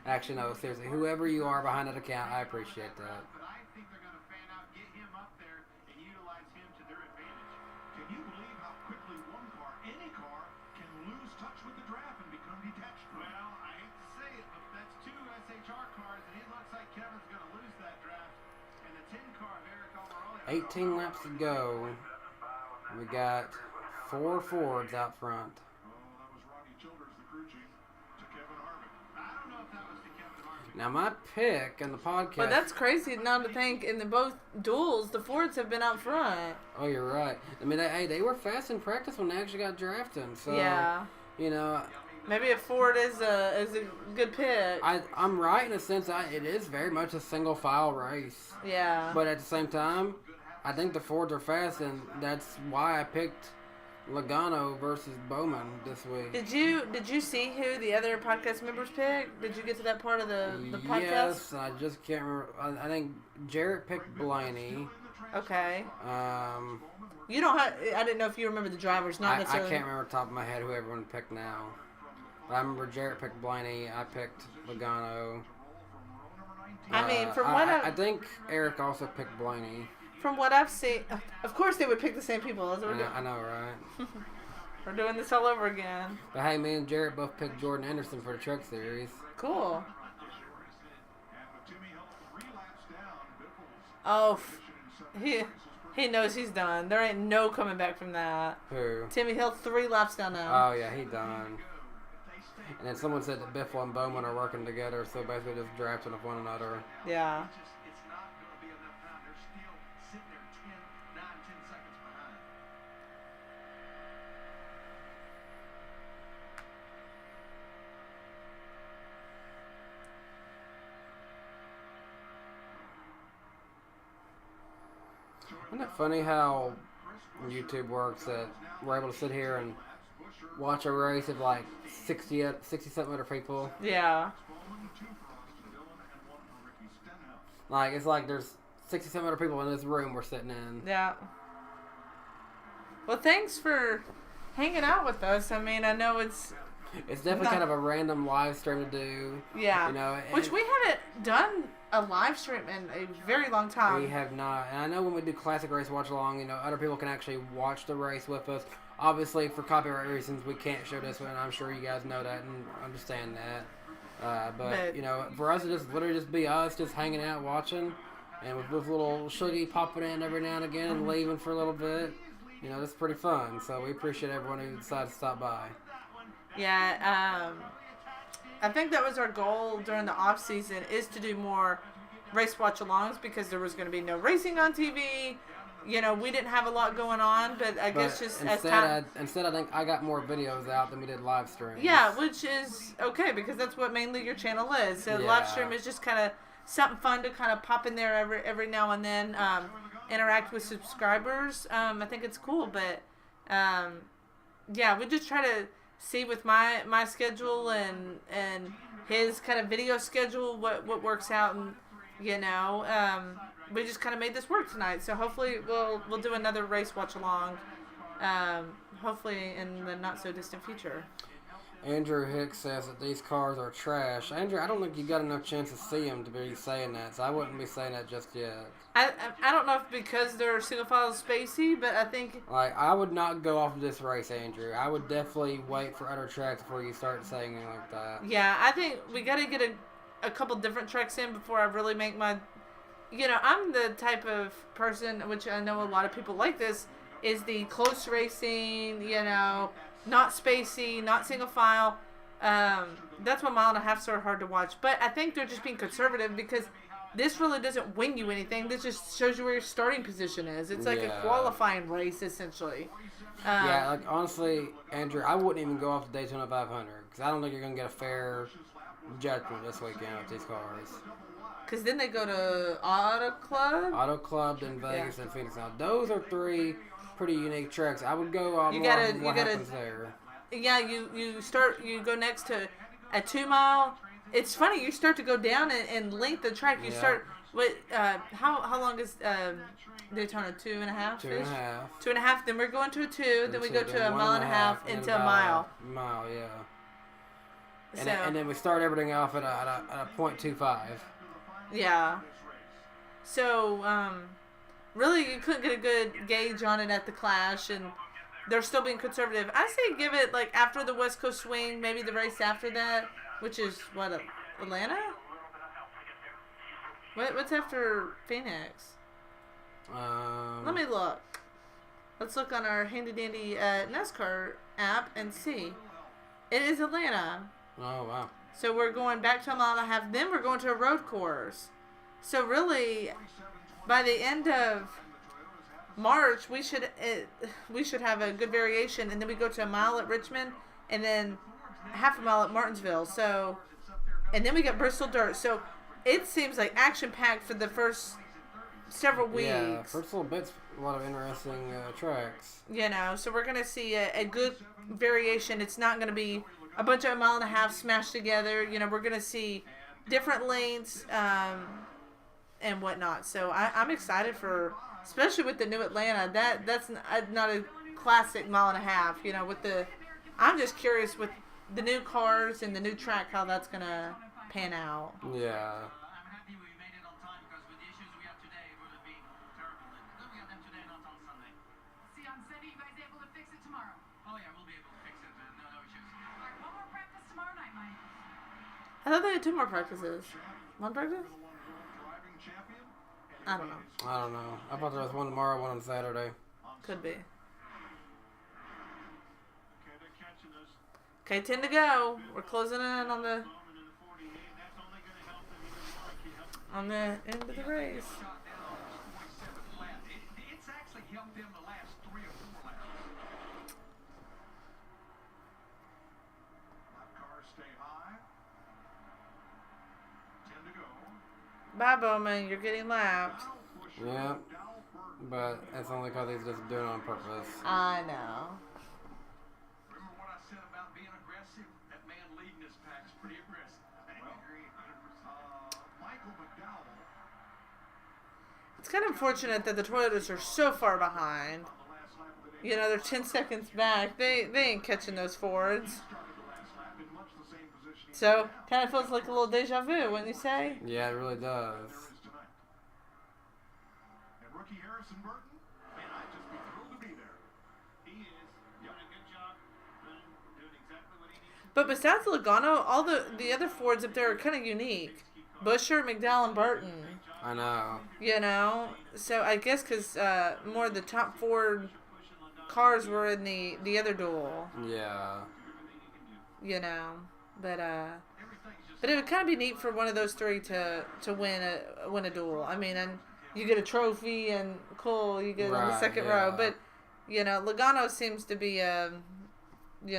Actually, no, seriously. Whoever you are behind that account, I appreciate that. Kevin's going to lose that draft, and the 10 car of Eric Almirola 18 laps to go. We got 4 Fords out front. that was Rodney Childers, the crew chief, to Kevin Harvick. I don't know if that was to Kevin Harvick. Now, my pick in the podcast... But that's crazy now to think in both duels, the Fords have been out front. Oh, you're right. I mean, they were fast in practice when they actually got drafted. So, yeah. Maybe a Ford is a good pick. I'm right in a sense that it is very much a single file race. Yeah. But at the same time, I think the Fords are fast, and that's why I picked Logano versus Bowman this week. Did you see who the other podcast members picked? Did you get to that part of the podcast? Yes, I just can't remember. I think Jarrett picked Blaney. Okay. You don't have. I didn't know if you remember the drivers. Not I necessarily. can't remember off the top of my head who everyone picked now. But I remember Jarrett picked Blaney. I picked Logano. I mean, from what I think Eric also picked Blaney. From what I've seen, of course they would pick the same people. As I know, right? We're doing this all over again. But hey, me and Jarrett both picked Jordan Anderson for the Truck Series. Cool. Oh, he knows he's done. There ain't no coming back from that. Who? Timmy Hill 3 laps down now. Oh yeah, he done. And then someone said that Biffle and Bowman are working together, so basically just drafting of one another. Yeah. It's not going to be enough time. They're still sitting there 10 seconds behind. Isn't it funny how YouTube works that we're able to sit here and watch a race of like 60 something other people? Yeah. Like, it's like there's 60 something other people in this room we're sitting in. Yeah. Well, thanks for hanging out with us. I mean, I know it's definitely kind of a random live stream to do. Yeah. You know, which we haven't done a live stream in a very long time. We have not. And I know when we do classic race watch along, you know, other people can actually watch the race with us. Obviously, for copyright reasons, we can't show this one. I'm sure you guys know that and understand that. But you know, for us, it just literally just be us, just hanging out, watching, and with little Shuggy popping in every now and again and leaving for a little bit. You know, it's pretty fun. So we appreciate everyone who decided to stop by. Yeah, I think that was our goal during the off season, is to do more race watch-alongs because there was going to be no racing on TV. You know, we didn't have a lot going on, but I guess just instead, I think I got more videos out than we did live streams. Yeah, which is okay because that's what mainly your channel is. So live stream is just kind of something fun to kind of pop in there every now and then, interact with subscribers. I think it's cool, but yeah, we just try to see with my schedule and his kind of video schedule what works out, and you know, we just kind of made this work tonight. So hopefully we'll do another race watch along, hopefully in the not so distant future. Andrew Hicks says that these cars are trash. Andrew, I don't think you got enough chance to see them to be saying that, so I wouldn't be saying that just yet. I don't know if because they're single file spacey, but I think like I would not go off of this race, Andrew. I would definitely wait for other tracks before you start saying it like that. Yeah, I think we got to get a couple different tracks in before I really make my. You know, I'm the type of person, which I know a lot of people like this, is the close racing, you know, not spacey, not single file. That's why Mile and a Half's so hard to watch. But I think they're just being conservative because this really doesn't win you anything. This just shows you where your starting position is. It's like a qualifying race, essentially. Yeah, like, honestly, Andrew, I wouldn't even go off the Daytona 500 because I don't think you're going to get a fair judgment this weekend with these cars. Because then they go to Auto Club, then Vegas, and Phoenix. Now, those are 3 pretty unique tracks. I would go on what happens there. Yeah, you go next to a 2 mile. It's funny, you start to go down and length the track. You start with how long is Daytona? 2.5? 2.5. 2.5. Then we're going to a 2. Then we go to a mile and a half into a mile. Mile, yeah. So, and then we start everything off at a .25. Yeah. So, really, you couldn't get a good gauge on it at the Clash, and they're still being conservative. I say give it, like, after the West Coast swing, maybe the race after that, which is, what, Atlanta? What's after Phoenix? Let me look. Let's look on our handy-dandy NASCAR app and see. It is Atlanta. Oh, wow. So we're going back to a mile and a half. Then we're going to a road course. So really, by the end of March, we should have a good variation. And then we go to a mile at Richmond. And then half a mile at Martinsville. So, and then we got Bristol Dirt. So it seems like action packed for the first several weeks. Yeah, first little bit's a lot of interesting tracks. You know, so we're gonna see a good variation. It's not gonna be a bunch of a mile and a half smashed together. You know, we're gonna see different lanes and whatnot. So I'm excited for, especially with the new Atlanta. That's not a classic mile and a half. You know, I'm just curious with the new cars and the new track how that's gonna pan out. Yeah. I'm happy we made it on time because with the issues we have today, it would have been terrible. And we got them today, not on Sunday. See, on Sunday, you guys able to fix it tomorrow? Oh yeah, we'll be able to fix it. No issues. All right, one more practice tomorrow night, Mike. I thought they had 2 more practices. One practice? I don't know. I don't know. I thought there was one tomorrow, one on Saturday. Could be. Okay, they're catching us. Okay, 10 to go. We're closing in on the Moment in the 48. That's only going to help them even more. It helps them. on the end of the race. Shot down on his 47th lap. It's actually helped them the last 3 or 4 laps. Lap cars stay high. 10 to go. Bye, Bowman. You're getting lapped. Yeah, but that's only because he's just doing it on purpose. I know. Remember what I said about being aggressive? That man leading his pack's pretty aggressive. I agree 100%. Michael McDowell It's kind of unfortunate that the Toyotas are so far behind. on the last lap of the day You know, they're 10 seconds back. They ain't catching those Fords. started the last lap in much the same position he So, kind of feels like a little deja vu, wouldn't you say? Yeah, it really does. is tonight. And rookie Harrison Burton, man, I'd just be thrilled to be there. He is doing a good job, doing exactly what he needs to. But besides Logano, all the other Fords up there are kind of unique. Busher, McDowell, and Burton. I know. You know? So, I guess because more of the top Ford cars were in the other duel. Yeah. You know? But it would kind of be neat for one of those three to win a duel. I mean, and you get a trophy and cool, you get on the Right, second yeah. row. But you know, Logano seems to be you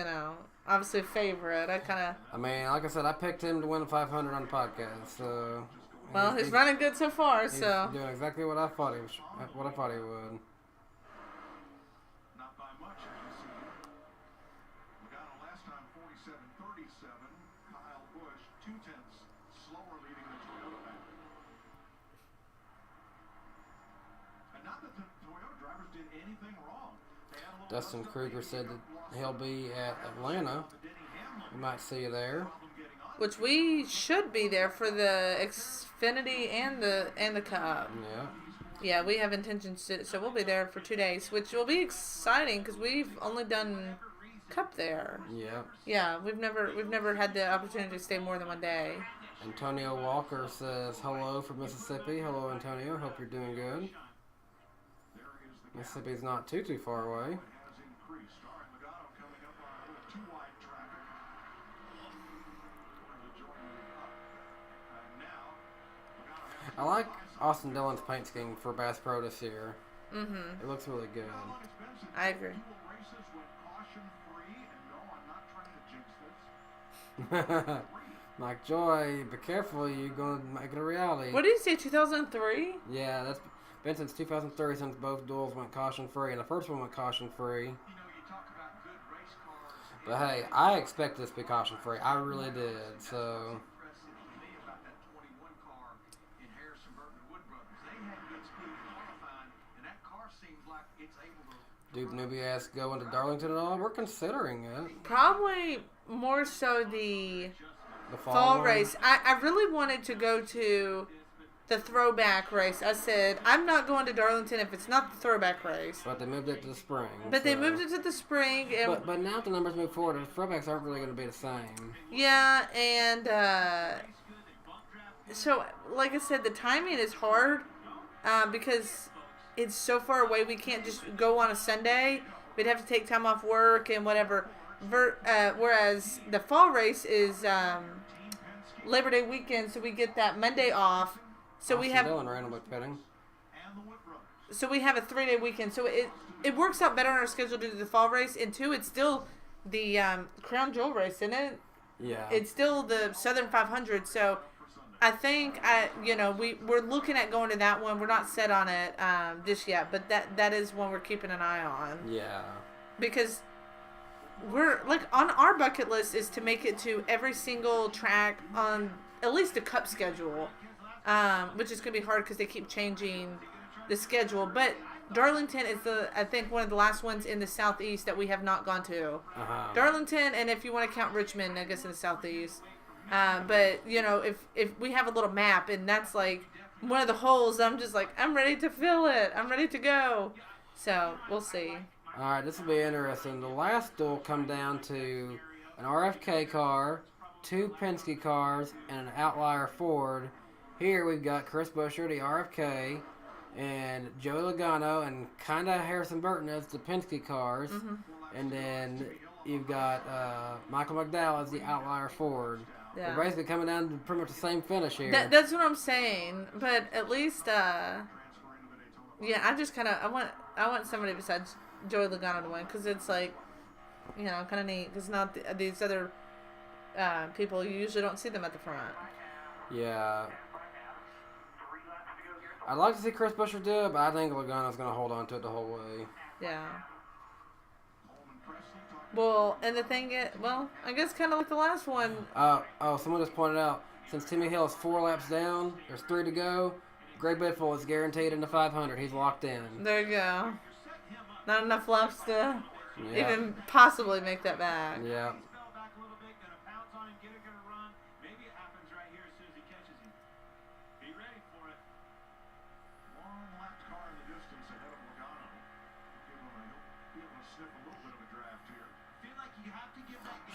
know, obviously a favorite. I mean, like I said, I picked him to win 500 on the podcast. So. Well, he's running good so far. He's So doing exactly what I thought he was. What I thought he would. Not by much, as you see. Logano last time 47-37. Kyle Busch 0.2 slower leading the Toyota back. And not that the Toyota drivers did anything wrong. They had a little Dustin rust up. Kruger said that he'll be at Atlanta. Denny Hamlin We might see you there. problem getting on. which we should be there for the Xfinity and the Cup. Yeah. Yeah, we have intentions to, so we'll be there for 2 days, which will be exciting because we've only done Cup there. Yeah. Yeah, we've never had the opportunity to stay more than 1 day. Antonio Walker says hello from Mississippi. Hello, Antonio. Hope you're doing good. Mississippi's not too far away. Has increased. All right, Logano coming up on a little too wide traffic. Going to join the up. Now, Logano has I like Austin Dillon's paint scheme for Bass Pro this year. Mm-hmm. It looks really good. on his bench. I agree. Dual races went caution free, and no, I'm not trying to jinx this. Mike Joy, be careful, you're going to make it a reality. What did you say, 2003? Yeah, that's been since 2003 since both duels went caution free, and the first one went caution free. You know, you talk about good race cars. But hey, I expect this to be caution free. I really did. So, Impressive to me about that 21 car in Harrison Burton and Wood Brothers. They had good speed qualifying, and that car seems like it's able to. Duke Newbie asks, go into Darlington at all? We're considering it. Probably more so the The fall one. race. I really wanted to go to the throwback race. I said, I'm not going to Darlington if it's not the throwback race. But they moved it to the spring. But they so- moved it to the spring, and But now if the numbers move forward, the throwbacks aren't really going to be the same. yeah, and so like I said, the timing is hard because it's so far away. We can't just go on a Sunday. We'd have to take time off work and whatever. Whereas the fall race is Labor Day weekend, so we get that Monday off. So we Austin have Dillon randomly pitting. And the Wood Brothers. so we have a 3-day weekend. So it works out better on our schedule to do the fall race, and two, it's still the Crown Jewel race, isn't it? Yeah. It's still the Southern 500, so I think we're looking at going to that one. We're not set on it just yet, but that is one we're keeping an eye on. Yeah. Because we're like on our bucket list is to make it to every single track on at least the Cup schedule, which is going to be hard because they keep changing the schedule. But Darlington is I think one of the last ones in the Southeast that we have not gone to. Darlington, and if you want to count Richmond, I guess in the Southeast. But if we have a little map and that's like one of the holes, I'm just like, I'm ready to fill it. I'm ready to go. So we'll see. All right, this will be interesting. The last duel come down to an RFK car, 2 Penske cars, and an Outlier Ford. Here we've got Chris Buescher, the RFK, and Joey Logano, and kind of Harrison Burton as the Penske cars. And then you've got Michael McDowell as the Outlier Ford. Yeah. We're basically coming down to pretty much the same finish here. That's what I'm saying. But at least, I just kind of I want somebody besides Joey Logano to win, because it's like, kind of neat. Because not these other people, you usually don't see them at the front. Yeah. I'd like to see Chris Buescher do it, but I think Logano's going to hold on to it the whole way. Yeah. Well, and the thing is, I guess kind of like the last one. Someone just pointed out, since Timmy Hill is 4 laps down, there's 3 to go, Greg Biffle is guaranteed in the 500. He's locked in. There you go. Not enough laps to Yeah. even possibly make that back. Yeah.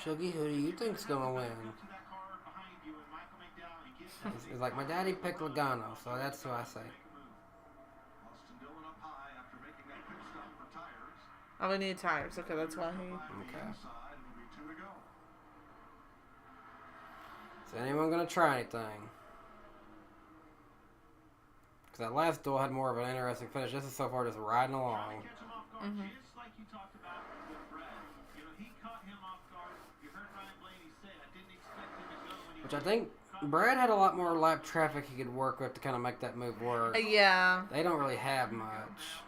Shuggy, who do you think's gonna win? It's like my daddy picked Logano, so that's who I say. Oh, we need tires. Okay, that's why he. Okay. Is anyone gonna try anything? Because that last duel had more of an interesting finish. This is so far just riding along. Which I think Brad had a lot more lap traffic he could work with to kind of make that move work. Yeah. They don't really have much.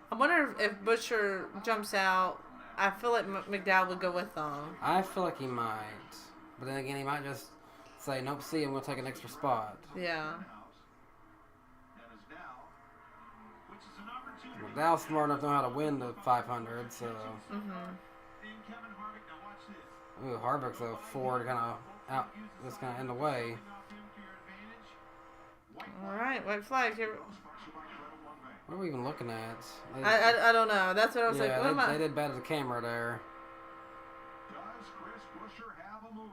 I wonder if Buescher jumps out. I feel like McDowell would go with them. I feel like he might. But then again, he might just say, nope, see him, we'll take an extra spot. Yeah. McDowell's smart enough to know how to win the 500, so. Ooh, Harvick's a Ford kind of out, just kind of in the way. Alright, white flag here. What are we even looking at? I don't know. That's what I was yeah, like. What am I? They did bad as a camera there. Does Chris Buescher have a move?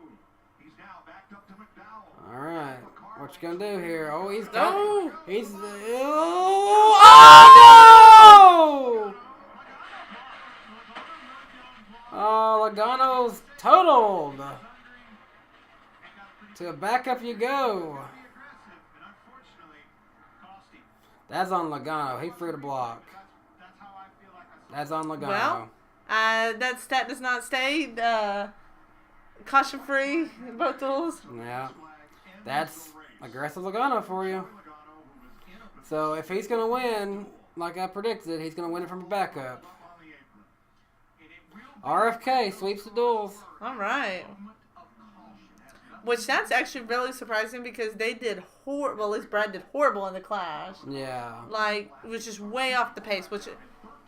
He's now backed up to McDowell. All right, what you gonna do here? Oh, he's got. No! He's. Oh no! Oh, Logano's totaled. To a backup you go. That's on Logano. He threw the block. That's on Logano. Well, that stat does not stay caution free in both duels. Yeah. That's aggressive Logano for you. So if he's going to win, like I predicted, he's going to win it from a backup. RFK sweeps the duels. All right. Which that's actually really surprising because they did horrible. Well, at least Brad did horrible in the Clash. Yeah. Like, it was just way off the pace, which,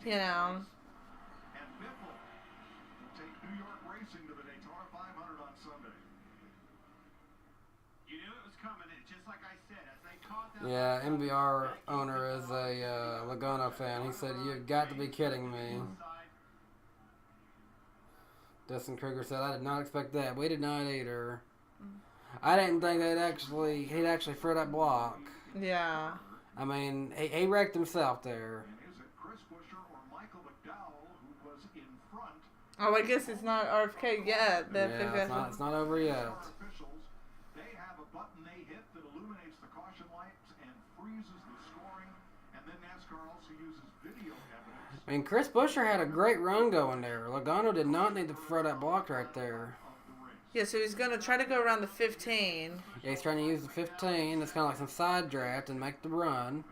you know. And Biffle will take New York racing to the Daytona 500 on Sunday. You knew it was coming, and just like I said, as they caught that. Yeah, MBR owner is a Logano fan. He said, "You've got to be kidding me." Dustin Kruger said, "I did not expect that. We did not either. I didn't think he'd actually throw that block." Yeah. I mean, he wrecked himself there. And is it Chris Buescher or Michael McDowell who was in front? Oh, I guess it's not RFK yet. Yeah, it's not over yet. Officials, they have a button they hit that illuminates the caution lights and freezes the scoring. And then NASCAR also uses video evidence I mean, Chris Buescher had a great run going there. Logano did not need to throw that block right there. Yeah, so he's going to try to go around the 15. Yeah, he's trying to use the 15. It's kind of like some side draft and make the run.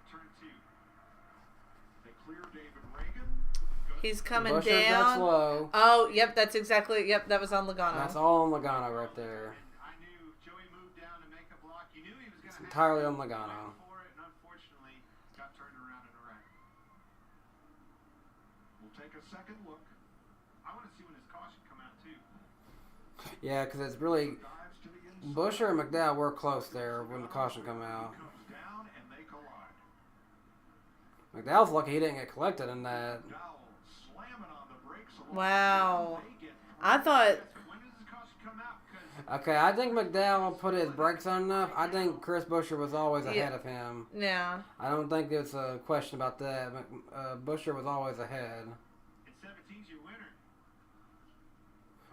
He's coming Buescher down. got slow. Oh, yep, that's exactly. Yep, that was on Logano. That's all on Logano right there. I knew Joey moved down to make a block. You knew he was going to Entirely on Logano. for it, and unfortunately got turned around in a wreck. We'll take a second look. I want to see when his caution come out too. Yeah, because it's really Dives to the inside. Buescher and McDowell were close there when the caution come out. Comes down and they collide. McDowell's lucky he didn't get collected in that. Dowell slamming on the brakes along Wow. they get I thought. when does his caution come out? 'Cause Okay, I think McDowell put his brakes on enough. I think Chris Buescher was always ahead of him. Yeah. I don't think there's a question about that. Buescher was always ahead. and 17's your winner.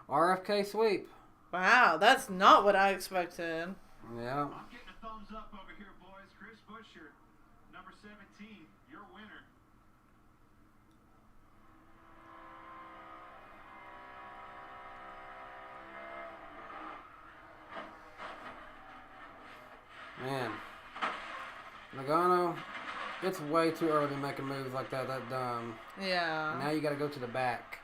RFK sweep. Wow, that's not what I expected. Yeah. I'm getting a thumbs up over here, boys. Chris Buescher, number 17, your winner. Man. Logano, it's way too early to make a move like that. That dumb. Yeah. Now you got to go to the back.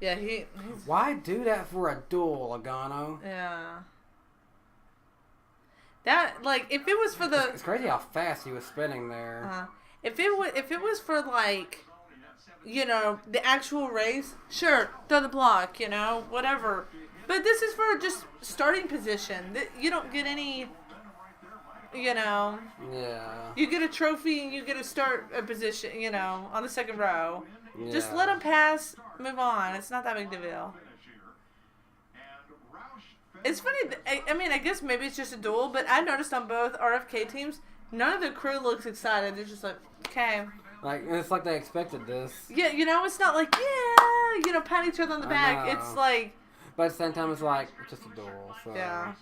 Yeah, he's. Why do that for a duel, Logano? Yeah. That, like, if it was for the. It's crazy how fast he was spinning there. If it was for, like, you know, the actual race, sure, throw the block, you know, whatever. But this is for just starting position. You don't get any, you know, Yeah. you get a trophy and you get to start a position, you know, on the second row. Just Yeah. let them pass, move on. It's not that big of a deal. Finish here. And Roush It's funny, I mean, I guess maybe it's just a duel, but I noticed on both RFK teams, none of the crew looks excited. They're just like, okay. Like, it's like they expected this. Yeah, you know, it's not like, yeah, you know, pat each other on the I back. know. It's like, But at the same time, it's like, it's just a duel. So. yeah.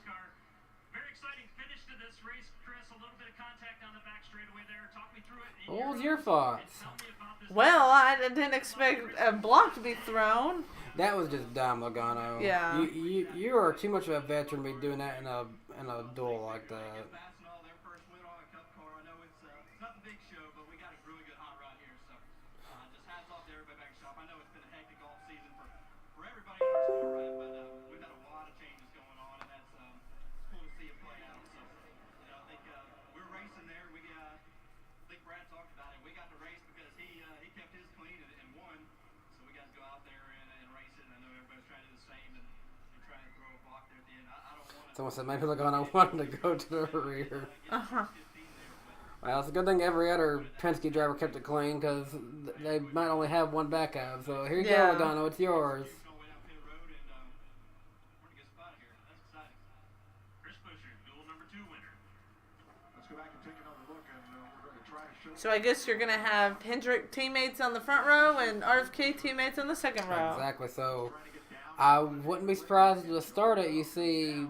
Very exciting finish to this race, Chris. A little bit of contact on the back straightaway there. Talk me through it. What was your thoughts? Tell me about this. Well, I didn't expect a block to be thrown. That was just dumb, Logano. Yeah. You are too much of a veteran to be doing that in a duel like that. Fastenal, their first win on a cup car. I know it's not the big show, but we got a really good hot rod here. So just hats off to everybody back shop. I know it's been a hectic off season for everybody in our school, right? But we've had a lot of changes going on, and that's cool to see it play out. So you know, I think we're racing there. I think Brad talked about it. We got to race because he kept his clean and won. So we got to go out there and race it. And I know everybody's trying to do the same and try and throw a block there at the end. I don't want to. Someone said maybe Logano wanted to go to the rear. Uh-huh. Well, it's a good thing every other Penske driver kept it clean because they might only have one backup. So here you Yeah. go, Logano. It's yours. Going way down pit road, and we're in a good spot here. That's exciting. Chris Buescher, duel number 2 winner. Let's go back and take another look, and we're going to try to show. So I guess you're going to have Hendrick teammates on the front row and RFK teammates on the second row. Exactly. So I wouldn't be surprised to start it. You see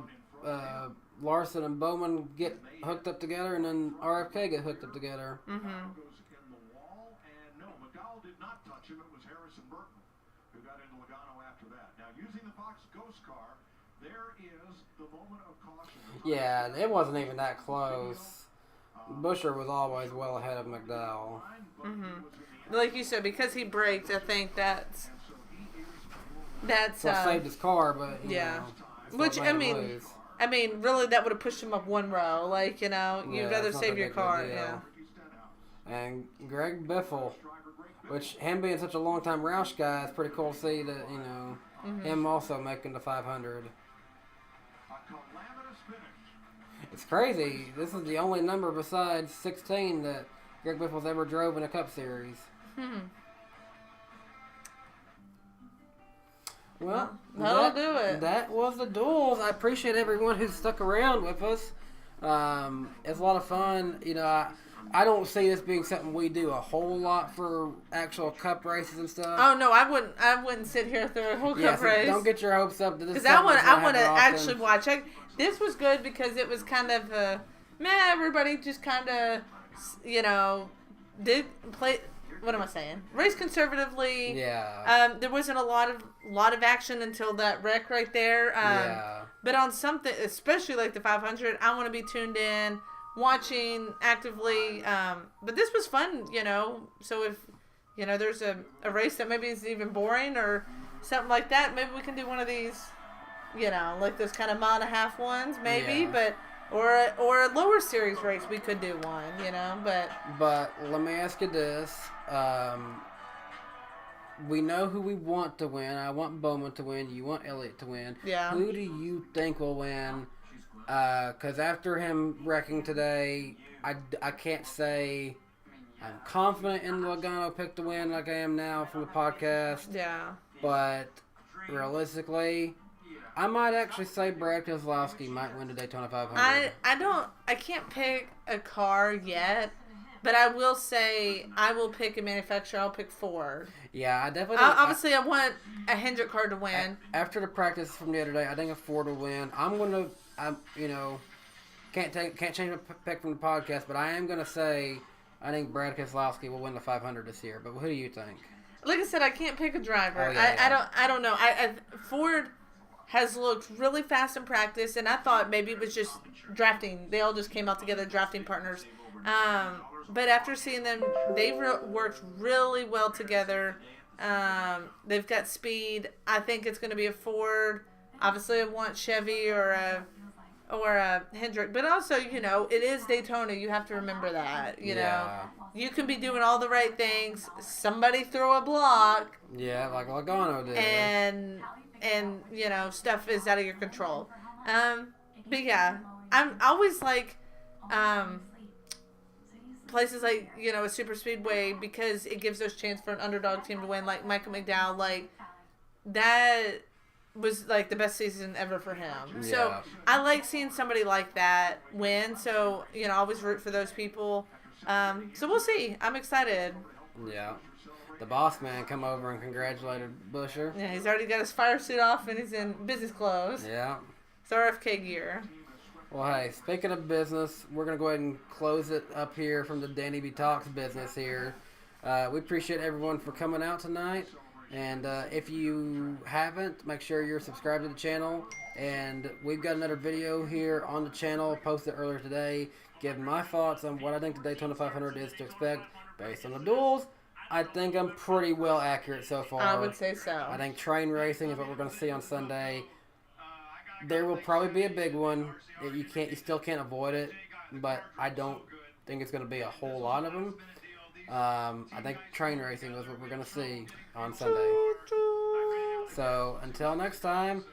Larson and Bowman get hooked up together, and then RFK get hooked up together. Mm-hmm. Goes in the wall, and no, McDowell did not touch him. It was Harrison Burton who got into Logano after that. Now, using the Fox Ghost car, there is the moment of caution. Yeah, it wasn't even that close. Buescher was always well ahead of McDowell. Mm-hmm. Like you said, because he braked, I think that's So it saved his car, but yeah. know, it's Which not made him lose. I mean, really, that would have pushed him up one row. Like, you know, you'd Yeah, rather it's not save that your big of a car. deal. Yeah. And Greg Biffle, which him being such a long-time Roush guy, it's pretty cool to see that, you know, him also making the 500. A calamitous finish. It's crazy. This is the only number besides 16 that Greg Biffle's ever drove in a Cup Series. Well, that'll do it. That was the duels. I appreciate everyone who stuck around with us. It's a lot of fun. You know, I don't see this being something we do a whole lot for actual Cup races and stuff. Oh no, I wouldn't sit here through a whole Yeah, Cup so race. don't get your hopes up. Because I want to actually watch it. This was good because it was kind of everybody just kind of, you know, did play what am I saying? Race conservatively. Yeah. There wasn't a lot of action until that wreck right there. Yeah. But on something, especially like the 500, I want to be tuned in, watching actively. But this was fun, So if there's a race that maybe is even boring or something like that, maybe we can do one of these, like those kind of mile-and-a-half ones, maybe. Yeah. But or a lower series race, we could do one, But let me ask you this. We know who we want to win. I want Bowman to win. You want Elliott to win. Yeah. Who do you think will win? Because after him wrecking today, I can't say I'm confident in Logano pick to win like I am now from the podcast. Yeah. But realistically, I might actually say Brad Keselowski might win the Daytona 500. I can't pick a car yet, but I will say I will pick a manufacturer. I'll pick Ford. Yeah, I definitely. Obviously, I want a Hendrick car to win. After the practice from the other day, I think a Ford will win. Can't change my pick from the podcast, but I am gonna say I think Brad Keselowski will win the 500 this year. But who do you think? Like I said, I can't pick a driver. Oh, yeah. I don't know. Ford has looked really fast in practice, and I thought maybe it was just drafting. They all just came out together, drafting partners. But after seeing them, they've worked really well together. They've got speed. I think it's going to be a Ford. Obviously, I want Chevy or a Hendrick. But also, it is Daytona. You have to remember that. You can be doing all the right things. Somebody throw a block. Yeah, like Logano did. And stuff is out of your control. But yeah, I'm always like places like a super speedway because it gives those chance for an underdog team to win, like Michael McDowell. Like that was like the best season ever for him. Yeah. So I like seeing somebody like that win. So I always root for those people. So we'll see. I'm excited. Yeah. The boss man come over and congratulated Busher. Yeah, he's already got his fire suit off and he's in business clothes. Yeah. It's RFK gear. Well, hey, speaking of business, we're going to go ahead and close it up here from the DannyBTalks business here. We appreciate everyone for coming out tonight. And if you haven't, make sure you're subscribed to the channel. And we've got another video here on the channel posted earlier today giving my thoughts on what I think the Daytona 500 is to expect based on the duels. I think I'm pretty well accurate so far. I would say so. I think train racing is what we're going to see on Sunday. There will probably be a big one. You still can't avoid it, but I don't think it's going to be a whole lot of them. I think train racing is what we're going to see on Sunday. So until next time,